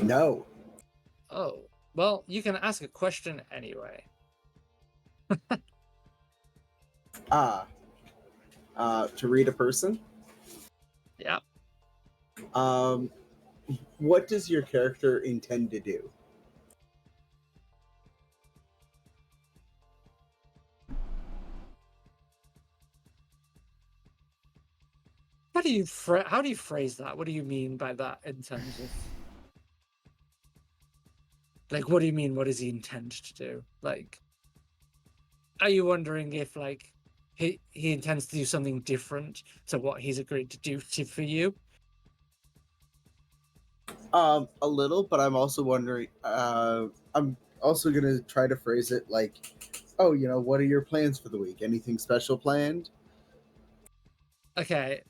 No. Oh, well, you can ask a question anyway. To read a person? Yeah. What does your character intend to do? How do you phrase that? What do you mean by that in terms of, like, what do you mean? What does he intend to do? Like, are you wondering if like he intends to do something different to what he's agreed to do for you? A little, but I'm also wondering. I'm also gonna try to phrase it like, oh, what are your plans for the week? Anything special planned? Okay,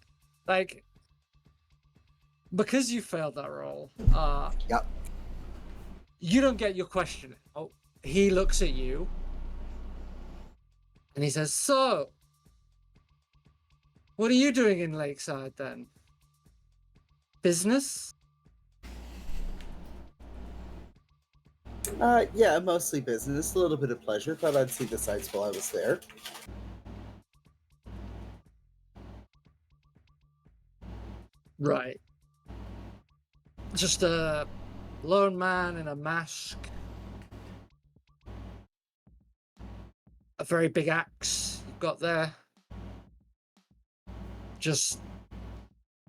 like, because you failed that roll, Yep. you don't get your question. Oh, he looks at you and he says, "So, what are you doing in Lakeside then? Business?" Yeah, mostly business, a little bit of pleasure. Thought I'd see the sights while I was there. Right. Just a lone man in a mask. A very big axe you've got there. Just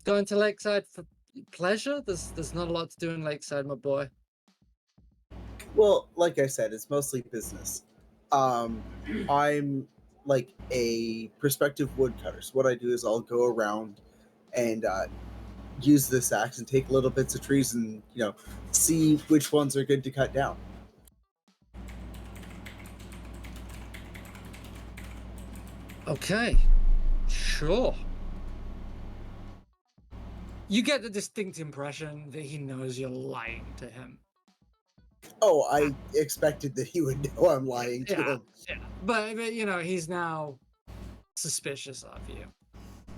going to Lakeside for pleasure? There's not a lot to do in Lakeside, my boy. Well, like I said, it's mostly business. I'm like a prospective woodcutter. So what I do is I'll go around and use this axe and take little bits of trees and see which ones are good to cut down. Okay. Sure. You get the distinct impression that he knows you're lying to him. Oh, I expected that he would know I'm lying to Yeah, him. yeah. But you know, he's now suspicious of you,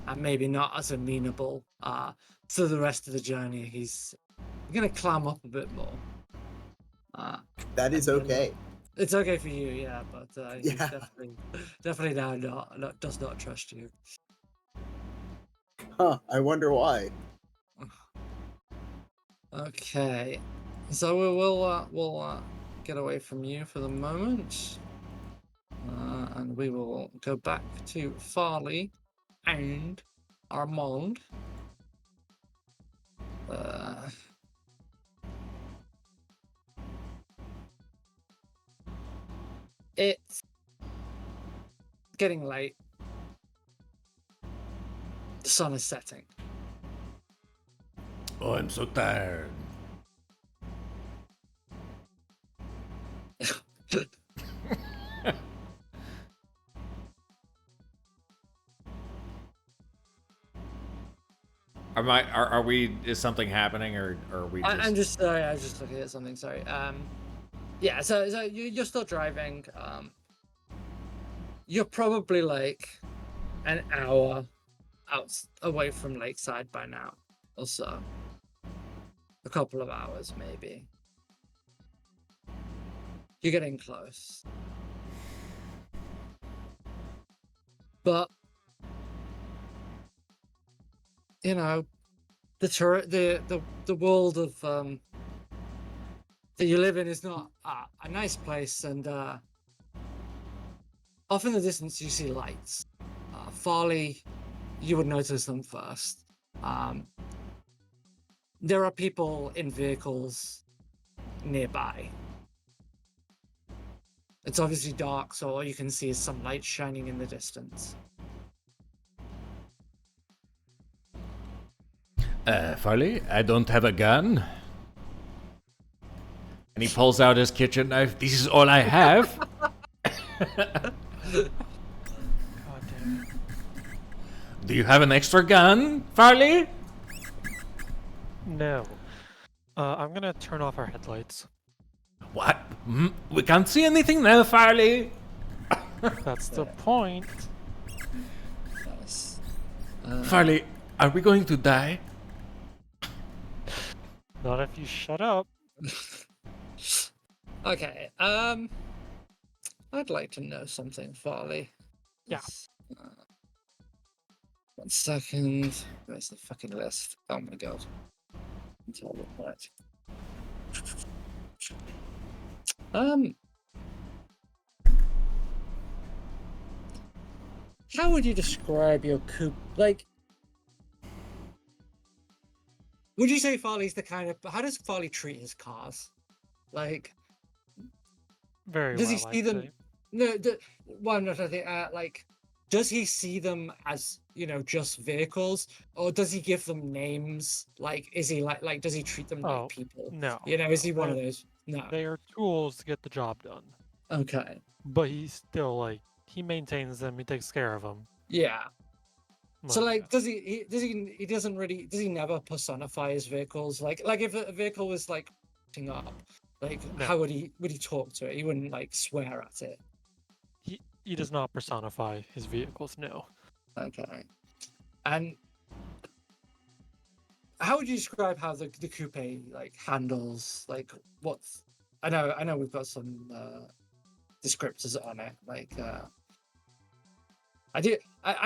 and maybe not as amenable to the rest of the journey. He's gonna clam up a bit more. That is and then- okay. It's okay for you, yeah, but he's Yeah. definitely now not does not trust you. Huh, I wonder why. Okay, so we'll get away from you for the moment, and we will go back to Farley and Armand. It's getting late. The sun is setting. Oh, I'm so tired. Are we? Is something happening, or are we? Just... I'm just sorry. I was just looking at something. Sorry. Yeah. So you're still driving. You're probably like an hour out away from Lakeside by now, or so. A couple of hours, maybe. You're getting close. But you know, the world of that you live in is not a nice place, and off in the distance you see lights. Farley, you would notice them first. There are people in vehicles nearby. It's obviously dark, so all you can see is some light shining in the distance. Farley, I don't have a gun. And he pulls out his kitchen knife. This is all I have. God damn it. Do you have an extra gun, Farley? No. I'm gonna turn off our headlights. What? We can't see anything now, Farley. That's the point. Nice. Farley, are we going to die? Not if you shut up. Okay. I'd like to know something, Farley. Yeah. Uh, 1 second. Where's the fucking list? Oh my god. It's all right. How would you describe your coupe? Like, would you say Farley's the kind of? How does Farley treat his cars? Like, Very does well, he see I'd them? say. No, well, I'm not thinking. Like, does he see them as just vehicles, or does he give them names? Like, is he like does he treat them Oh, like people? no. Is he one of They're- those? No. They are tools to get the job done. Okay. But he's still he maintains them, he takes care of them. Yeah. So like, yeah. he doesn't really, does he never personify his vehicles? Like if a vehicle was like acting up, like No. how would he talk to it? He wouldn't like swear at it. He does not personify his vehicles, no. Okay. And how would you describe how the coupe like handles like what's? I know we've got some descriptors on it. Like I'm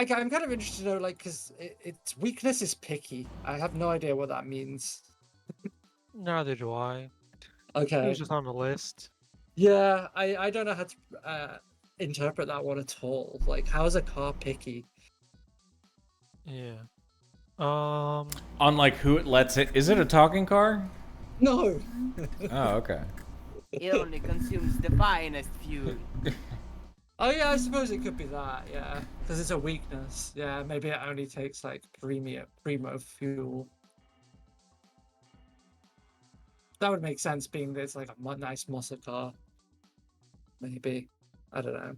kind of interested to know, like, because its weakness is picky. I have no idea what that means. Neither do I. It Okay. was just on the list. Yeah, I don't know how to interpret that one at all. Like, how is a car picky? Yeah. On like who it lets it. Is it a talking car? No. Oh, okay. It only consumes the finest fuel. Oh yeah, I suppose it could be that. Yeah, because it's a weakness. Yeah, maybe it only takes like primo fuel. That would make sense, being that it's like a nice muscle car. Maybe. I don't know.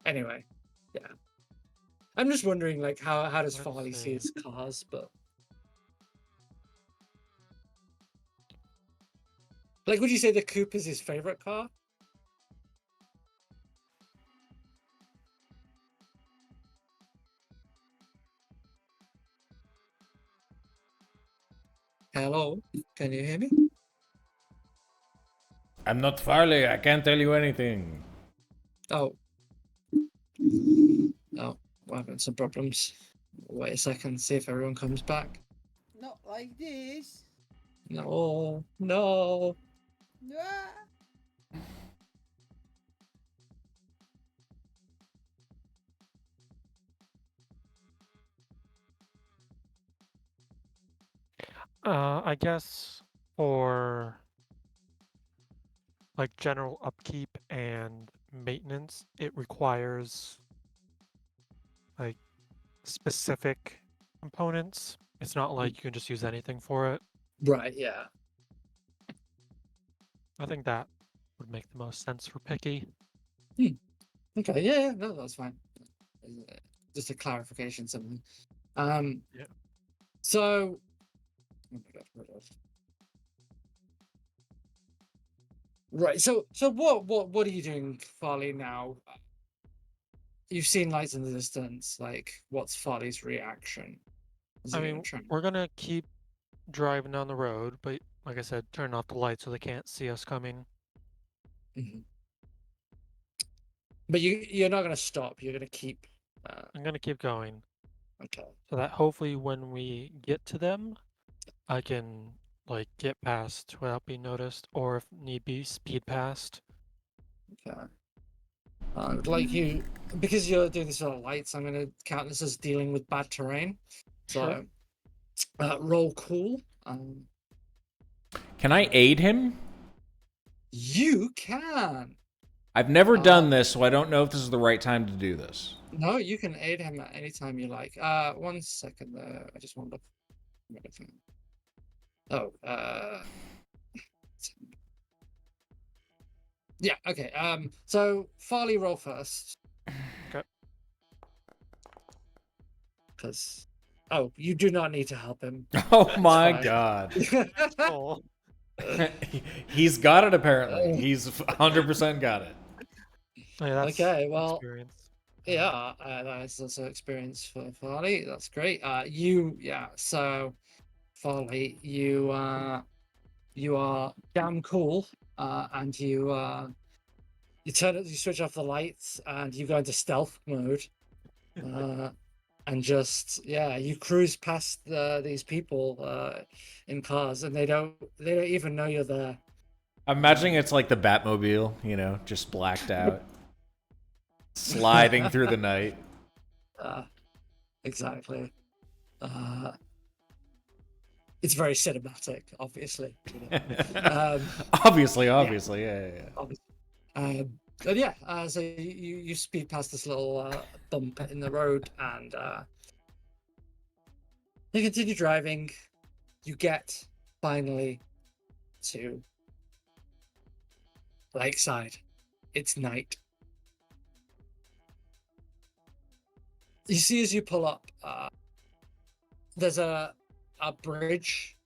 Anyway, yeah. I'm just wondering, like, how does Let's Farley see see. his cars? But like, would you say the coupe is his favorite car? Hello, can you hear me? I'm not Farley. I can't tell you anything. Oh, oh, we're having some problems. Wait a second, see if everyone comes back. Not like this. No, no. Ah. I guess for like general upkeep and maintenance, it requires like specific components. It's not like you can just use anything for it. Right, yeah. I think that would make the most sense for Picky. Okay, yeah, no, that's fine. Just a clarification, something. Yeah. So, oh my God, what else? Right. So what are you doing, Farley, now? You've seen lights in the distance. Like, what's Farley's reaction? Is I he gonna mean, try? we're gonna keep driving down the road, but like I said, turn off the lights so they can't see us coming. Mhm. But you're not gonna stop. You're gonna keep. I'm gonna keep going Okay. so that hopefully when we get to them, I can like get past without being noticed, or if need be, speed past. Okay. Like you, because you're doing this on lights, I'm gonna count this as dealing with bad terrain. Sure. So, roll cool. Can I aid him? You can. I've never done this, so I don't know if this is the right time to do this. No, you can aid him at any time you like. 1 second there. I just want to look. Oh, yeah, okay. So Farley, roll first. Okay. Because, oh, you do not need to help him. Oh That's my fine. god. Oh, He's got it apparently. He's 100% got it. yeah, that's Okay, well, experience. yeah, that's also experience for Farley. That's great. So Farley, you are damn cool, and you switch off the lights and you go into stealth mode, and just you cruise past these people in cars, and they don't even know you're there. I'm imagining it's like the Batmobile, you know, just blacked out, sliding through the night. Exactly. It's very cinematic, obviously. You know? Obviously, yeah. So you speed past this little bump in the road, and you continue driving. You get finally to Lakeside. It's night. You see as you pull up, there's a bridge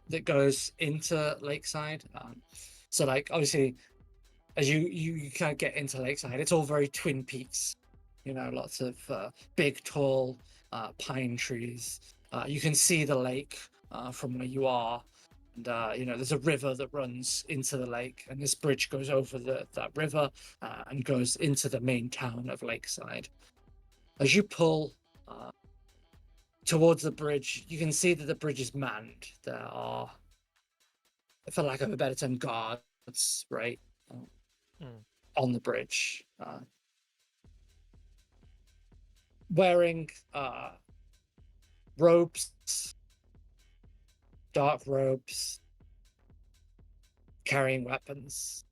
that goes into Lakeside. So like obviously, as you kind of get into Lakeside, it's all very Twin Peaks. You know, lots of big, tall pine trees. You can see the lake from where you are, and you know there's a river that runs into the lake, and this bridge goes over that river and goes into the main town of Lakeside. As you pull towards the bridge, you can see that the bridge is manned. There are, for lack of a better term, guards, right, on the bridge, wearing robes, dark robes, carrying weapons.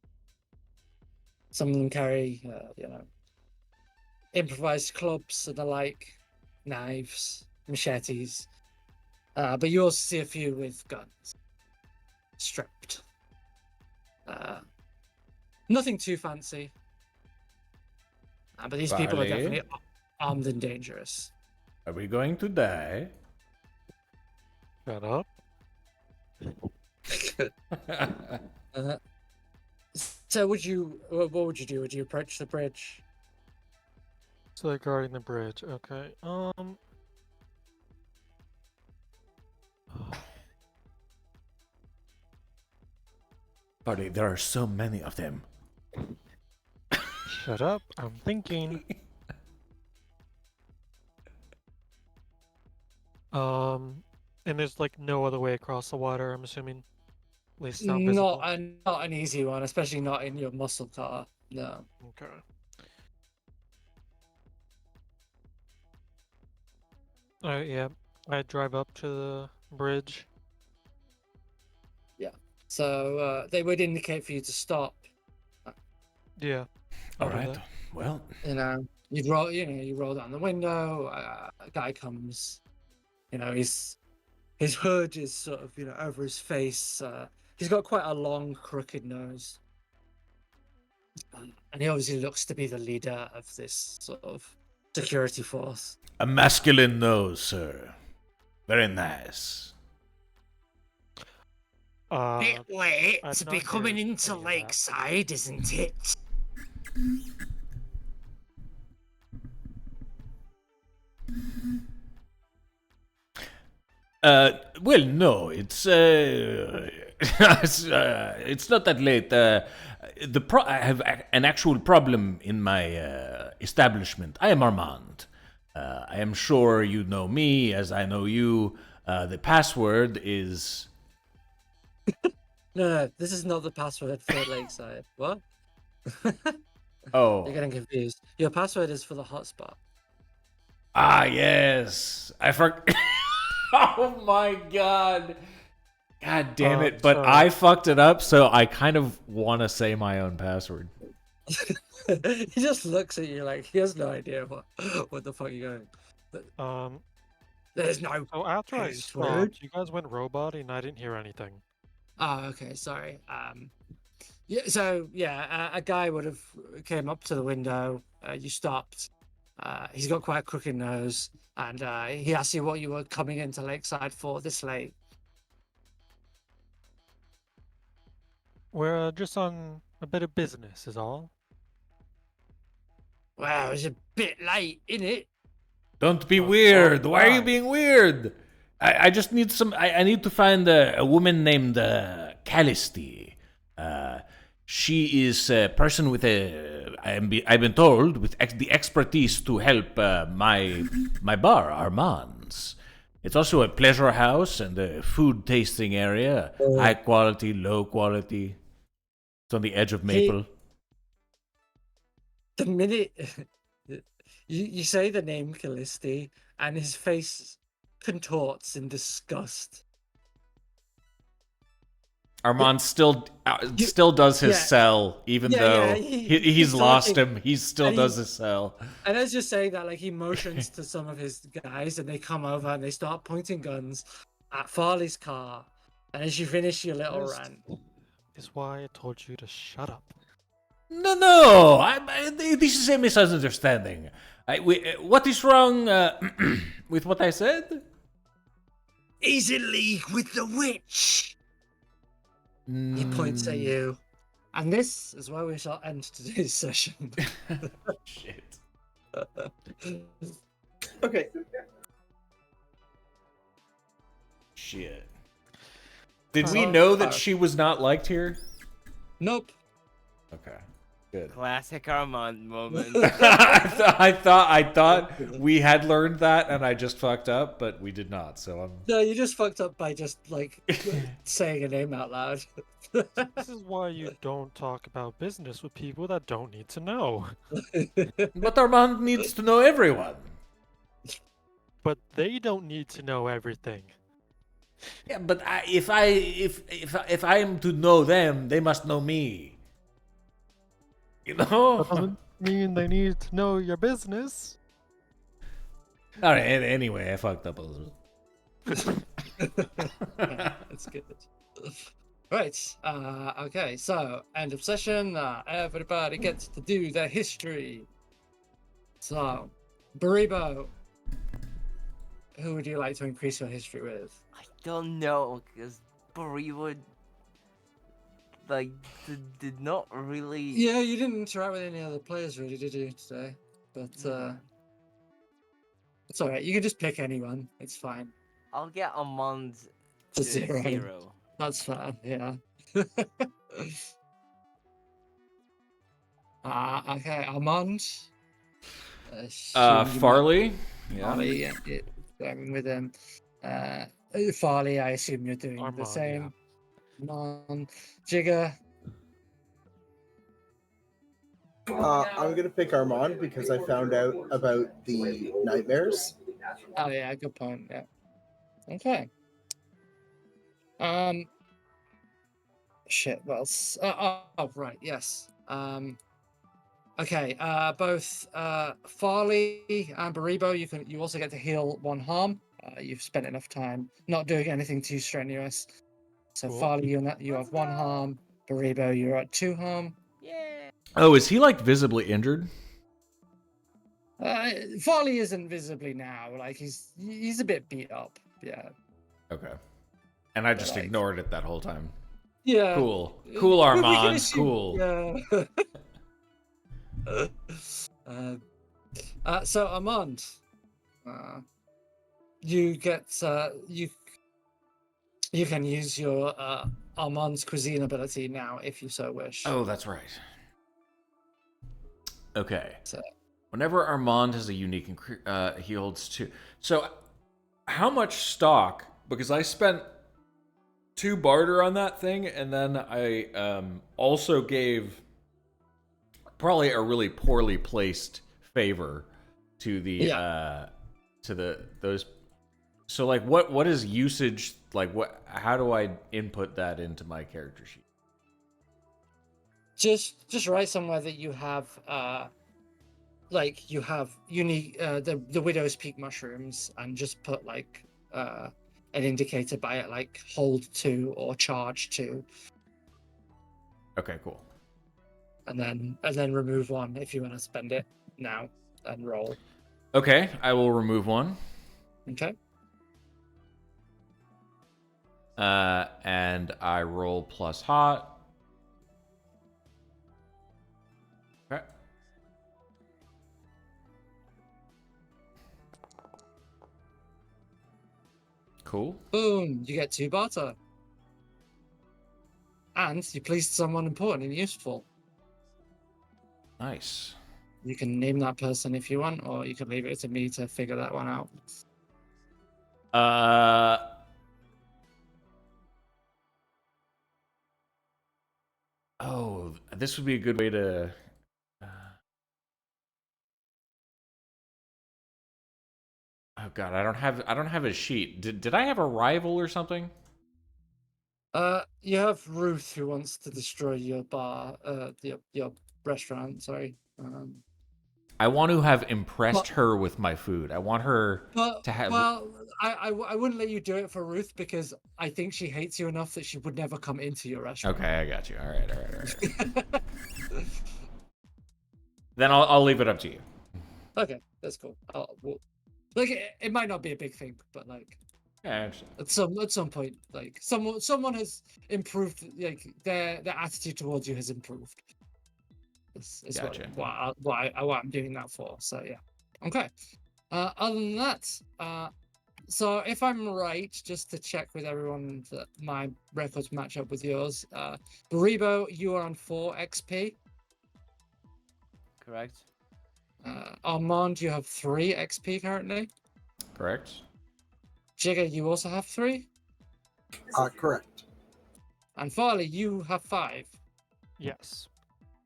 Some of them carry, improvised clubs and the like, knives, machetes. But you also see a few with guns, strapped. Nothing too fancy. But these people are Farley? definitely armed and dangerous. Are we going to die? Shut up. Uh, so what would you do? Would you approach the bridge? So they're guarding the bridge. Okay. Buddy, there are so many of them. Shut up. I'm thinking. And there's like no other way across the water, I'm assuming. At least not visible. Not an easy one, especially not in your muscle car. No. Okay. Alright, yeah. I drive up to the bridge. So they would indicate for you to stop. Yeah. All I'll do right. that. Well, You roll down the window. A guy comes. His hood is sort of over his face. He's got quite a long, crooked nose, and he obviously looks to be the leader of this sort of security force. a masculine nose, sir. Very nice. Bit late I've to not be coming heard into any of that. Lakeside, isn't it? Well, no, it's it's not that late. I have an actual problem in my establishment. I am Armand. I am sure you know me as I know you. The password is No, this is not the password for Lakeside. What? oh You're getting confused. Your password is for the hotspot. yes. I forgot. Oh my god. God damn it. But so- I fucked it up, so I kind of want to say my own password. He just looks at you like he has no idea what the fuck you're going. There's no. So after I Password? stopped, you guys went robot and I didn't hear anything. Oh, okay, sorry. Yeah. So yeah, a guy would have came up to the window. You stopped. He's got quite a crooked nose, and he asked you what you were coming into Lakeside for this late. We're just on a bit of business, is all. Well, it was a bit late, innit? Don't be Oh, weird. oh, Why are you wow. being weird? I just need some. I need to find a woman named Callisti. She is a person with I've been told with the expertise to help my bar, Armand's. It's also a pleasure house and a food tasting area. High quality, low quality. It's on the edge of Maple. The minute you say the name Callisti, and his face contorts in disgust. Armand still does his yeah. cell, even Yeah, though yeah, he's he's lost talking, him. He still and does he- his cell. And as you're saying that, like he motions to some of his guys, and they come over and they start pointing guns at Farley's car. And as you finish your little Just- rant, Is why I told you to shut up. No. This is a misunderstanding. What is wrong with what I said? he's in league with the witch. He points at you, and this is where we shall end today's session. Shit. Okay. Shit. Did we Uh, know that she was not liked here? Nope. Okay. Good. Classic Armand moment. I thought we had learned that, and I just fucked up, but we did not. So I'm. No, you just fucked up by just like saying a name out loud. This is why you don't talk about business with people that don't need to know. But Armand needs to know everyone. But they don't need to know everything. Yeah, but if I am to know them, they must know me. You know. That doesn't mean they need to know your business. All right. Anyway, I fucked up a little. That's good. Right. Okay. So, end of session. Everybody gets to do their history. So, Baribo, who would you like to increase your history with? I don't know, because Baribo like did not really. Yeah, you didn't interact with any other players really, did you today? But it's all right. You can just pick anyone. It's fine. I'll get Armand To to zero. 0. That's fine. Yeah. Okay, Armand. Farley. Yeah. Farley, yeah, going with him. Farley, I assume you're doing the Armand, same. Armand, Jigger. I'm gonna pick Armand because I found out about the nightmares. Oh yeah, good point. Yeah. Okay. Shit. Well. Right. Yes. Okay. Both Farley and Baribo, you also get to heal 1 harm. You've spent enough time not doing anything too strenuous. So Cool. Farley, you have 1 harm. Baribo, you're at 2 harm. Yeah. Oh, is he like visibly injured? Farley isn't visibly now. Like he's a bit beat up. Yeah. Okay. And I just like- ignored it that whole time. Yeah. Cool. We- Cool, we can Armand. assume- Cool. Yeah. So Armand, you get you can use your Armand's cuisine ability now if you so wish. Oh, that's right. Okay. So- Whenever Armand has a unique, he holds 2. So, how much stock? Because I spent 2 barter on that thing, and then I also gave probably a really poorly placed favor to the those. So, like, what is usage? Like, what? How do I input that into my character sheet? Just write somewhere that you have like you have unique the Widow's Peak mushrooms, and just put like an indicator by it, like hold 2 or charge 2, Okay, cool. and then remove 1 if you want to spend it now and roll. Okay, I will remove 1. Okay. And I roll plus hot. Okay. Cool. Boom! You get 2 barter, and you pleased someone important and useful. Nice. You can name that person if you want, or you can leave it to me to figure that one out. Oh, this would be a good way to. Oh God, I don't have a sheet. Did I have a rival or something? You have Ruth who wants to destroy your bar, your restaurant. Sorry. I want to have impressed But- her with my food. I want her But to have. well, I wouldn't let you do it for Ruth because I think she hates you enough that she would never come into your restaurant. Okay, I got you. All right. Then I'll leave it up to you. Okay, that's cool. Like it might not be a big thing, but like Yeah, I understand. at some point, like someone has improved. Like their attitude towards you has improved. Is Gotcha. what I'm doing that for. So yeah. Okay. Other than that, so if I'm right, just to check with everyone that my records match up with yours, Baribo, you are on 4 XP. Correct. Armand, you have 3 XP currently. Correct. Jigger, you also have 3. Correct. And Farley, you have 5, Yes.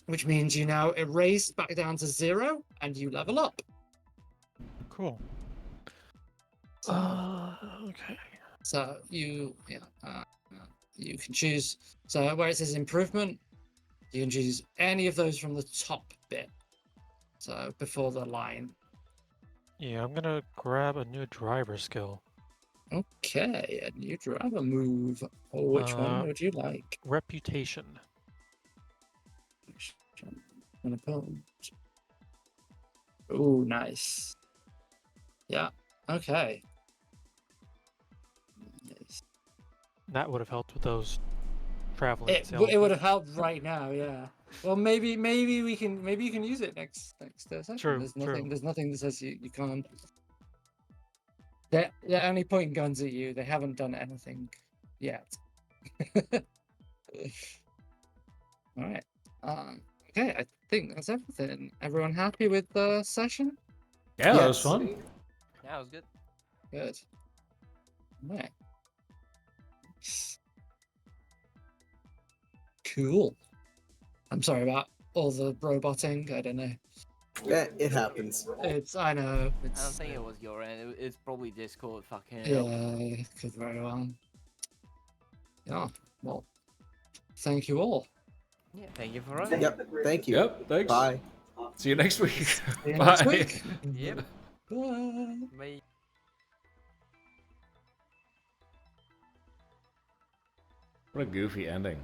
which means you now erase back down to 0 and you level up. Cool. So, Okay. so you can choose. So where it says improvement, you can choose any of those from the top bit. So before the line. Yeah, I'm gonna grab a new driver skill. Okay, a new driver move. Or which one would you like? Reputation. Oh, nice. Yeah. Okay. That would have helped with those traveling It salesmen. would have helped right now, yeah. Well, maybe you can use it next session. True, There's nothing that says you can't. They're only pointing guns at you. They haven't done anything yet. All right. Okay, I think that's everything. Everyone happy with the session? Yeah, that was Yes. fun. Yeah, that was good. Good. All right. Cool. I'm sorry about all the roboting. I don't know. Yeah, it happens. I know. I It's don't think it was your end. It's probably Discord fucking yeah, up. it could very well. Yeah. Well, thank you all. Yeah, thank you for running. Yep. Thank you. Yep, thanks. Bye. See you next week. See you Bye. next week. Yep. Bye. Bye. What a goofy ending.